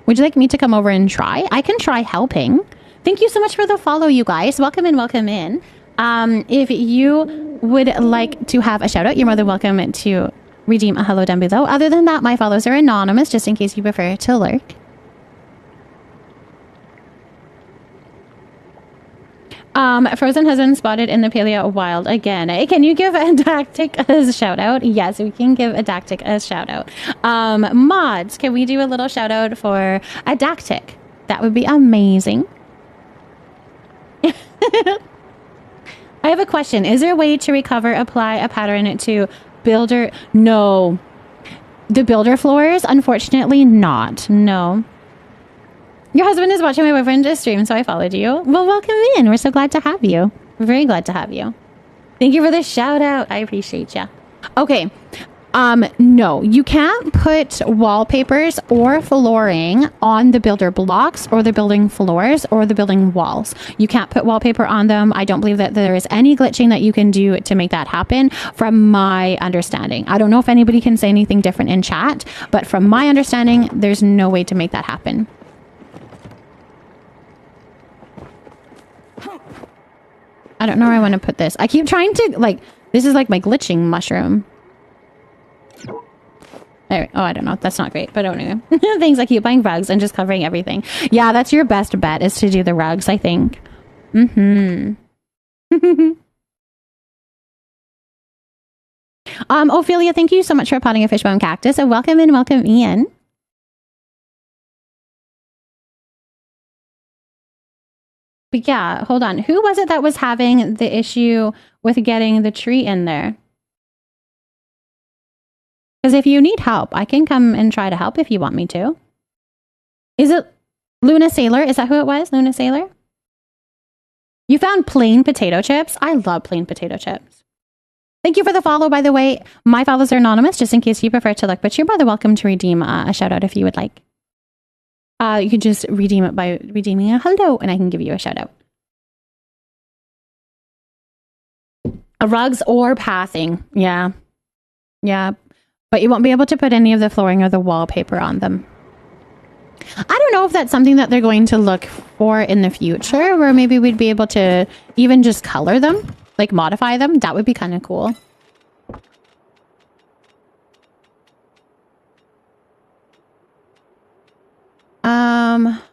Would you like me to come over and try? I can try helping. Thank you so much for the follow, you guys. Welcome in, welcome in. If you would like to have a shout out, you're more than welcome to redeem a hello down below. Other than that, my follows are anonymous, just in case you prefer to lurk. Frozen has been spotted in the Paleo wild again. Can you give Adactic a shout out? Yes, we can give Adactic a shout out. Mods, can we do a little shout out for Adactic? That would be amazing. I have a question. Is there a way to recover, apply a pattern to builder? No. The builder floors? Unfortunately not. No. Your husband is watching my boyfriend's stream, so I followed you. Well, welcome in. We're so glad to have you. We're very glad to have you. Thank you for the shout out. I appreciate you. Okay. No, you can't put wallpapers or flooring on the builder blocks or the building floors or the building walls. You can't put wallpaper on them. I don't believe that there is any glitching that you can do to make that happen from my understanding. I don't know if anybody can say anything different in chat, but from my understanding, there's no way to make that happen. I don't know where I want to put this. I keep trying to, like, this is like my glitching mushroom. There, oh, I don't know. That's not great, but anyway. Things I keep buying rugs and just covering everything. Yeah, that's your best bet, is to do the rugs, I think. Ophelia, thank you so much for potting a fishbone cactus, and welcome in, welcome in. But yeah, hold on. Who was it that was having the issue with getting the tree in there? Because if you need help, I can come and try to help if you want me to. Is it Luna Sailor? Is that who it was? Luna Sailor? You found plain potato chips? I love plain potato chips. Thank you for the follow, by the way. My follows are anonymous, just in case you prefer to look, but you're more than welcome to redeem a shout out if you would like. You can just redeem it by redeeming a hello, and I can give you a shout out. Rugs or pathing. Yeah. Yeah. But you won't be able to put any of the flooring or the wallpaper on them. I don't know if that's something that they're going to look for in the future, where maybe we'd be able to even just color them, like modify them. That would be kind of cool.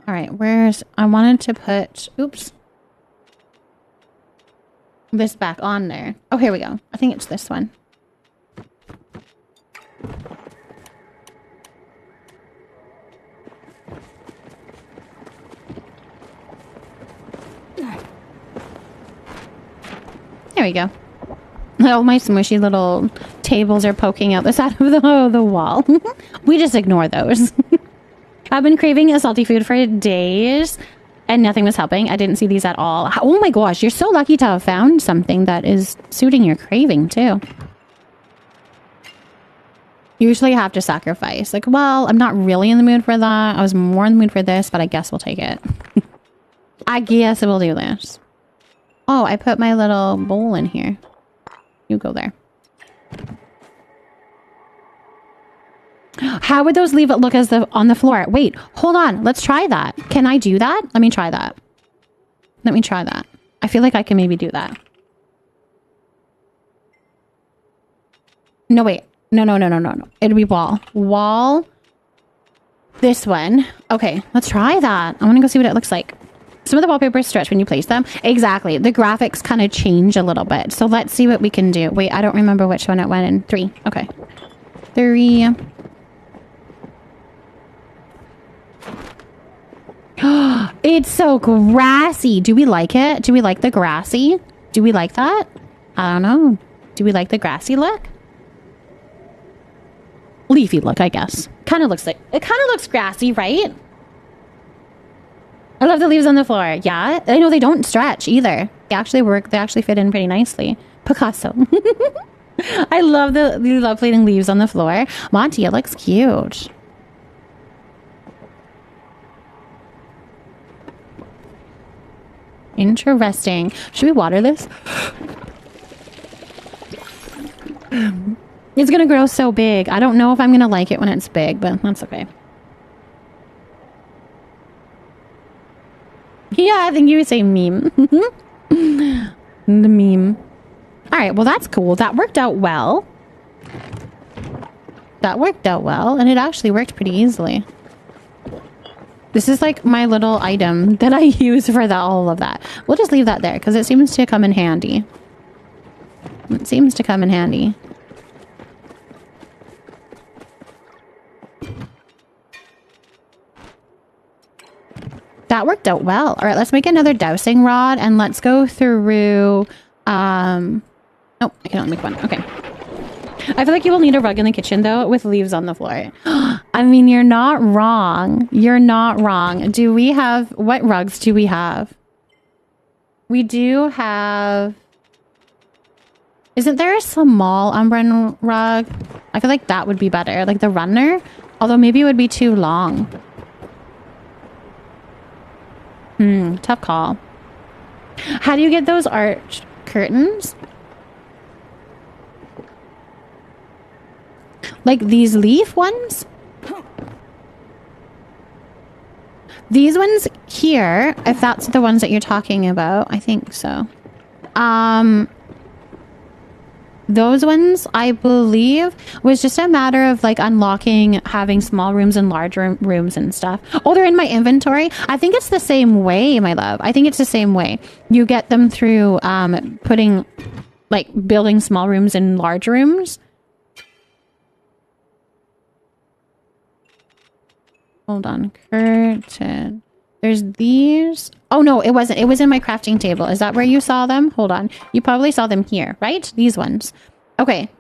All right, I wanted to put, oops, this back on there. Oh, here we go. I think it's this one. There we go. Oh, my smushy little tables are poking out the side of the wall. We just ignore those. I've been craving a salty food for days and nothing was helping. I didn't see these at all. Oh my gosh, you're so lucky to have found something that is suiting your craving too. Usually I have to sacrifice. Like, well, I'm not really in the mood for that. I was more in the mood for this, but I guess we'll take it. I guess we'll do this. Oh, I put my little bowl in here. You go there. How would those leave it look as on the floor? Wait, hold on. Let's try that. Can I do that? Let me try that. Let me try that. I feel like I can maybe do that. No, wait. No. It'll be wall. Wall. This one. Okay, let's try that. I want to go see what it looks like. Some of the wallpapers stretch when you place them. Exactly. The graphics kind of change a little bit. So let's see what we can do. Wait, I don't remember which one it went in. 3. Okay. 3. It's so grassy. Do we like it? Do we like the grassy? Do we like that? I don't know. Do we like the grassy look? Leafy look, I guess. Kind of looks like... It kind of looks grassy, right? I love the leaves on the floor. Yeah. I know they don't stretch either. They actually work. They actually fit in pretty nicely. Picasso. I love you love putting leaves on the floor. Monty, it looks cute. Interesting. Should we water this? It's gonna grow so big. I don't know if I'm gonna like it when it's big, but that's okay. Yeah, I think you would say meme. The meme. Alright, well that's cool. That worked out well. That worked out well, and it actually worked pretty easily. This is like my little item that I use for all of that. We'll just leave that there because it seems to come in handy. It seems to come in handy. That worked out well. All right, let's make another dowsing rod and let's go through... Oh, I can only make one. Okay. I feel like you will need a rug in the kitchen, though, with leaves on the floor. I mean, you're not wrong. You're not wrong. Do we have... What rugs do we have? We do have... Isn't there a small umbrella rug? I feel like that would be better. Like the runner. Although maybe it would be too long. Tough call. How do you get those arched curtains? Like these leaf ones? These ones here, if that's the ones that you're talking about, I think so. Those ones, I believe, was just a matter of like unlocking, having small rooms and large rooms and stuff. Oh, they're in my inventory. I think it's the same way, my love. I think it's the same way. You get them through putting, like, building small rooms and large rooms. Hold on. Curtain. There's these. Oh, no, it wasn't. It was in my crafting table. Is that where you saw them? Hold on. You probably saw them here, right? These ones. Okay.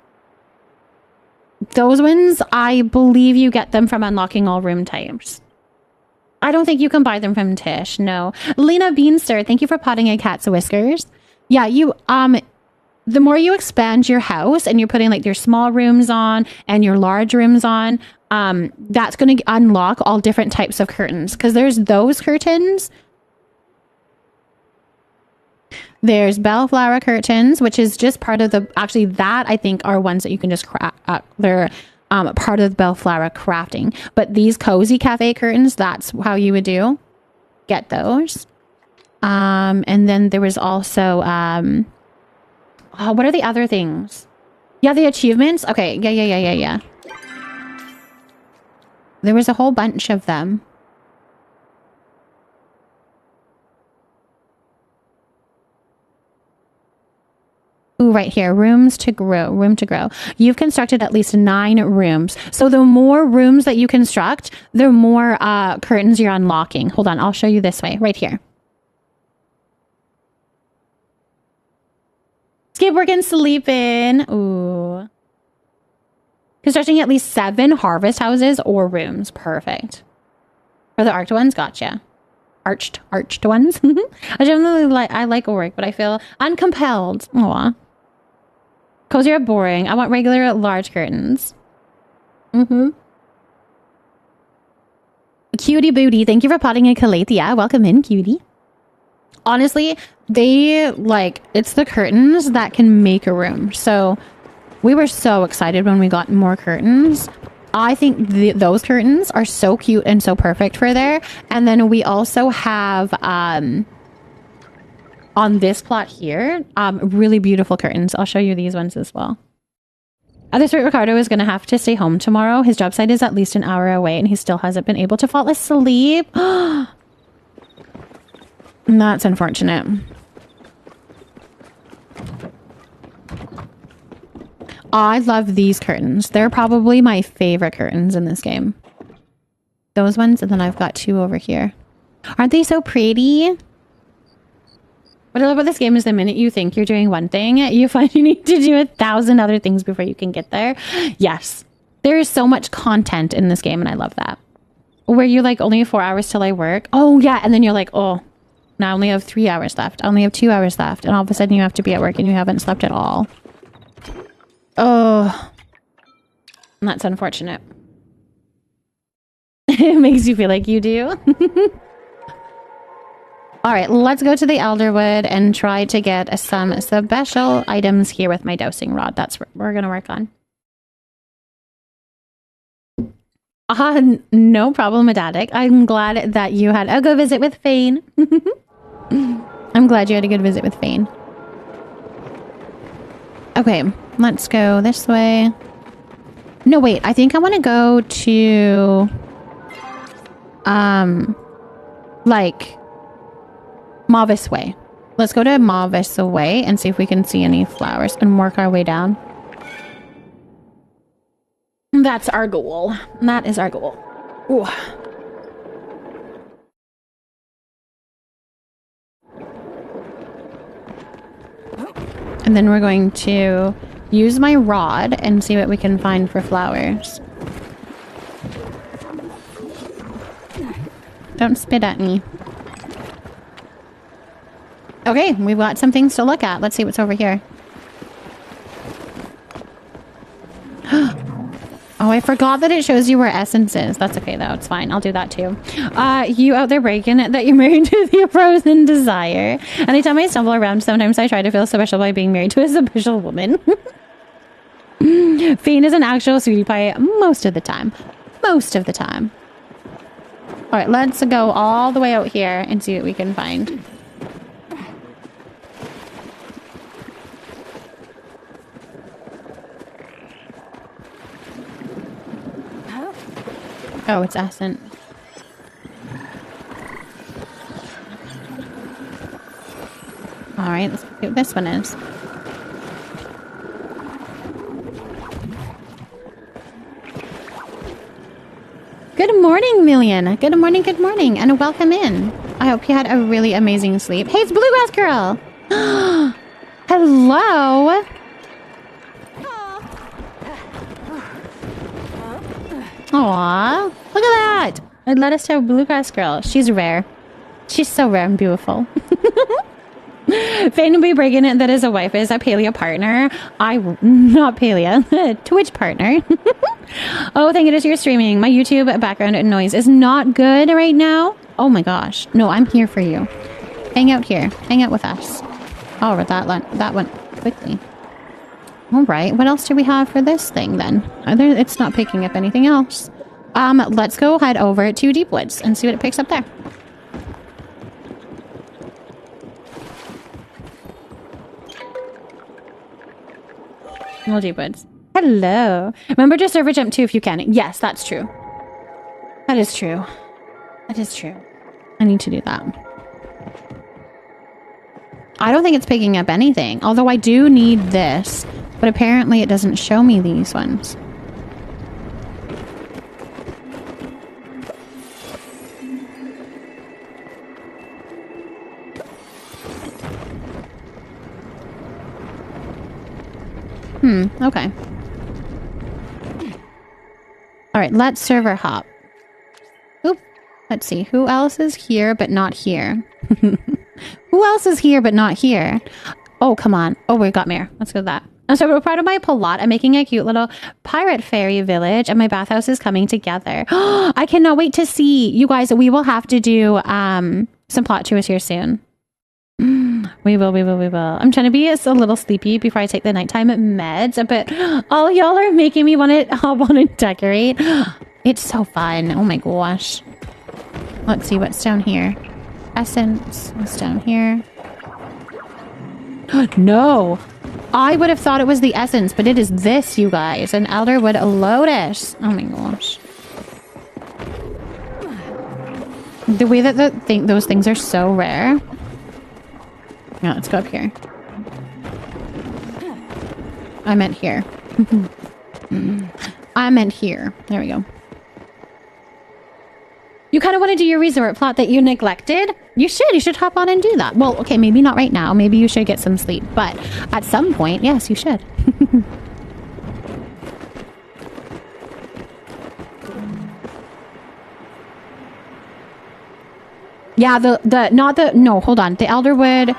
Those ones, I believe you get them from unlocking all room types. I don't think you can buy them from Tish. No. Lena Beanster, thank you for potting a cat's whiskers. Yeah, you, the more you expand your house and you're putting like your small rooms on and your large rooms on, that's going to unlock all different types of curtains, because there's those curtains. There's bellflower curtains, which is just part of the, actually that I think are ones that you can just craft. They're part of the bellflower crafting. But these cozy cafe curtains, that's how you would get those. And then there was also, what are the other things? Yeah, the achievements. Okay. Yeah. There was a whole bunch of them. Ooh, right here. Rooms to grow. Room to grow. You've constructed at least 9 rooms. So the more rooms that you construct, the more curtains you're unlocking. Hold on. I'll show you this way. Right here. Skip working, sleeping. Ooh. Constructing at least 7 harvest houses or rooms. Perfect. For the arched ones, gotcha. Arched ones. I generally I like work, but I feel uncompelled. Aw. Cozy or boring. I want regular large curtains. Cutie booty. Thank you for potting a Calathea. Welcome in, cutie. Honestly, they it's the curtains that can make a room. So we were so excited when we got more curtains. I think those curtains are so cute and so perfect for there. And then we also have, on this plot here, really beautiful curtains. I'll show you these ones as well. At this rate, Ricardo is going to have to stay home tomorrow. His job site is at least an hour away and he still hasn't been able to fall asleep. That's unfortunate. I love these curtains. They're probably my favorite curtains in this game. Those ones, and then I've got 2 over here. Aren't they so pretty? What I love about this game is the minute you think you're doing one thing, you find you need to do 1,000 other things before you can get there. Yes. There is so much content in this game, and I love that. Where you're like, only 4 hours till I work. Oh, yeah. And then you're like, oh, now I only have 3 hours left. I only have 2 hours left. And all of a sudden you have to be at work and you haven't slept at all. Oh, that's unfortunate. It makes you feel like you do. All right, let's go to the Elderwood and try to get some special items here with my dowsing rod. That's what we're going to work on. No problem, Adatic. I'm glad that you had a good visit with Fane. I'm glad you had a good visit with Fane. Okay, let's go this way. No, wait, I think I want to go to... like... Mavis Way. Let's go to Mavis Way and see if we can see any flowers and work our way down. That's our goal. That is our goal. Ooh. And then we're going to use my rod and see what we can find for flowers. Don't spit at me. Okay, we've got some things to look at. Let's see what's over here. Oh, I forgot that it shows you where essence is. That's okay, though. It's fine. I'll do that, too. You out there breaking it that you're married to the frozen desire. Anytime I stumble around, sometimes I try to feel special by being married to a special woman. Fane is an actual sweetie pie most of the time. Most of the time. All right, let's go all the way out here and see what we can find. Oh, it's Ascent. Alright, let's see what this one is. Good morning, Million. Good morning, and welcome in. I hope you had a really amazing sleep. Hey, it's Bluegrass Girl! Hello! Aww, look at that! I'd let us have Bluegrass Girl. She's rare. She's so rare and beautiful. Fane will be breaking it that his wife is a Palea partner. Not Palea, Twitch partner. Oh, thank goodness you're streaming. My YouTube background noise is not good right now. Oh my gosh. No, I'm here for you. Hang out here. Hang out with us. Oh, that went quickly. All right, what else do we have for this thing then? It's not picking up anything else. Let's go head over to Deep Woods and see what it picks up there. Well, Deep Woods. Hello. Remember to server jump too if you can. Yes, that's true. That is true. That is true. I need to do that. I don't think it's picking up anything, although I do need this. But apparently it doesn't show me these ones. Okay. Alright, let's server hop. Oop. Let's see. Who else is here but not here? Who else is here but not here? Oh, come on. Oh, we got Mare. Let's go to that. So we're part of my plot. I'm making a cute little pirate fairy village and my bathhouse is coming together. I cannot wait to see. You guys, we will have to do some plot tours here soon. We will. I'm trying to be a little sleepy before I take the nighttime meds, but all y'all are making me want to decorate. It's so fun. Oh my gosh. Let's see what's down here. Essence. What's down here? No. I would have thought it was the essence, but it is this, you guys. An Elderwood Lotus. Oh my gosh. The way that those things are so rare. Yeah, let's go up here. I meant here. I meant here. There we go. You kind of want to do your resort plot that you neglected? You should hop on and do that. Well, okay, maybe not right now. Maybe you should get some sleep. But at some point, yes, you should. Yeah, no, hold on. The Elderwood,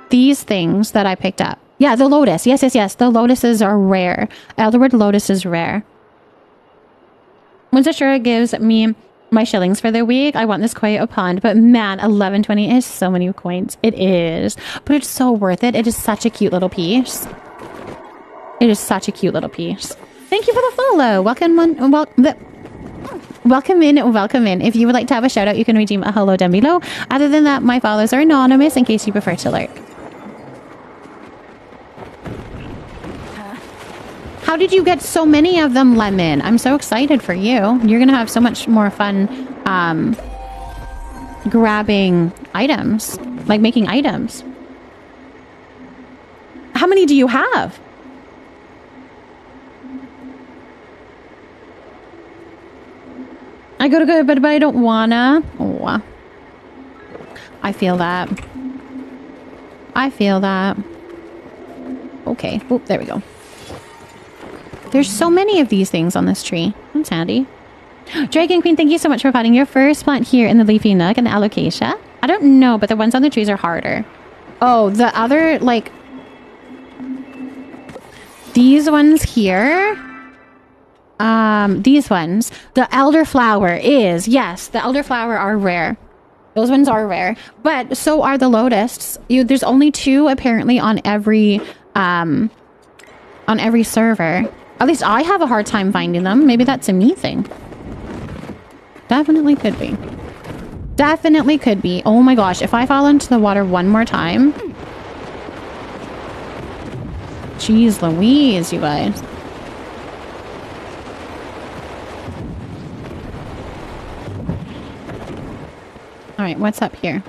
these things that I picked up. Yeah, the lotus. Yes, yes, yes. The lotuses are rare. Elderwood lotus is rare. Once Ashura gives me my shillings for the week, I want this quite a pond. But man, 1120 is so many coins. It is. But it's so worth it. It is such a cute little piece. It is such a cute little piece. Thank you for the follow. Welcome in. Welcome in. If you would like to have a shout out, you can redeem a hello down below. Other than that, my follows are anonymous in case you prefer to lurk. How did you get so many of them, Lemon? I'm so excited for you. You're gonna have so much more fun grabbing items, like making items. How many do you have? I go to go, but I don't wanna. Oh, I feel that. I feel that. Okay. Oh, there we go. There's so many of these things on this tree. That's handy. Dragon Queen, thank you so much for finding your first plant here in the leafy nook and the alocasia. I don't know, but the ones on the trees are harder. Oh, the other, like... These ones here... these ones. The elderflower is... Yes, the elderflower are rare. Those ones are rare. But so are the lotus. There's only 2 apparently on every server. At least I have a hard time finding them. Maybe that's a me thing. Definitely could be. Definitely could be. Oh my gosh, if I fall into the water one more time... Jeez Louise, you guys. Alright, what's up here?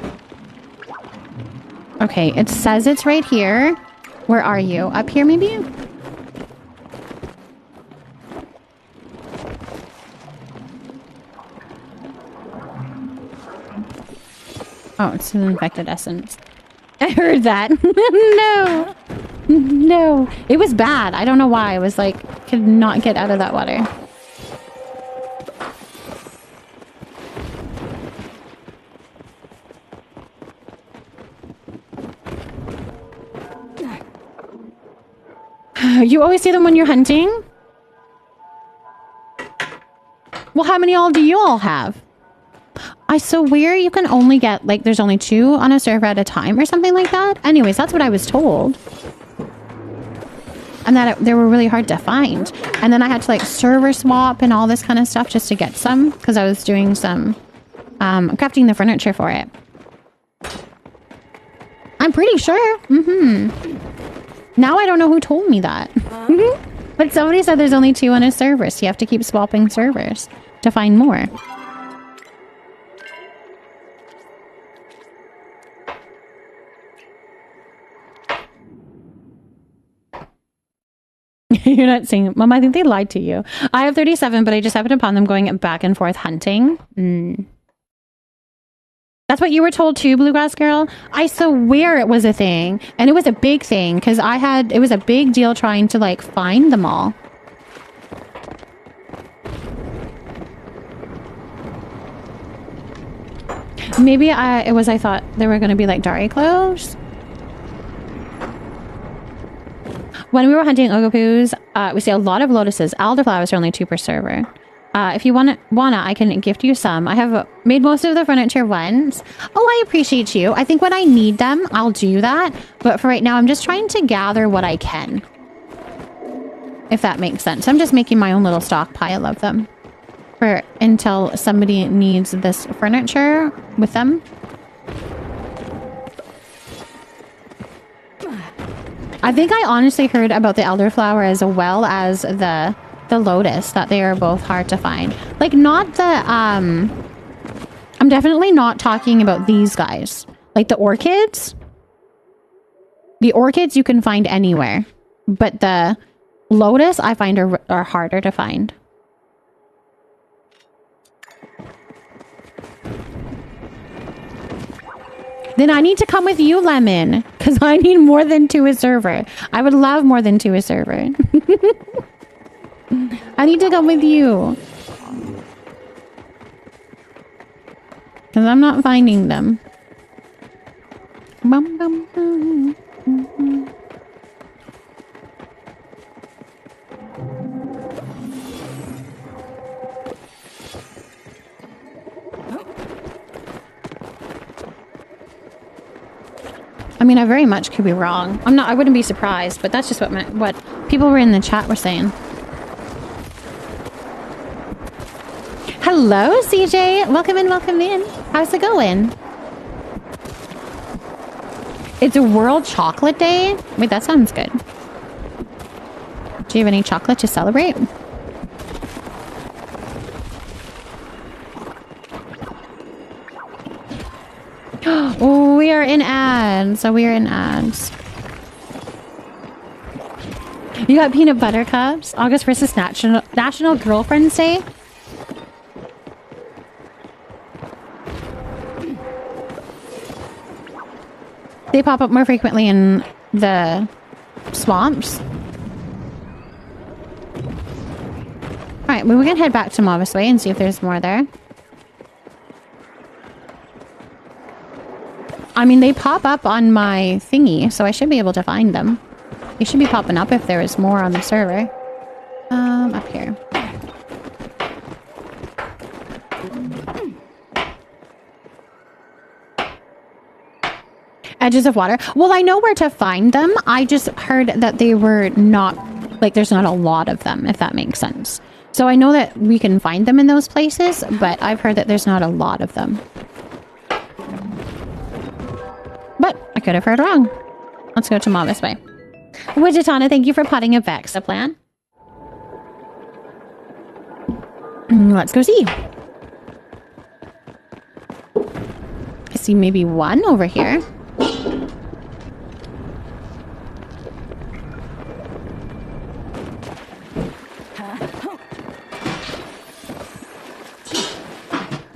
Okay, it says it's right here. Where are you? Up here, maybe? Oh, it's an infected essence. I heard that. No. No. It was bad. I don't know why. I was like, could not get out of that water. You always see them when you're hunting? Well, how many all do you all have? I swear you can only get, like, there's only 2 on a server at a time or something like that. Anyways, that's what I was told. And that they were really hard to find. And then I had to, like, server swap and all this kind of stuff just to get some. Because I was doing some, crafting the furniture for it. I'm pretty sure. Now I don't know who told me that. But somebody said there's only 2 on a server. So you have to keep swapping servers to find more. You're not saying, Mom, I think they lied to you. I have 37, but I just happened upon them going back and forth hunting. That's what you were told too, Bluegrass Girl? I swear it was a thing. And it was a big thing because it was a big deal trying to like find them all. Maybe I thought they were going to be like Dari cloves. When we were hunting Ogopoos, we see a lot of lotuses. Elderflowers are only 2 per server. If you wanna, I can gift you some. I have made most of the furniture once. Oh, I appreciate you. I think when I need them, I'll do that. But for right now, I'm just trying to gather what I can. If that makes sense. I'm just making my own little stockpile of them. Until somebody needs this furniture with them. I think I honestly heard about the elderflower as well as the lotus, that they are both hard to find. Like, not the, I'm definitely not talking about these guys. Like the orchids. The orchids you can find anywhere. But the lotus I find are harder to find. Then I need to come with you, Lemon. Because I need more than 2 a server. I would love more than 2 a server. I need to come with you. Because I'm not finding them. I mean, I very much could be wrong. I wouldn't be surprised, but that's just what people were in the chat were saying. Hello, CJ. Welcome in, welcome in. How's it going? It's a World Chocolate Day? Wait, that sounds good. Do you have any chocolate to celebrate? Oh, we are in ads. So we are in ads. You got peanut butter cups? August 1st is National Girlfriend's Day? They pop up more frequently in the swamps. Alright, well, we can head back to Mavis Way and see if there's more there. I mean, they pop up on my thingy, so I should be able to find them. They should be popping up if there is more on the server. Up here. Edges of water. Well, I know where to find them. I just heard that they were not, like, there's not a lot of them, if that makes sense. So I know that we can find them in those places, but I've heard that there's not a lot of them. But I could have heard wrong. Let's go to Mavis Way. Widgetana, thank you for potting a Vexa plan. Let's go see. I see maybe one over here.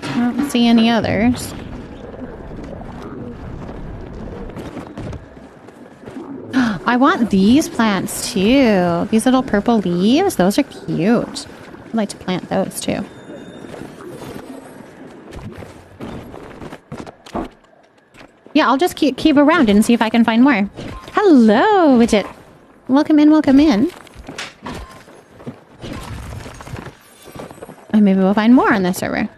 I don't see any others. I want these plants too. These little purple leaves, those are cute. I'd like to plant those too. Yeah, I'll just keep around and see if I can find more. Hello, Widget. Welcome in, welcome in. And maybe we'll find more on this server.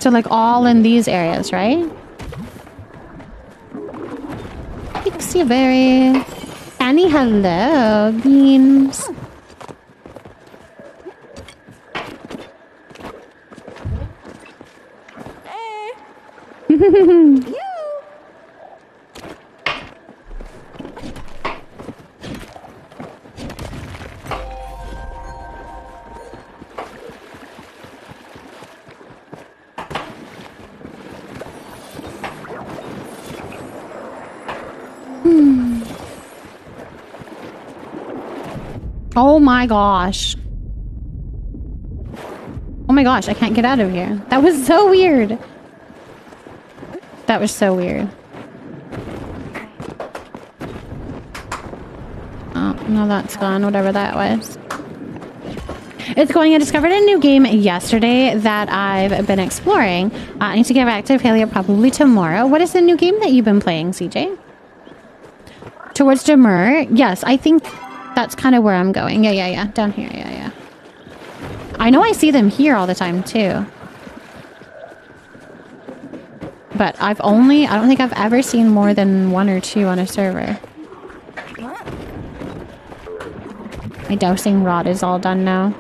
So like all in these areas, right? Pixie berry. Annie, hello. Beans. Hey. Oh my gosh. Oh my gosh, I can't get out of here. That was so weird. That was so weird. Oh, no, that's gone. Whatever that was. It's going. I discovered a new game yesterday that I've been exploring. I need to get back to Failure probably tomorrow. What is the new game that you've been playing, CJ? Towards Demur? Yes, I think that's kind of where I'm going. Yeah. Down here, yeah. I know I see them here all the time, too. But I don't think I've ever seen more than one or two on a server. My dowsing rod is all done now.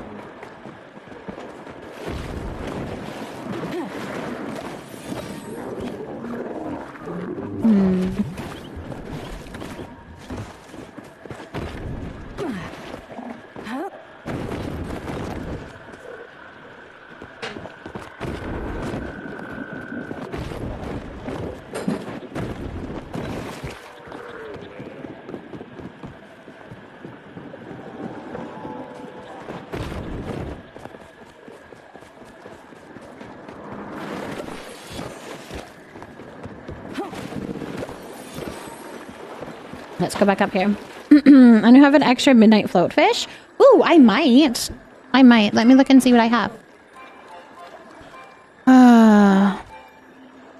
Let's go back up here. I don't have an extra midnight float fish. Ooh, I might. Let me look and see what I have.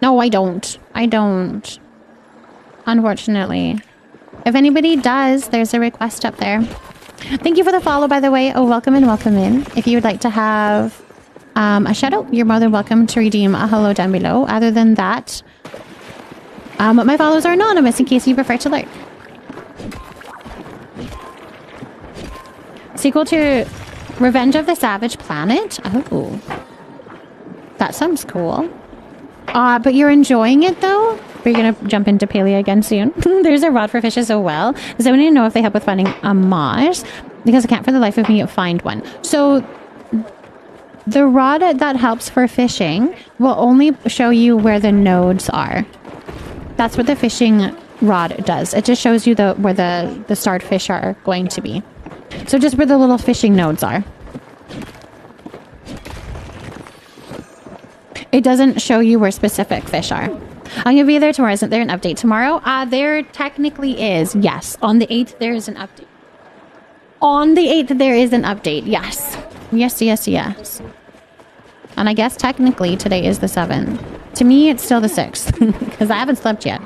No, I don't. Unfortunately. If anybody does, there's a request up there. Thank you for the follow, by the way. Oh, welcome in, welcome in. If you would like to have a shout out, you're more than welcome to redeem a hello down below. Other than that, my follows are anonymous in case you prefer to lurk. Sequel to Revenge of the Savage Planet? Oh. That sounds cool. But you're enjoying it though? Are you gonna jump into Palea again soon? There's a rod for fish as well. Does anyone know if they help with finding a moss? Because I can't for the life of me find one. So the rod that helps for fishing will only show you where the nodes are. That's what the fishing rod does. It just shows you where the starred fish are going to be. So just where the little fishing nodes are. It doesn't show you where specific fish are. I'm gonna be there tomorrow. Isn't there an update tomorrow? There technically is. Yes. On the 8th, there is an update. On the 8th, there is an update. Yes. Yes, yes, yes. And I guess technically today is the 7th. To me, it's still the 6th. Because I haven't slept yet.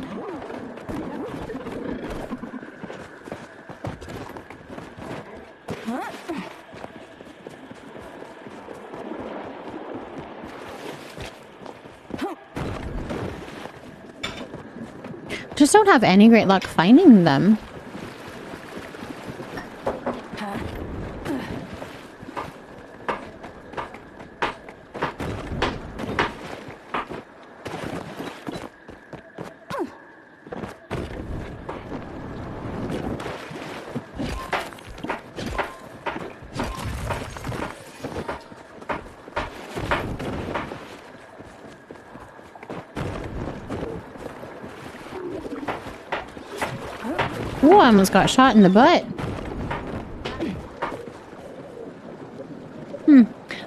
Just don't have any great luck finding them. Oh, I almost got shot in the butt.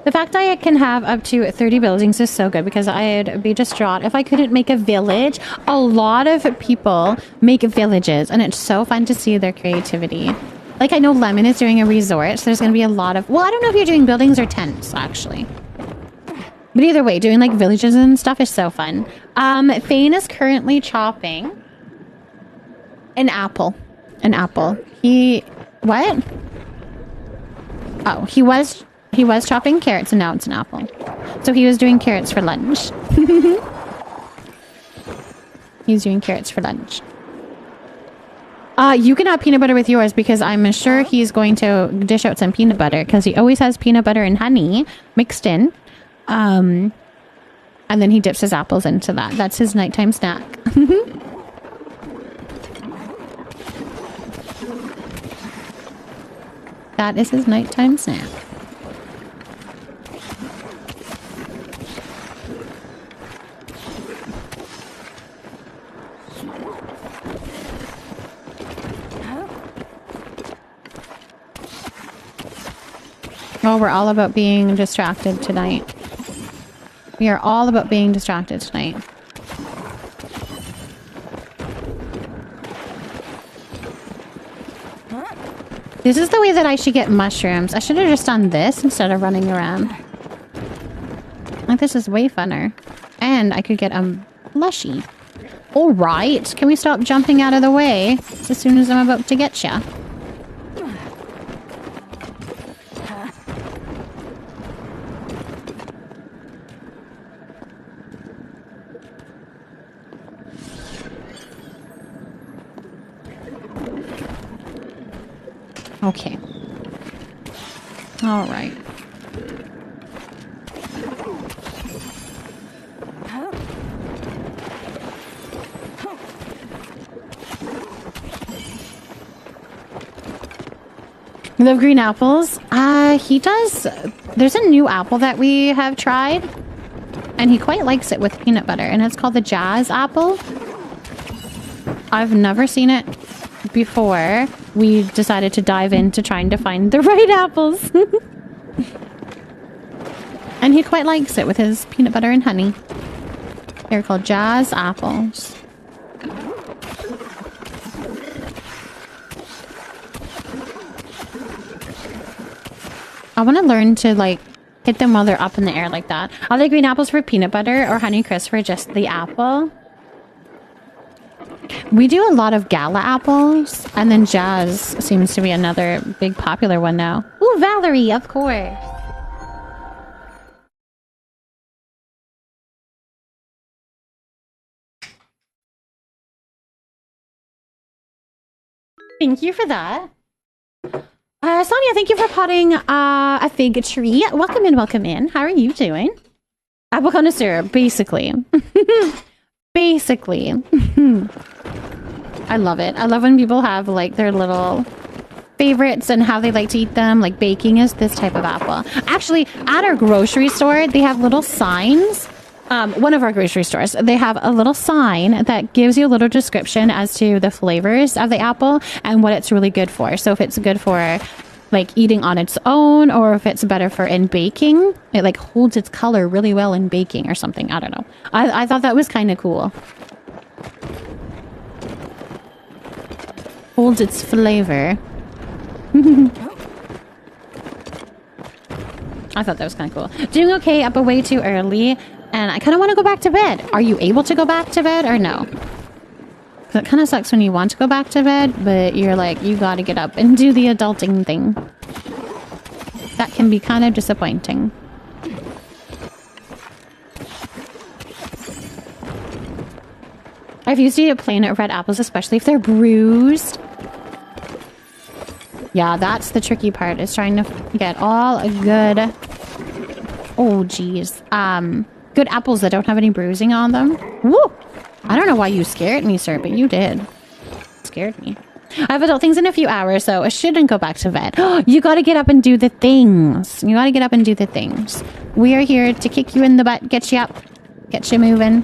The fact I can have up to 30 buildings is so good because I'd be distraught if I couldn't make a village. A lot of people make villages and it's so fun to see their creativity. Like I know Lemon is doing a resort, so there's going to be a lot of... Well, I don't know if you're doing buildings or tents, actually. But either way, doing like villages and stuff is so fun. Thane is currently chopping an apple. An apple. What? Oh, he was chopping carrots and now it's an apple. So he was doing carrots for lunch. He's doing carrots for lunch. You can have peanut butter with yours because I'm sure he's going to dish out some peanut butter because he always has peanut butter and honey mixed in. And then he dips his apples into that. That's his nighttime snack. That is his nighttime snack. Oh, we're all about being distracted tonight. We are all about being distracted tonight. This is the way that I should get mushrooms. I should have just done this instead of running around. Like, this is way funner. And I could get a plushie. Alright, can we stop jumping out of the way as soon as I'm about to get ya? Okay. All right. You love green apples? He does. There's a new apple that we have tried, and he quite likes it with peanut butter, and it's called the Jazz apple. I've never seen it before. We decided to dive into trying to find the right apples. And he quite likes it with his peanut butter and honey. They're called Jazz apples. I want to learn to like hit them while they're up in the air like that. Are they green apples for peanut butter or Honeycrisp for just the apple? We do a lot of gala apples, and then jazz seems to be another big popular one now. Ooh, Valerie, of course. Thank you for that. Sonia, thank you for potting a fig tree. Welcome in, welcome in. How are you doing? Apple connoisseur, basically. Basically. I love it. I love when people have like their little favorites and how they like to eat them. Like baking is this type of apple. Actually, at our grocery store, they have little signs. One of our grocery stores, they have a little sign that gives you a little description as to the flavors of the apple and what it's really good for. So if it's good for like eating on its own, or if it's better for in baking, it like holds its color really well in baking or something. I don't know. I thought that was kind of cool. Holds its flavor. I thought that was kind of cool. Doing okay, up way too early. And I kind of want to go back to bed. Are you able to go back to bed or no? Because it kind of sucks when you want to go back to bed, but you're like, you got to get up and do the adulting thing. That can be kind of disappointing. I refuse to eat plain red apples, especially if they're bruised. Yeah, that's the tricky part, is trying to get all good... Oh, geez. Good apples that don't have any bruising on them. Woo! I don't know why you scared me, sir, but you did. Scared me. I have adult things in a few hours, so I shouldn't go back to bed. You gotta get up and do the things. You gotta get up and do the things. We are here to kick you in the butt, get you up, get you moving.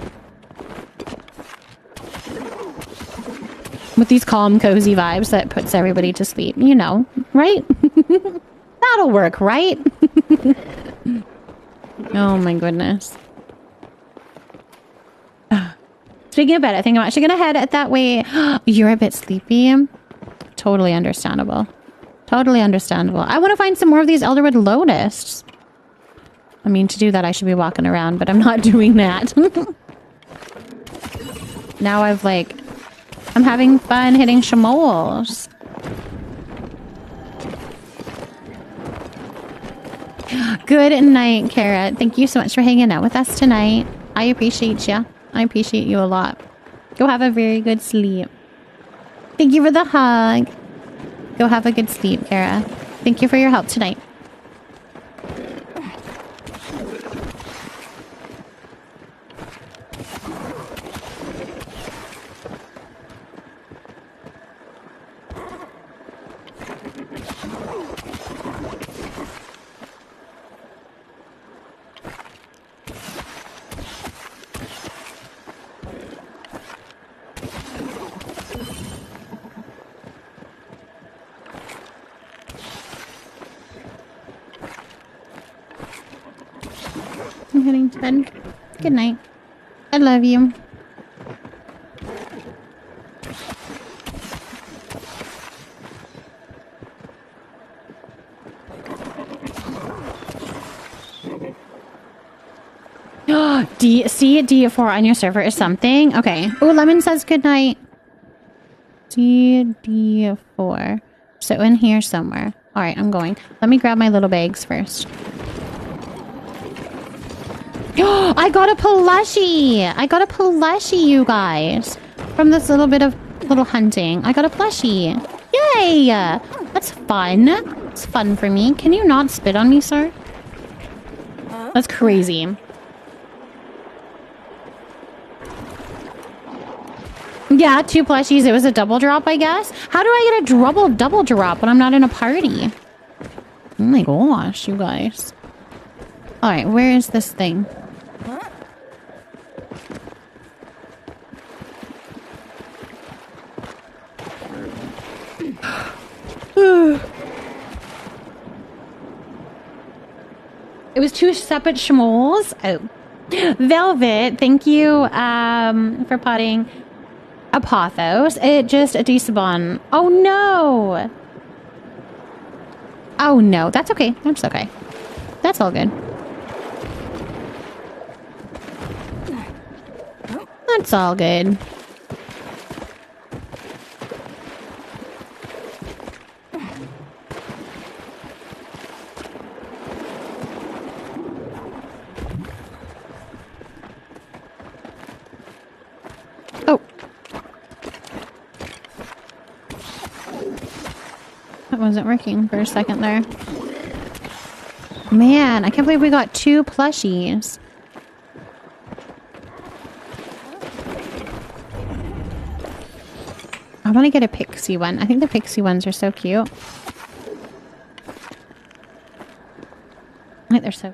With these calm, cozy vibes that puts everybody to sleep. You know, right? That'll work, right? Oh my goodness. Speaking of bed, I think I'm actually gonna head that way. You're a bit sleepy. Totally understandable. Totally understandable. I want to find some more of these Elderwood Lotus. I mean, to do that, I should be walking around, but I'm not doing that. Now I'm having fun hitting shamoles. Good night, Kara. Thank you so much for hanging out with us tonight. I appreciate you. I appreciate you a lot. Go have a very good sleep. Thank you for the hug. Go have a good sleep, Kara. Thank you for your help tonight. I'm heading to bed. Good night. I love you. D4 on your server is something? Okay. Oh, Lemon says good night. D4. So in here somewhere. Alright, I'm going. Let me grab my little bags first. I got a plushie! I got a plushie, you guys. From this little bit of little hunting. I got a plushie. Yay! That's fun. It's fun for me. Can you not spit on me, sir? That's crazy. Yeah, 2 plushies. It was a double drop, I guess. How do I get a double drop when I'm not in a party? Oh my gosh, you guys. Alright, where is this thing? It was 2 separate schmoles. Oh. Velvet, thank you for potting a Pothos. It just a despawn. Oh no! Oh no, that's okay. That's okay. That's all good. That's all good. wasn't working for a second there. Man, I can't believe we got 2 plushies. I want to get a pixie one. I think the pixie ones are so cute. I think they're so...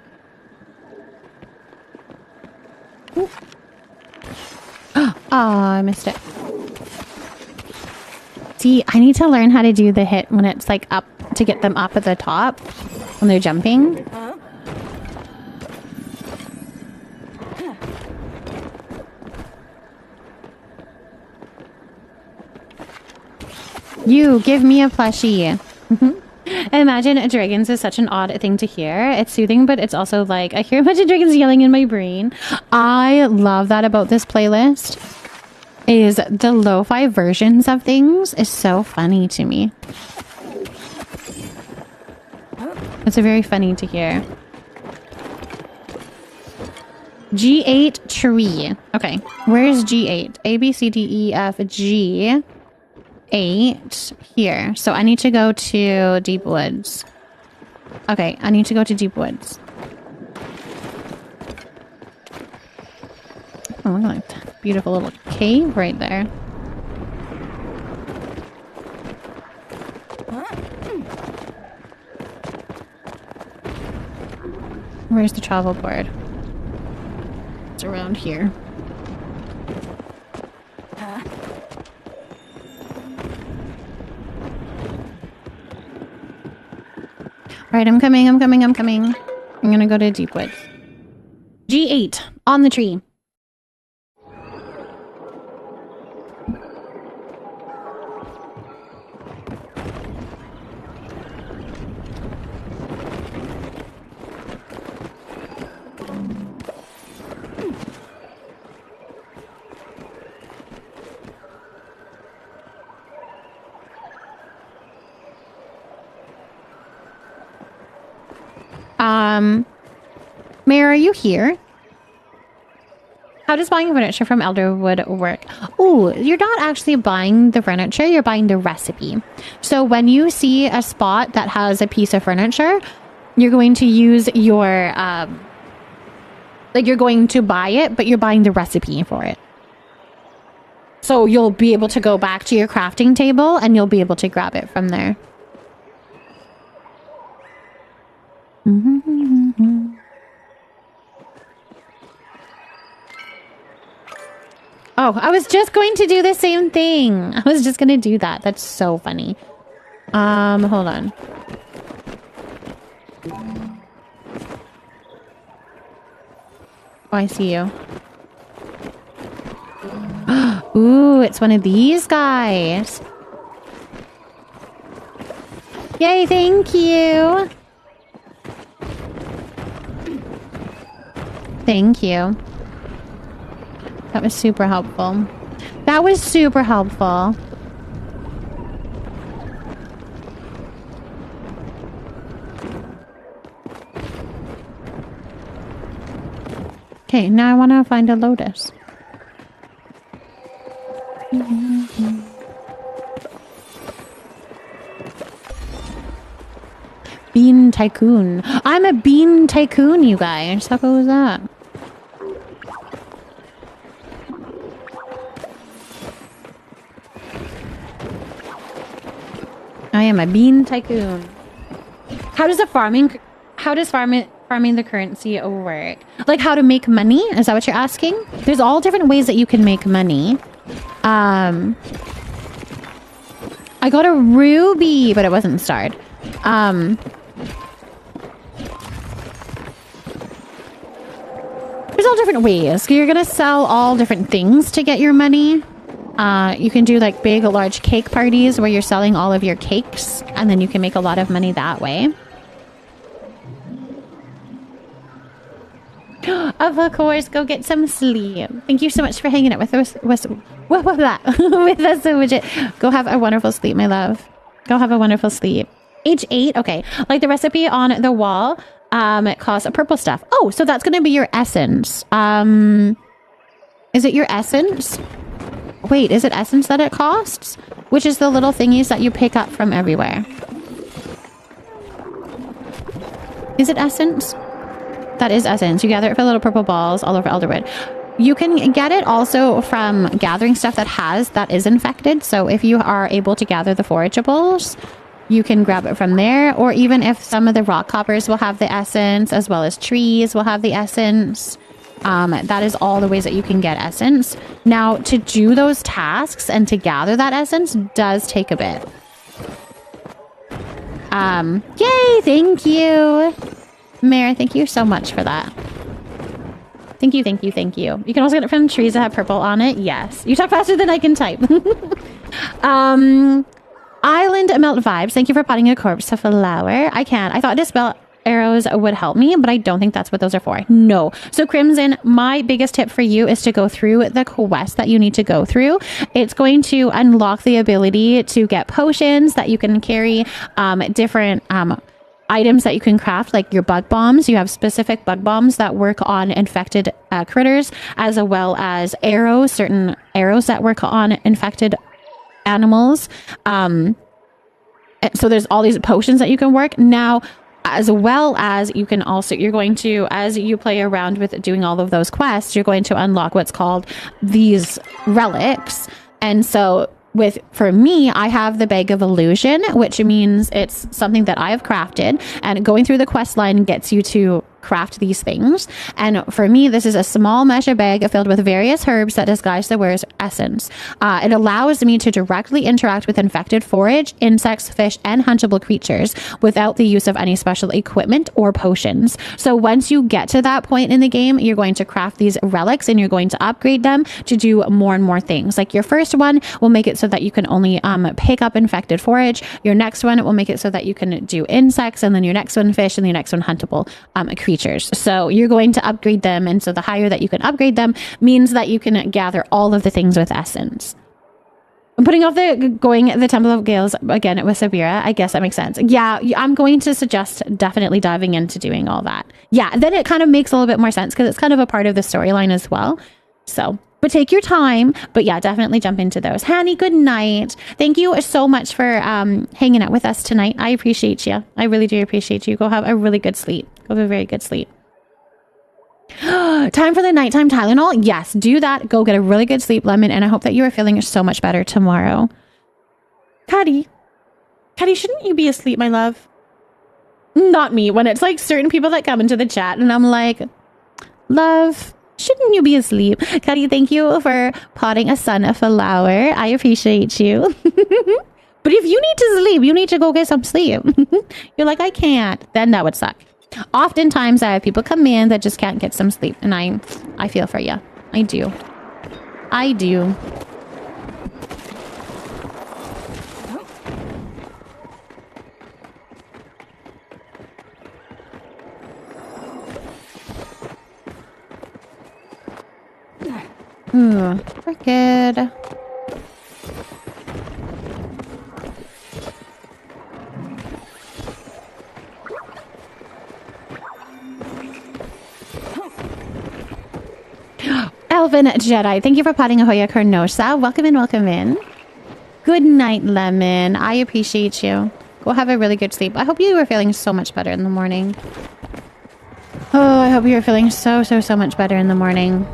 Ooh. Oh, I missed it. See, I need to learn how to do the hit when it's like up, to get them up at the top when they're jumping. You give me a plushie. Imagine dragons is such an odd thing to hear. It's soothing, but it's also like I hear a bunch of dragons yelling in my brain. I love that about this playlist. Is the lo-fi versions of things is so funny to me. It's very funny to hear. G8 tree. Okay, where's G8? A, B, C, D, E, F, G. 8 here. So I need to go to Deep Woods. Okay, I need to go to Deep Woods. Oh, look at that beautiful little cave right there. Where's the travel board? It's around here. Alright, I'm coming. I'm gonna go to Deep Woods. G8 on the tree. Mayor, are you here? How does buying furniture from Elderwood work? Oh, you're not actually buying the furniture, you're buying the recipe. So when you see a spot that has a piece of furniture, you're going to use your, like you're going to buy it, but you're buying the recipe for it. So you'll be able to go back to your crafting table and you'll be able to grab it from there. Oh, I was just going to do the same thing. I was just going to do that. That's so funny. Hold on. Oh, I see you. Ooh, it's one of these guys. Yay, thank you. Thank you. That was super helpful. That was super helpful. Okay, now I want to find a lotus. Bean tycoon. I'm a bean tycoon, you guys. How cool is that? I am a bean tycoon. How does farming the currency work? Like how to make money? Is that what you're asking? There's all different ways that you can make money. I got a ruby, but it wasn't starred. There's all different ways. You're gonna sell all different things to get your money. You can do like big, large cake parties where you're selling all of your cakes, and then you can make a lot of money that way. Of course, go get some sleep. Thank you so much for hanging out with us. With us, Widget. Go have a wonderful sleep, my love. Go have a wonderful sleep. H8, okay. Like the recipe on the wall, it costs a purple stuff. Oh, so that's gonna be your essence. Is it your essence? Wait, is it essence that it costs? Which is the little thingies that you pick up from everywhere. Is it essence? That is essence. You gather it for little purple balls all over elderwood. You can get it also from gathering stuff that is infected. So if you are able to gather the forageables, you can grab it from there. Or even if some of the rock hoppers will have the essence, as well as trees will have the essence. That is all the ways that you can get essence. Now, to do those tasks and to gather that essence does take a bit. Yay! Thank you, Mare. Thank you so much for that. Thank you, thank you, thank you. You can also get it from trees that have purple on it. Yes. You talk faster than I can type. Island Melt Vibes. Thank you for potting a corpse to flower. I can't. I thought dispel arrows would help me, but I don't think that's what those are for. No. So Crimson, my biggest tip for you is to go through the quest that you need to go through. It's going to unlock the ability to get potions that you can carry, different items that you can craft, like your bug bombs. You have specific bug bombs that work on infected critters, as well as arrows, certain arrows that work on infected animals. So there's all these potions that you can work now, as well as you can also, you're going to, as you play around with doing all of those quests, you're going to unlock what's called these relics. And so for me, I have the Bag of Illusion, which means it's something that I have crafted, and going through the quest line gets you to craft these things. And for me, this is a small measure bag filled with various herbs that disguise the wearer's essence. It allows me to directly interact with infected forage, insects, fish, and huntable creatures without the use of any special equipment or potions. So once you get to that point in the game, you're going to craft these relics and you're going to upgrade them to do more and more things. Like your first one will make it so that you can only pick up infected forage. Your next one will make it so that you can do insects, and then your next one fish, and your next one huntable creatures. So you're going to upgrade them, and so the higher that you can upgrade them means that you can gather all of the things with essence. I'm putting off the Temple of Gales again with Sabira. I guess that makes sense. Yeah, I'm going to suggest definitely diving into doing all that. Yeah, then it kind of makes a little bit more sense because it's kind of a part of the storyline as well. So, but take your time. But yeah, definitely jump into those. Hanny, good night. Thank you so much for hanging out with us tonight. I appreciate you. I really do appreciate you. Go have a really good sleep. Go have a very good sleep. Time for the nighttime Tylenol. Yes, do that. Go get a really good sleep, Lemon. And I hope that you are feeling so much better tomorrow. Caddy, shouldn't you be asleep, my love? Not me. When it's like certain people that come into the chat and I'm like, love, shouldn't you be asleep? Caddy, thank you for potting a sunflower. I appreciate you. But if you need to sleep, you need to go get some sleep. You're like, I can't. Then that would suck. Oftentimes I have people come in that just can't get some sleep, and I feel for you. I do. I do. Ooh, we're good. Elvin Jedi, thank you for potting Ahoya Carnosa. Welcome in, welcome in. Good night, Lemon. I appreciate you. Go have a really good sleep. I hope you are feeling so much better in the morning. Oh, I hope you're feeling so much better in the morning.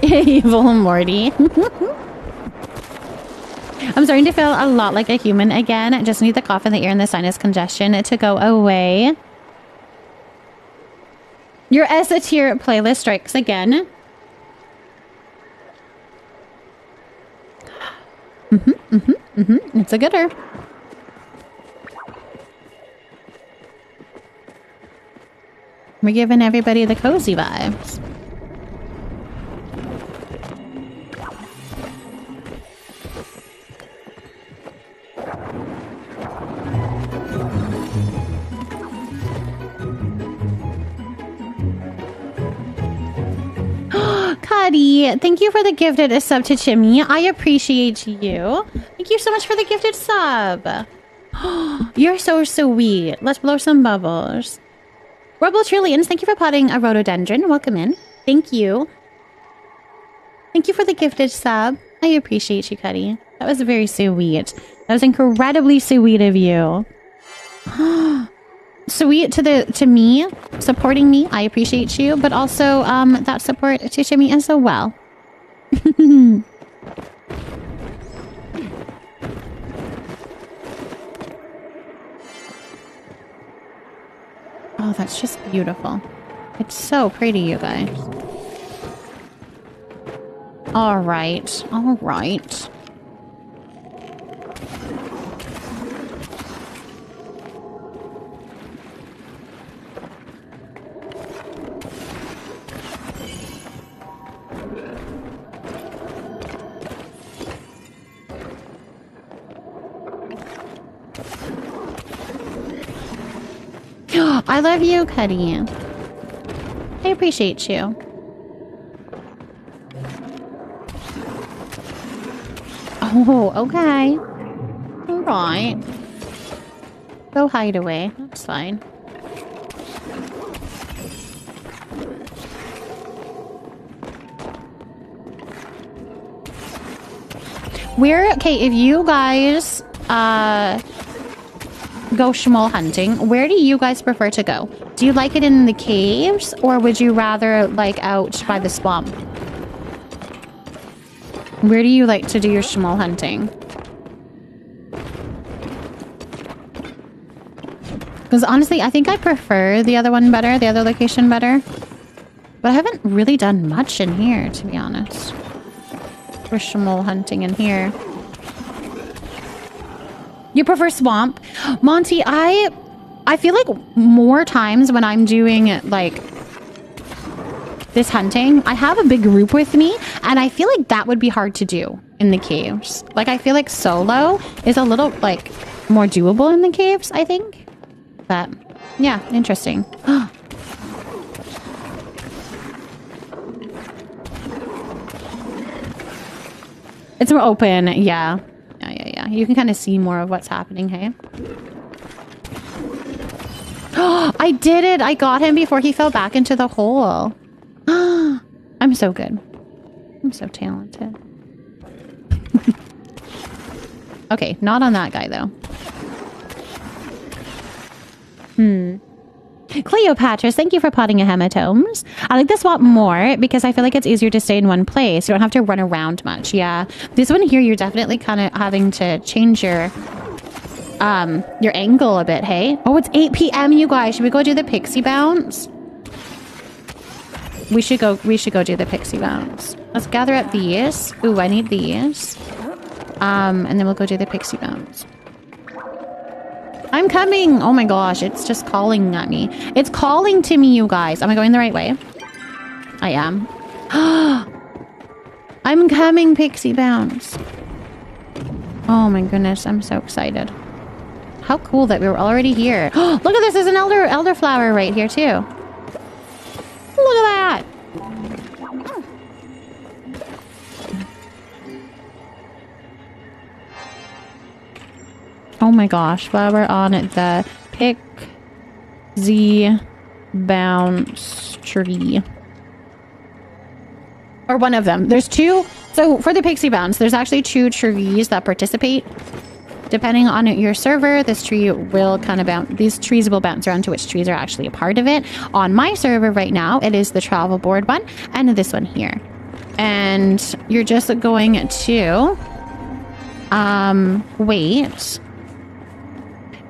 Evil Morty. I'm starting to feel a lot like a human again. I just need the cough in the ear and the sinus congestion to go away. Your S tier playlist strikes again. It's a gooder. We're giving everybody the cozy vibes. Cuddy, thank you for the gifted sub to Chimney. I appreciate you. Thank you so much for the gifted sub. You're so sweet. Let's blow some bubbles. Robo Trillions, thank you for potting a rhododendron. Welcome in. Thank you. Thank you for the gifted sub. I appreciate you, Cuddy. That was very sweet. That was incredibly sweet of you. Sweet to me, supporting me. I appreciate you, but also that support to me as well. Oh, that's just beautiful. It's so pretty, you guys. All right. All right. I love you, Cuddy. I appreciate you. Oh, okay. All right. Go hide away. That's fine. Okay, if you guys go schmoll hunting, where do you guys prefer to go? Do you like it in the caves, or would you rather like out by the swamp? Where do you like to do your schmoll hunting? Because honestly, I think I prefer the other one better, the other location better. But I haven't really done much in here, to be honest. For schmoll hunting in here. You prefer swamp? Monty, I feel like more times when I'm doing like this hunting, I have a big group with me, and I feel like that would be hard to do in the caves. Like, I feel like solo is a little like more doable in the caves, I think. But yeah, interesting. It's more open, yeah. Yeah. You can kind of see more of what's happening, hey? I did it! I got him before he fell back into the hole. I'm so good. I'm so talented. Okay, not on that guy, though. Cleopatra, thank you for potting a hematomes. I like the swap more because I feel like it's easier to stay in one place. You don't have to run around much. Yeah. This one here, you're definitely kind of having to change your angle a bit, hey? Oh, it's 8 p.m., you guys. Should we go do the pixie bounce? We should go do the pixie bounce. Let's gather up these. Ooh, I need these. And then we'll go do the pixie bounce. I'm coming! Oh my gosh, it's just calling at me. It's calling to me, you guys. Am I going the right way? I am. I'm coming, Pixie Bounce. Oh my goodness, I'm so excited. How cool that we were already here. Look at this, there's an elderflower right here too. Look at that! Oh my gosh, while we're on it, the Pixie Bounce tree. Or one of them. There's two. So for the Pixie Bounce, there's actually 2 trees that participate. Depending on your server, this tree will kind of bounce. These trees will bounce around to which trees are actually a part of it. On my server right now, it is the travel board one and this one here. And you're just going to wait.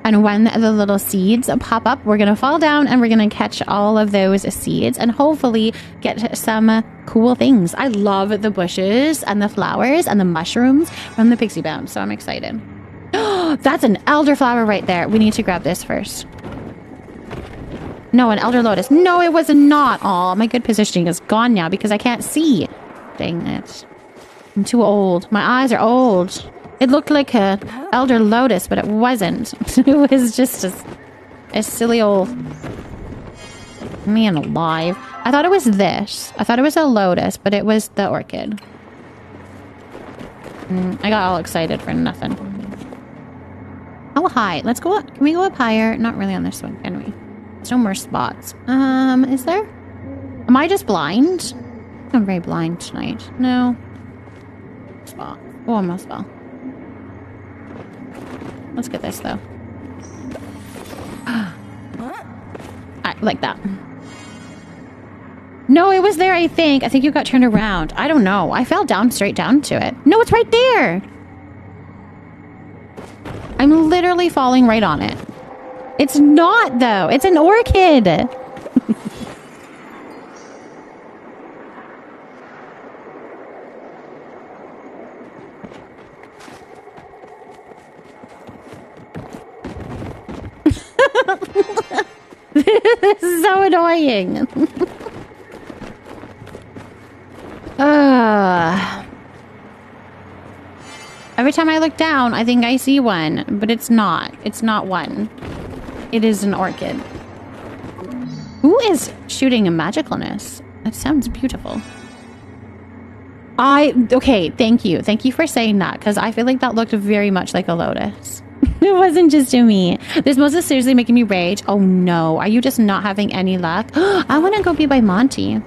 And when the little seeds pop up, we're going to fall down and we're going to catch all of those seeds and hopefully get some cool things. I love the bushes and the flowers and the mushrooms from the Pixie Bounce, so I'm excited. That's an elderflower right there. We need to grab this first. No, an elder lotus. No, it was not. Oh, my good positioning is gone now because I can't see. Dang it. I'm too old. My eyes are old. It looked like a elder lotus, but it wasn't. It was just a silly old man alive. I thought it was this. I thought it was a lotus, but it was the orchid. I got all excited for nothing. How high? Let's go up. Can we go up higher? Not really on this one, can we? spots. No more spots. Is there? Am I just blind? I'm very blind tonight. No. Spot. Oh, almost fell. Let's get this though. Like that. No, it was there, I think. I think you got turned around. I don't know. I fell down straight down to it. No, it's right there. I'm literally falling right on it. It's not, though. It's an orchid. This is so annoying. Every time I look down, I think I see one, but it's not. It's not one. It is an orchid. Who is shooting a magicalness? That sounds beautiful. Okay, thank you. Thank you for saying that, because I feel like that looked very much like a lotus. It wasn't just to me. This was seriously making me rage. Oh no, are you just not having any luck? I want to go be by Monty.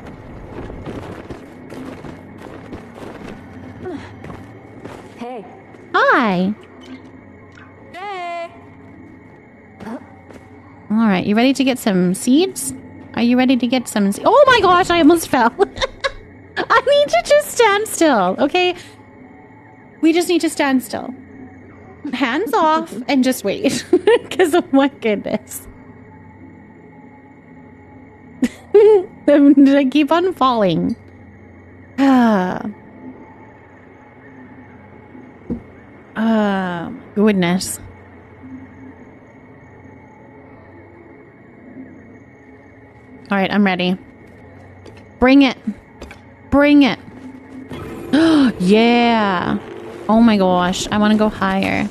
Hey. Hi. Hey. All right, you ready to get some seeds? Are you ready to get some oh my gosh, I almost fell. I need to just stand still, okay? We just need to stand still. Hands off and just wait. Because oh my goodness. Did I keep on falling? Goodness. All right, I'm ready. Bring it. Bring it. Yeah. Oh my gosh, I want to go higher.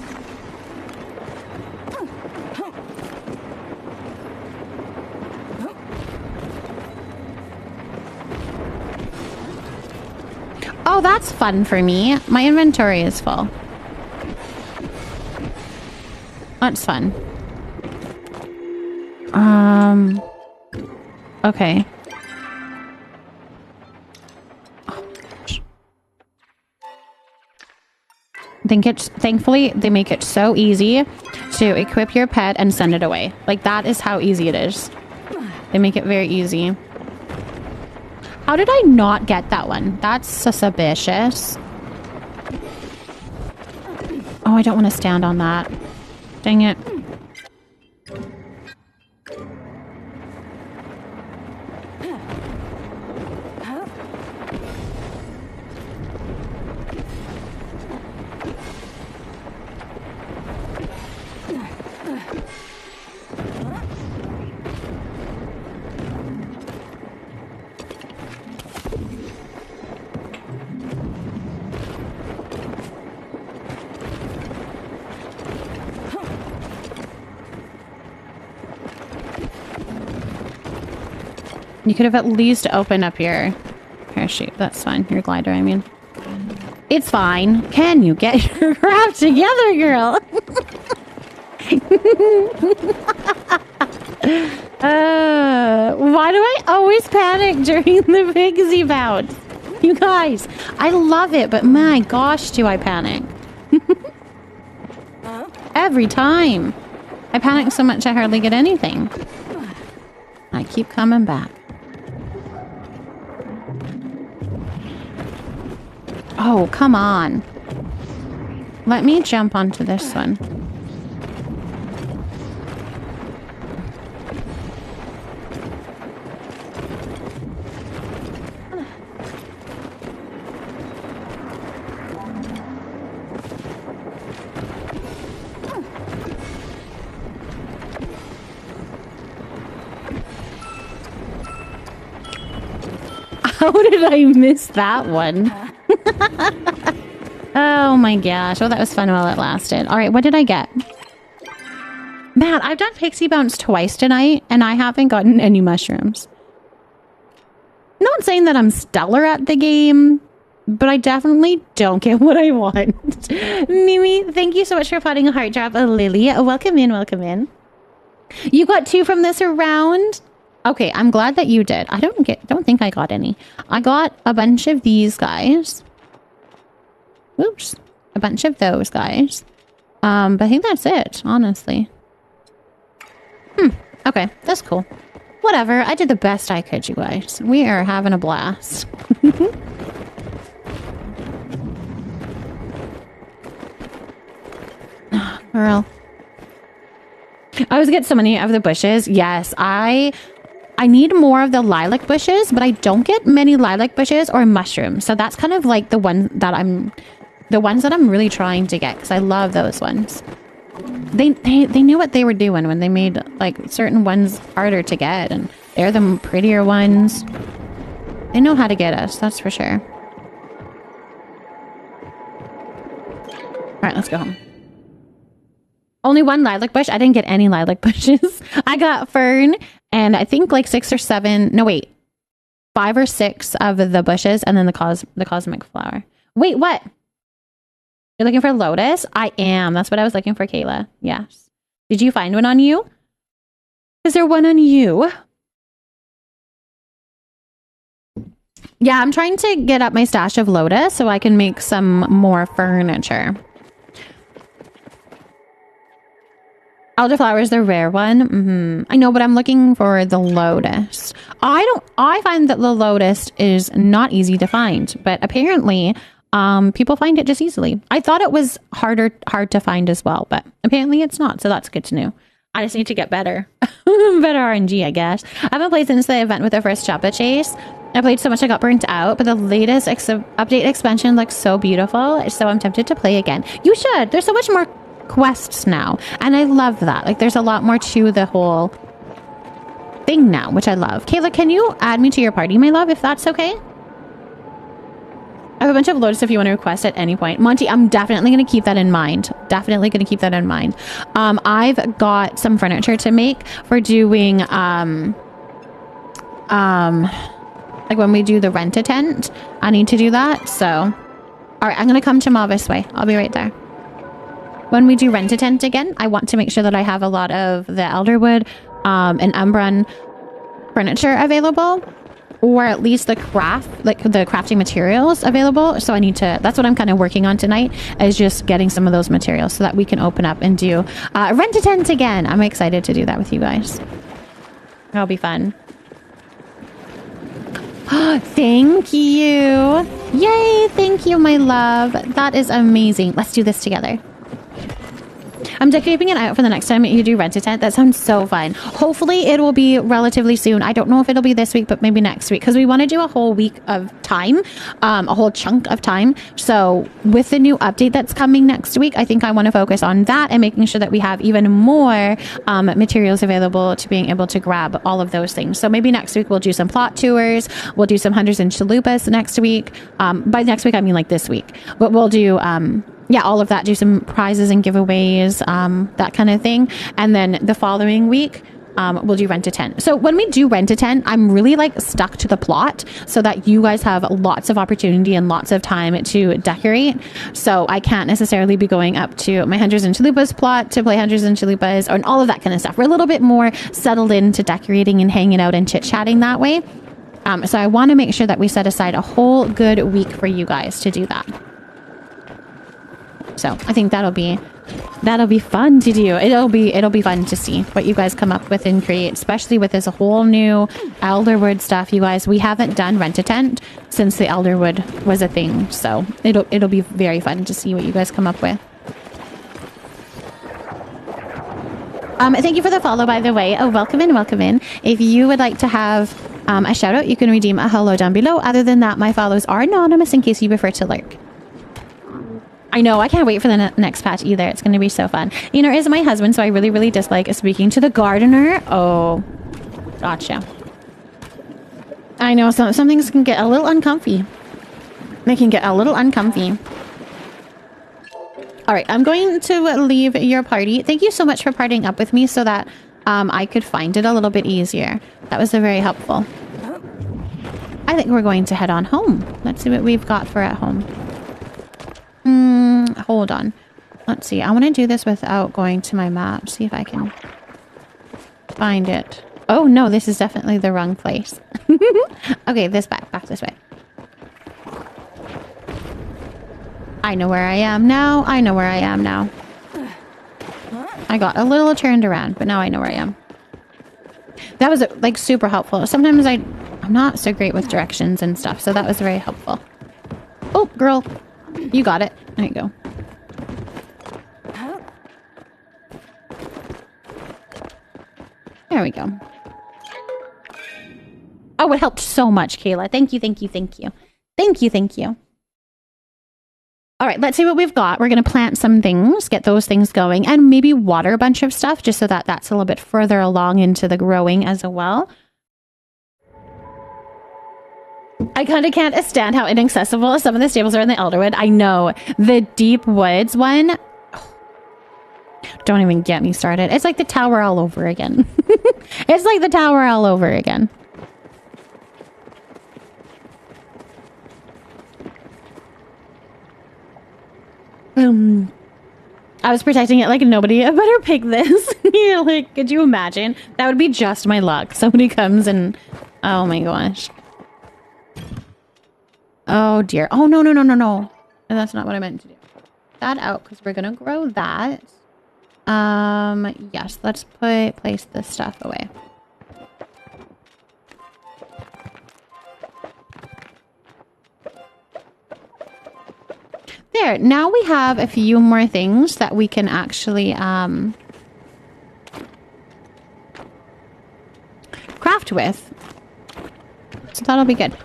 Oh, that's fun for me. My inventory is full. That's fun. Okay. Thankfully, they make it so easy to equip your pet and send it away. Like, that is how easy it is. They make it very easy. How did I not get that one? That's suspicious. Oh, I don't want to stand on that. Dang it. You could have at least opened up your parachute. That's fine. Your glider, I mean. It's fine. Can you get your crap together, girl? Why do I always panic during the pixie bouts? You guys, I love it, but my gosh, do I panic. Every time. I panic so much I hardly get anything. I keep coming back. Oh, come on. Let me jump onto this one. How did I miss that one? Oh my gosh. Oh, that was fun while it lasted. All right, what did I get? Man, I've done Pixie Bounce twice tonight, and I haven't gotten any mushrooms. Not saying that I'm stellar at the game, but I definitely don't get what I want. Mimi, thank you so much for putting a heart drop. Lily, welcome in, welcome in. You got 2 from this round? Okay, I'm glad that you did. I don't think I got any. I got a bunch of these guys. Oops. A bunch of those guys. But I think that's it, honestly. Okay, that's cool. Whatever, I did the best I could, you guys. We are having a blast. Girl. I always get so many of the bushes. Yes, I need more of the lilac bushes, but I don't get many lilac bushes or mushrooms. So that's kind of like the ones that I'm really trying to get, because I love those ones. They knew what they were doing when they made like certain ones harder to get, and they're the prettier ones. They know how to get us, that's for sure. All right, let's go home. Only 1 lilac bush. I didn't get any lilac bushes. I got fern and I think like 6 or 7. No, wait. 5 or 6 of the bushes, and then the cosmic flower. Wait, what? You're looking for lotus? I am. That's what I was looking for, Kayla. Yes. Did you find one on you? Is there one on you? Yeah, I'm trying to get up my stash of lotus so I can make some more furniture. Elderflower is the rare one. I know, but I'm looking for the lotus. I find that the lotus is not easy to find, but apparently people find it just easily. I thought it was hard to find as well, but apparently it's not, so that's good to know. I just need to get better. Better RNG, I guess. I haven't played since the event with the first Choppa chase. I played so much I got burnt out, but the latest update expansion looks so beautiful, so I'm tempted to play again. You should. There's so much more quests now, and I love that. Like, there's a lot more to the whole thing now, which I love. Kayla, can you add me to your party, my love, if that's okay? I have a bunch of lotus if you want to request at any point. Monty, I'm definitely going to keep that in mind. Definitely going to keep that in mind. I've got some furniture to make for doing, like when we do the rent-a-tent, I need to do that. So, all right, I'm going to come to Mavis Way. I'll be right there. When we do rent-a-tent again, I want to make sure that I have a lot of the elderwood and Umbran furniture available, or at least the crafting materials available. So I need to, that's what I'm kind of working on tonight, is just getting some of those materials so that we can open up and do rent-a-tent again. I'm excited to do that with you guys. That'll be fun. Thank you. Yay, thank you, my love. That is amazing. Let's do this together. I'm decorating it out for the next time you do rent-a-tent. That sounds so fun. Hopefully it will be relatively soon. I don't know if it'll be this week, but maybe next week, because we want to do a whole week of time, a whole chunk of time. So with the new update that's coming next week, I think I want to focus on that and making sure that we have even more materials available to being able to grab all of those things. So maybe next week we'll do some plot tours. We'll do some hunters and chalupas next week. By next week, I mean like this week. But we'll do yeah, all of that, do some prizes and giveaways, that kind of thing. And then the following week, we'll do rent-a-tent. So when we do rent-a-tent, I'm really like stuck to the plot so that you guys have lots of opportunity and lots of time to decorate. So I can't necessarily be going up to my Hunters and Chalupas plot to play Hunters and Chalupas and all of that kind of stuff. We're a little bit more settled into decorating and hanging out and chit-chatting that way. So I want to make sure that we set aside a whole good week for you guys to do that. So I think that'll be fun to do. It'll be fun to see what you guys come up with and create, especially with this whole new Elderwood stuff, you guys. We haven't done rent-a-tent since the Elderwood was a thing, so it'll be very fun to see what you guys come up with. Thank you for the follow, by the way. Oh, welcome in, welcome in. If you would like to have a shout out, you can redeem a hello down below. Other than that, my follows are anonymous in case you prefer to lurk. I know, I can't wait for the next patch either. It's going to be so fun. You know, is my husband, so I really, really dislike speaking to the gardener. Oh, gotcha. I know, some things can get a little uncomfy. They can get a little uncomfy. All right, I'm going to leave your party. Thank you so much for partying up with me so that I could find it a little bit easier. That was very helpful. I think we're going to head on home. Let's see what we've got for at home. Hold on. Let's see. I want to do this without going to my map. See if I can find it. Oh no, this is definitely the wrong place. Okay, back this way. I know where I am now. I got a little turned around, but now I know where I am. That was like super helpful. Sometimes I'm not so great with directions and stuff, so that was very helpful. Oh, girl, you got it. There you go. There we go. Oh, it helped so much, Kayla. Thank you. All right, let's see what we've got. We're going to plant some things, get those things going, and maybe water a bunch of stuff just so that that's a little bit further along into the growing as well. I kind of can't stand how inaccessible some of the stables are in the Elderwood. I know. The Deep Woods one... Don't even get me started. It's like the tower all over again. It's like the tower all over again. I was protecting it like nobody. I better pick this. You're like, could you imagine? That would be just my luck. Somebody comes and... Oh my gosh. Oh dear. Oh, no. That's not what I meant to do. That out, because we're going to grow that. Yes, let's place this stuff away. There, now we have a few more things that we can actually, craft with. So that'll be good.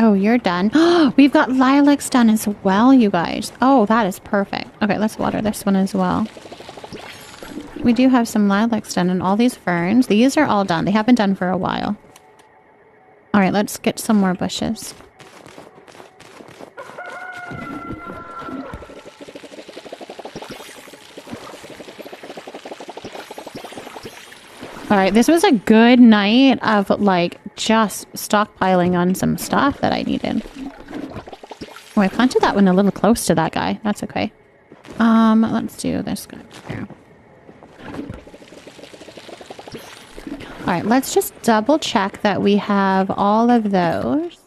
Oh, you're done. We've got lilacs done as well, you guys. Oh, that is perfect. Okay, let's water this one as well. We do have some lilacs done and all these ferns. These are all done. They have been done for a while. All right, let's get some more bushes. All right, this was a good night of like just stockpiling on some stuff that I needed. Oh, I planted that one a little close to that guy. That's okay. Let's do this guy here. All right, let's just double check that we have all of those.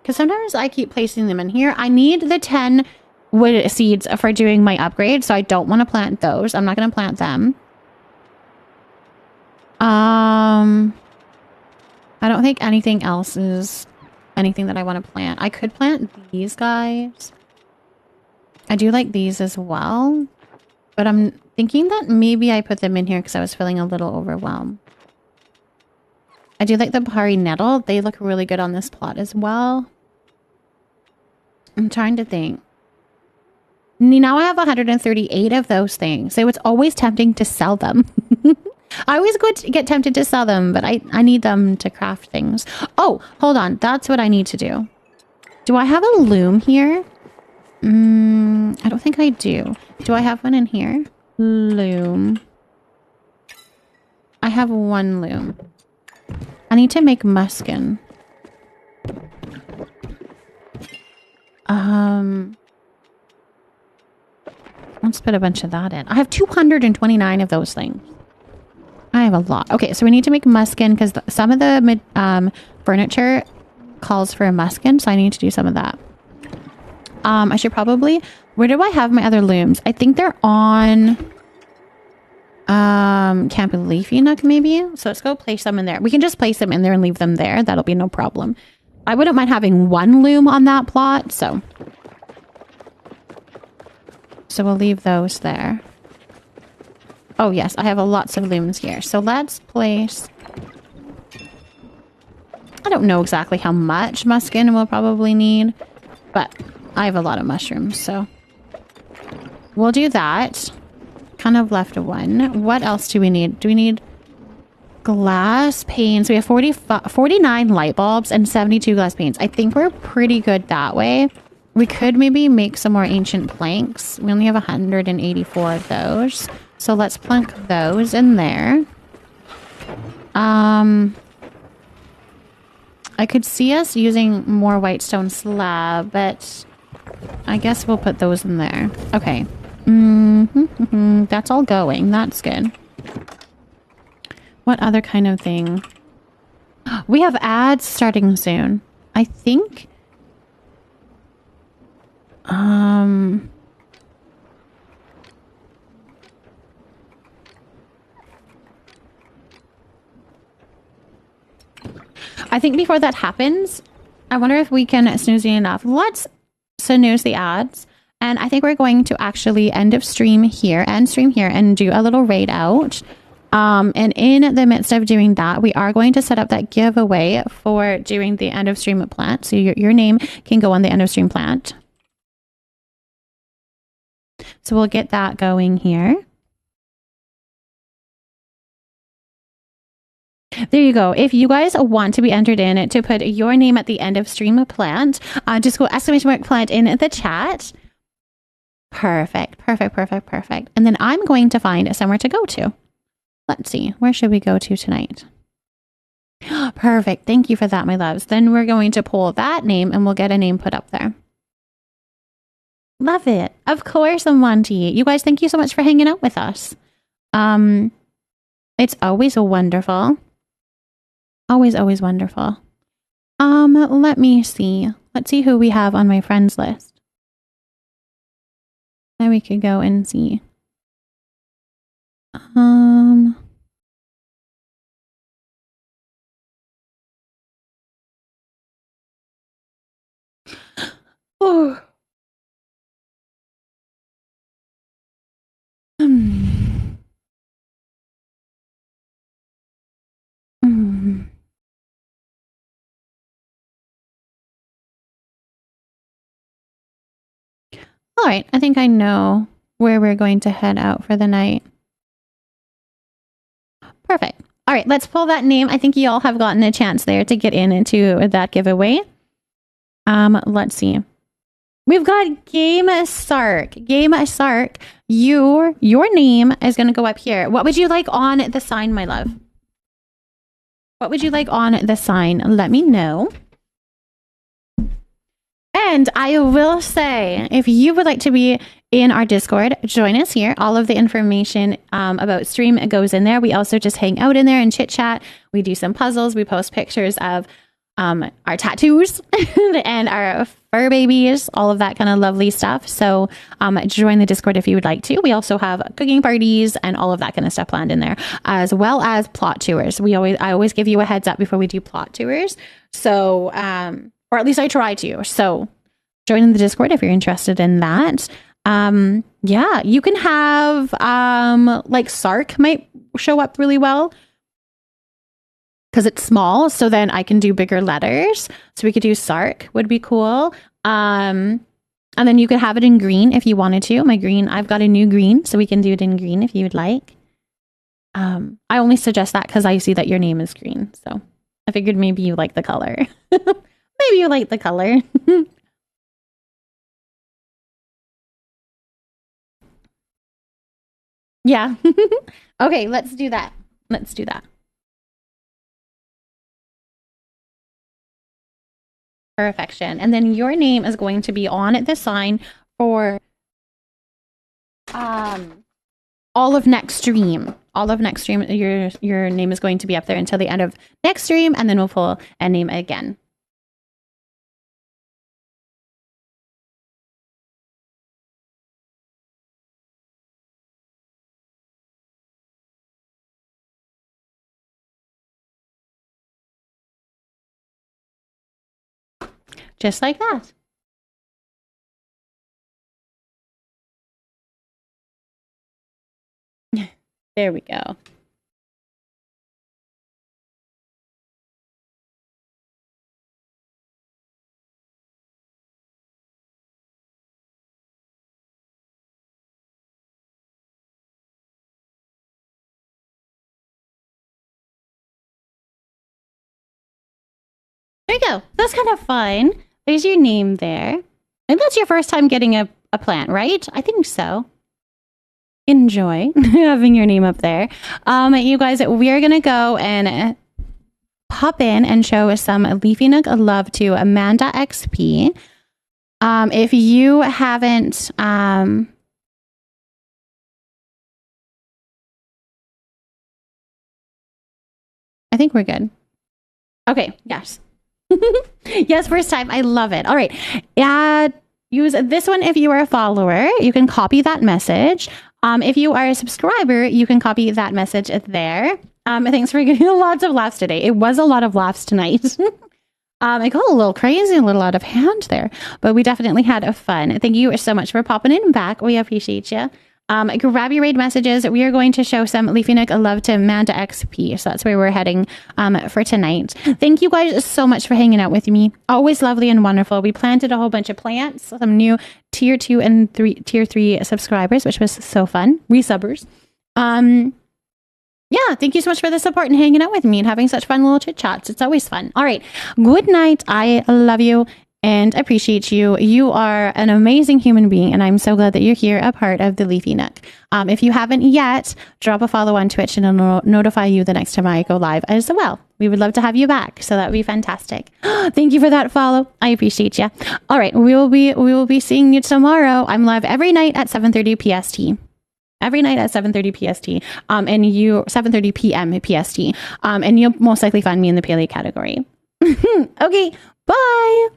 Because sometimes I keep placing them in here. I need the 10 wood seeds for doing my upgrade, so I don't want to plant those. I'm not going to plant them. I don't think anything else is anything that I want to plant. I could plant these guys. I do like these as well. But I'm thinking that maybe I put them in here because I was feeling a little overwhelmed. I do like the Bahari Nettle. They look really good on this plot as well. I'm trying to think. Now I have 138 of those things. So it's always tempting to sell them. I always get tempted to sell them, but I need them to craft things. Oh, hold on. That's what I need to do. Do I have a loom here? I don't think I do. Do I have one in here? Loom. I have one loom. I need to make muskin. Let's put a bunch of that in. I have 229 of those things. I have a lot. Okay, so we need to make muskin because some of the furniture calls for a muskin, so I need to do some of that. I should probably... Where do I have my other looms? I think they're on Camp Leafy Nook, maybe? So let's go place them in there. We can just place them in there and leave them there. That'll be no problem. I wouldn't mind having one loom on that plot, so we'll leave those there. Oh, yes, I have lots of looms here. So let's place... I don't know exactly how much muskin we'll probably need, but I have a lot of mushrooms, so we'll do that. Kind of left one. What else do we need? Do we need... glass panes. We have 49 light bulbs and 72 glass panes. I think we're pretty good that way. We could maybe make some more ancient planks. We only have 184 of those. So let's plunk those in there. I could see us using more white stone slab, but I guess we'll put those in there. Okay. That's all going. That's good. What other kind of thing? We have ads starting soon. I think... I think before that happens, I wonder if we can snooze enough. Let's snooze the ads. And I think we're going to actually end stream here, and do a little raid out. And in the midst of doing that, we are going to set up that giveaway for doing the end of stream plant. So your name can go on the end of stream plant. So we'll get that going here. There you go. If you guys want to be entered in to put your name at the end of stream plant, just go !plant in the chat. Perfect. And then I'm going to find somewhere to go to. Let's see. Where should we go to tonight? Perfect. Thank you for that, my loves. Then we're going to pull that name and we'll get a name put up there. Love it. Of course, Monty. You guys, thank you so much for hanging out with us. It's always wonderful. Always wonderful. Let me see. Let's see who we have on my friends list. Then we could go and see. Oh. All right, I think I know where we're going to head out for the night. Perfect. All right, let's pull that name. I think you all have gotten a chance there to get into that giveaway. Let's see. We've got Game Sark. Game Sark, your name is going to go up here. What would you like on the sign, my love? What would you like on the sign? Let me know. And I will say, if you would like to be in our Discord, join us here. All of the information about stream goes in there. We also just hang out in there and chit chat. We do some puzzles. We post pictures of our tattoos and our fur babies, all of that kind of lovely stuff. So join the Discord if you would like to. We also have cooking parties and all of that kind of stuff planned in there, as well as plot tours. I always give you a heads up before we do plot tours. So, or at least I try to. So join in the Discord if you're interested in that. Yeah, you can have like Sark might show up really well because it's small. So then I can do bigger letters. So we could do Sark would be cool. And then you could have it in green if you wanted to. My green, I've got a new green, so we can do it in green if you would like. I only suggest that because I see that your name is green. So I figured maybe you like the color. Maybe you like the color. Yeah. Okay, let's do that. Let's do that. Perfection. And then your name is going to be on the sign for all of next stream. All of next stream, your name is going to be up there until the end of next stream, and then we'll pull a name again. Just like that. There we go. go. That's kind of fun. There's your name there. And that's your first time getting a plant, right? I think so. Enjoy having your name up there. You guys, we are going to go and pop in and show some Leafy Nook love to Amanda XP. If you haven't... I think we're good. Okay, yes. Yes, first time. I love it. All right. Use this one if you are a follower. You can copy that message. If you are a subscriber, you can copy that message there. Thanks for getting lots of laughs today. It was a lot of laughs tonight. It got a little crazy, a little out of hand there, but we definitely had a fun. Thank you so much for popping in back. We appreciate you. Grab your raid messages. We are going to show some Leafy Nook love to Amanda XP. So that's where we're heading for tonight. Thank you guys so much for hanging out with me. Always lovely and wonderful. We planted a whole bunch of plants, some new tier 2 and tier 3 subscribers, which was so fun. Resubbers. Yeah, thank you so much for the support and hanging out with me and having such fun little chit chats. It's always fun. All right. Good night. I love you and appreciate you. You are an amazing human being, and I'm so glad that you're here, a part of the Leafy Nook. If you haven't yet, drop a follow on Twitch and it'll notify you the next time I go live as well. We would love to have you back, so that would be fantastic. Thank you for that follow. I appreciate you. All right, we will be seeing you tomorrow. I'm live every night at 7:30 PST. Every night at 7:30 PST, and 7:30 PM PST, and you'll most likely find me in the Paleo category. Okay, bye.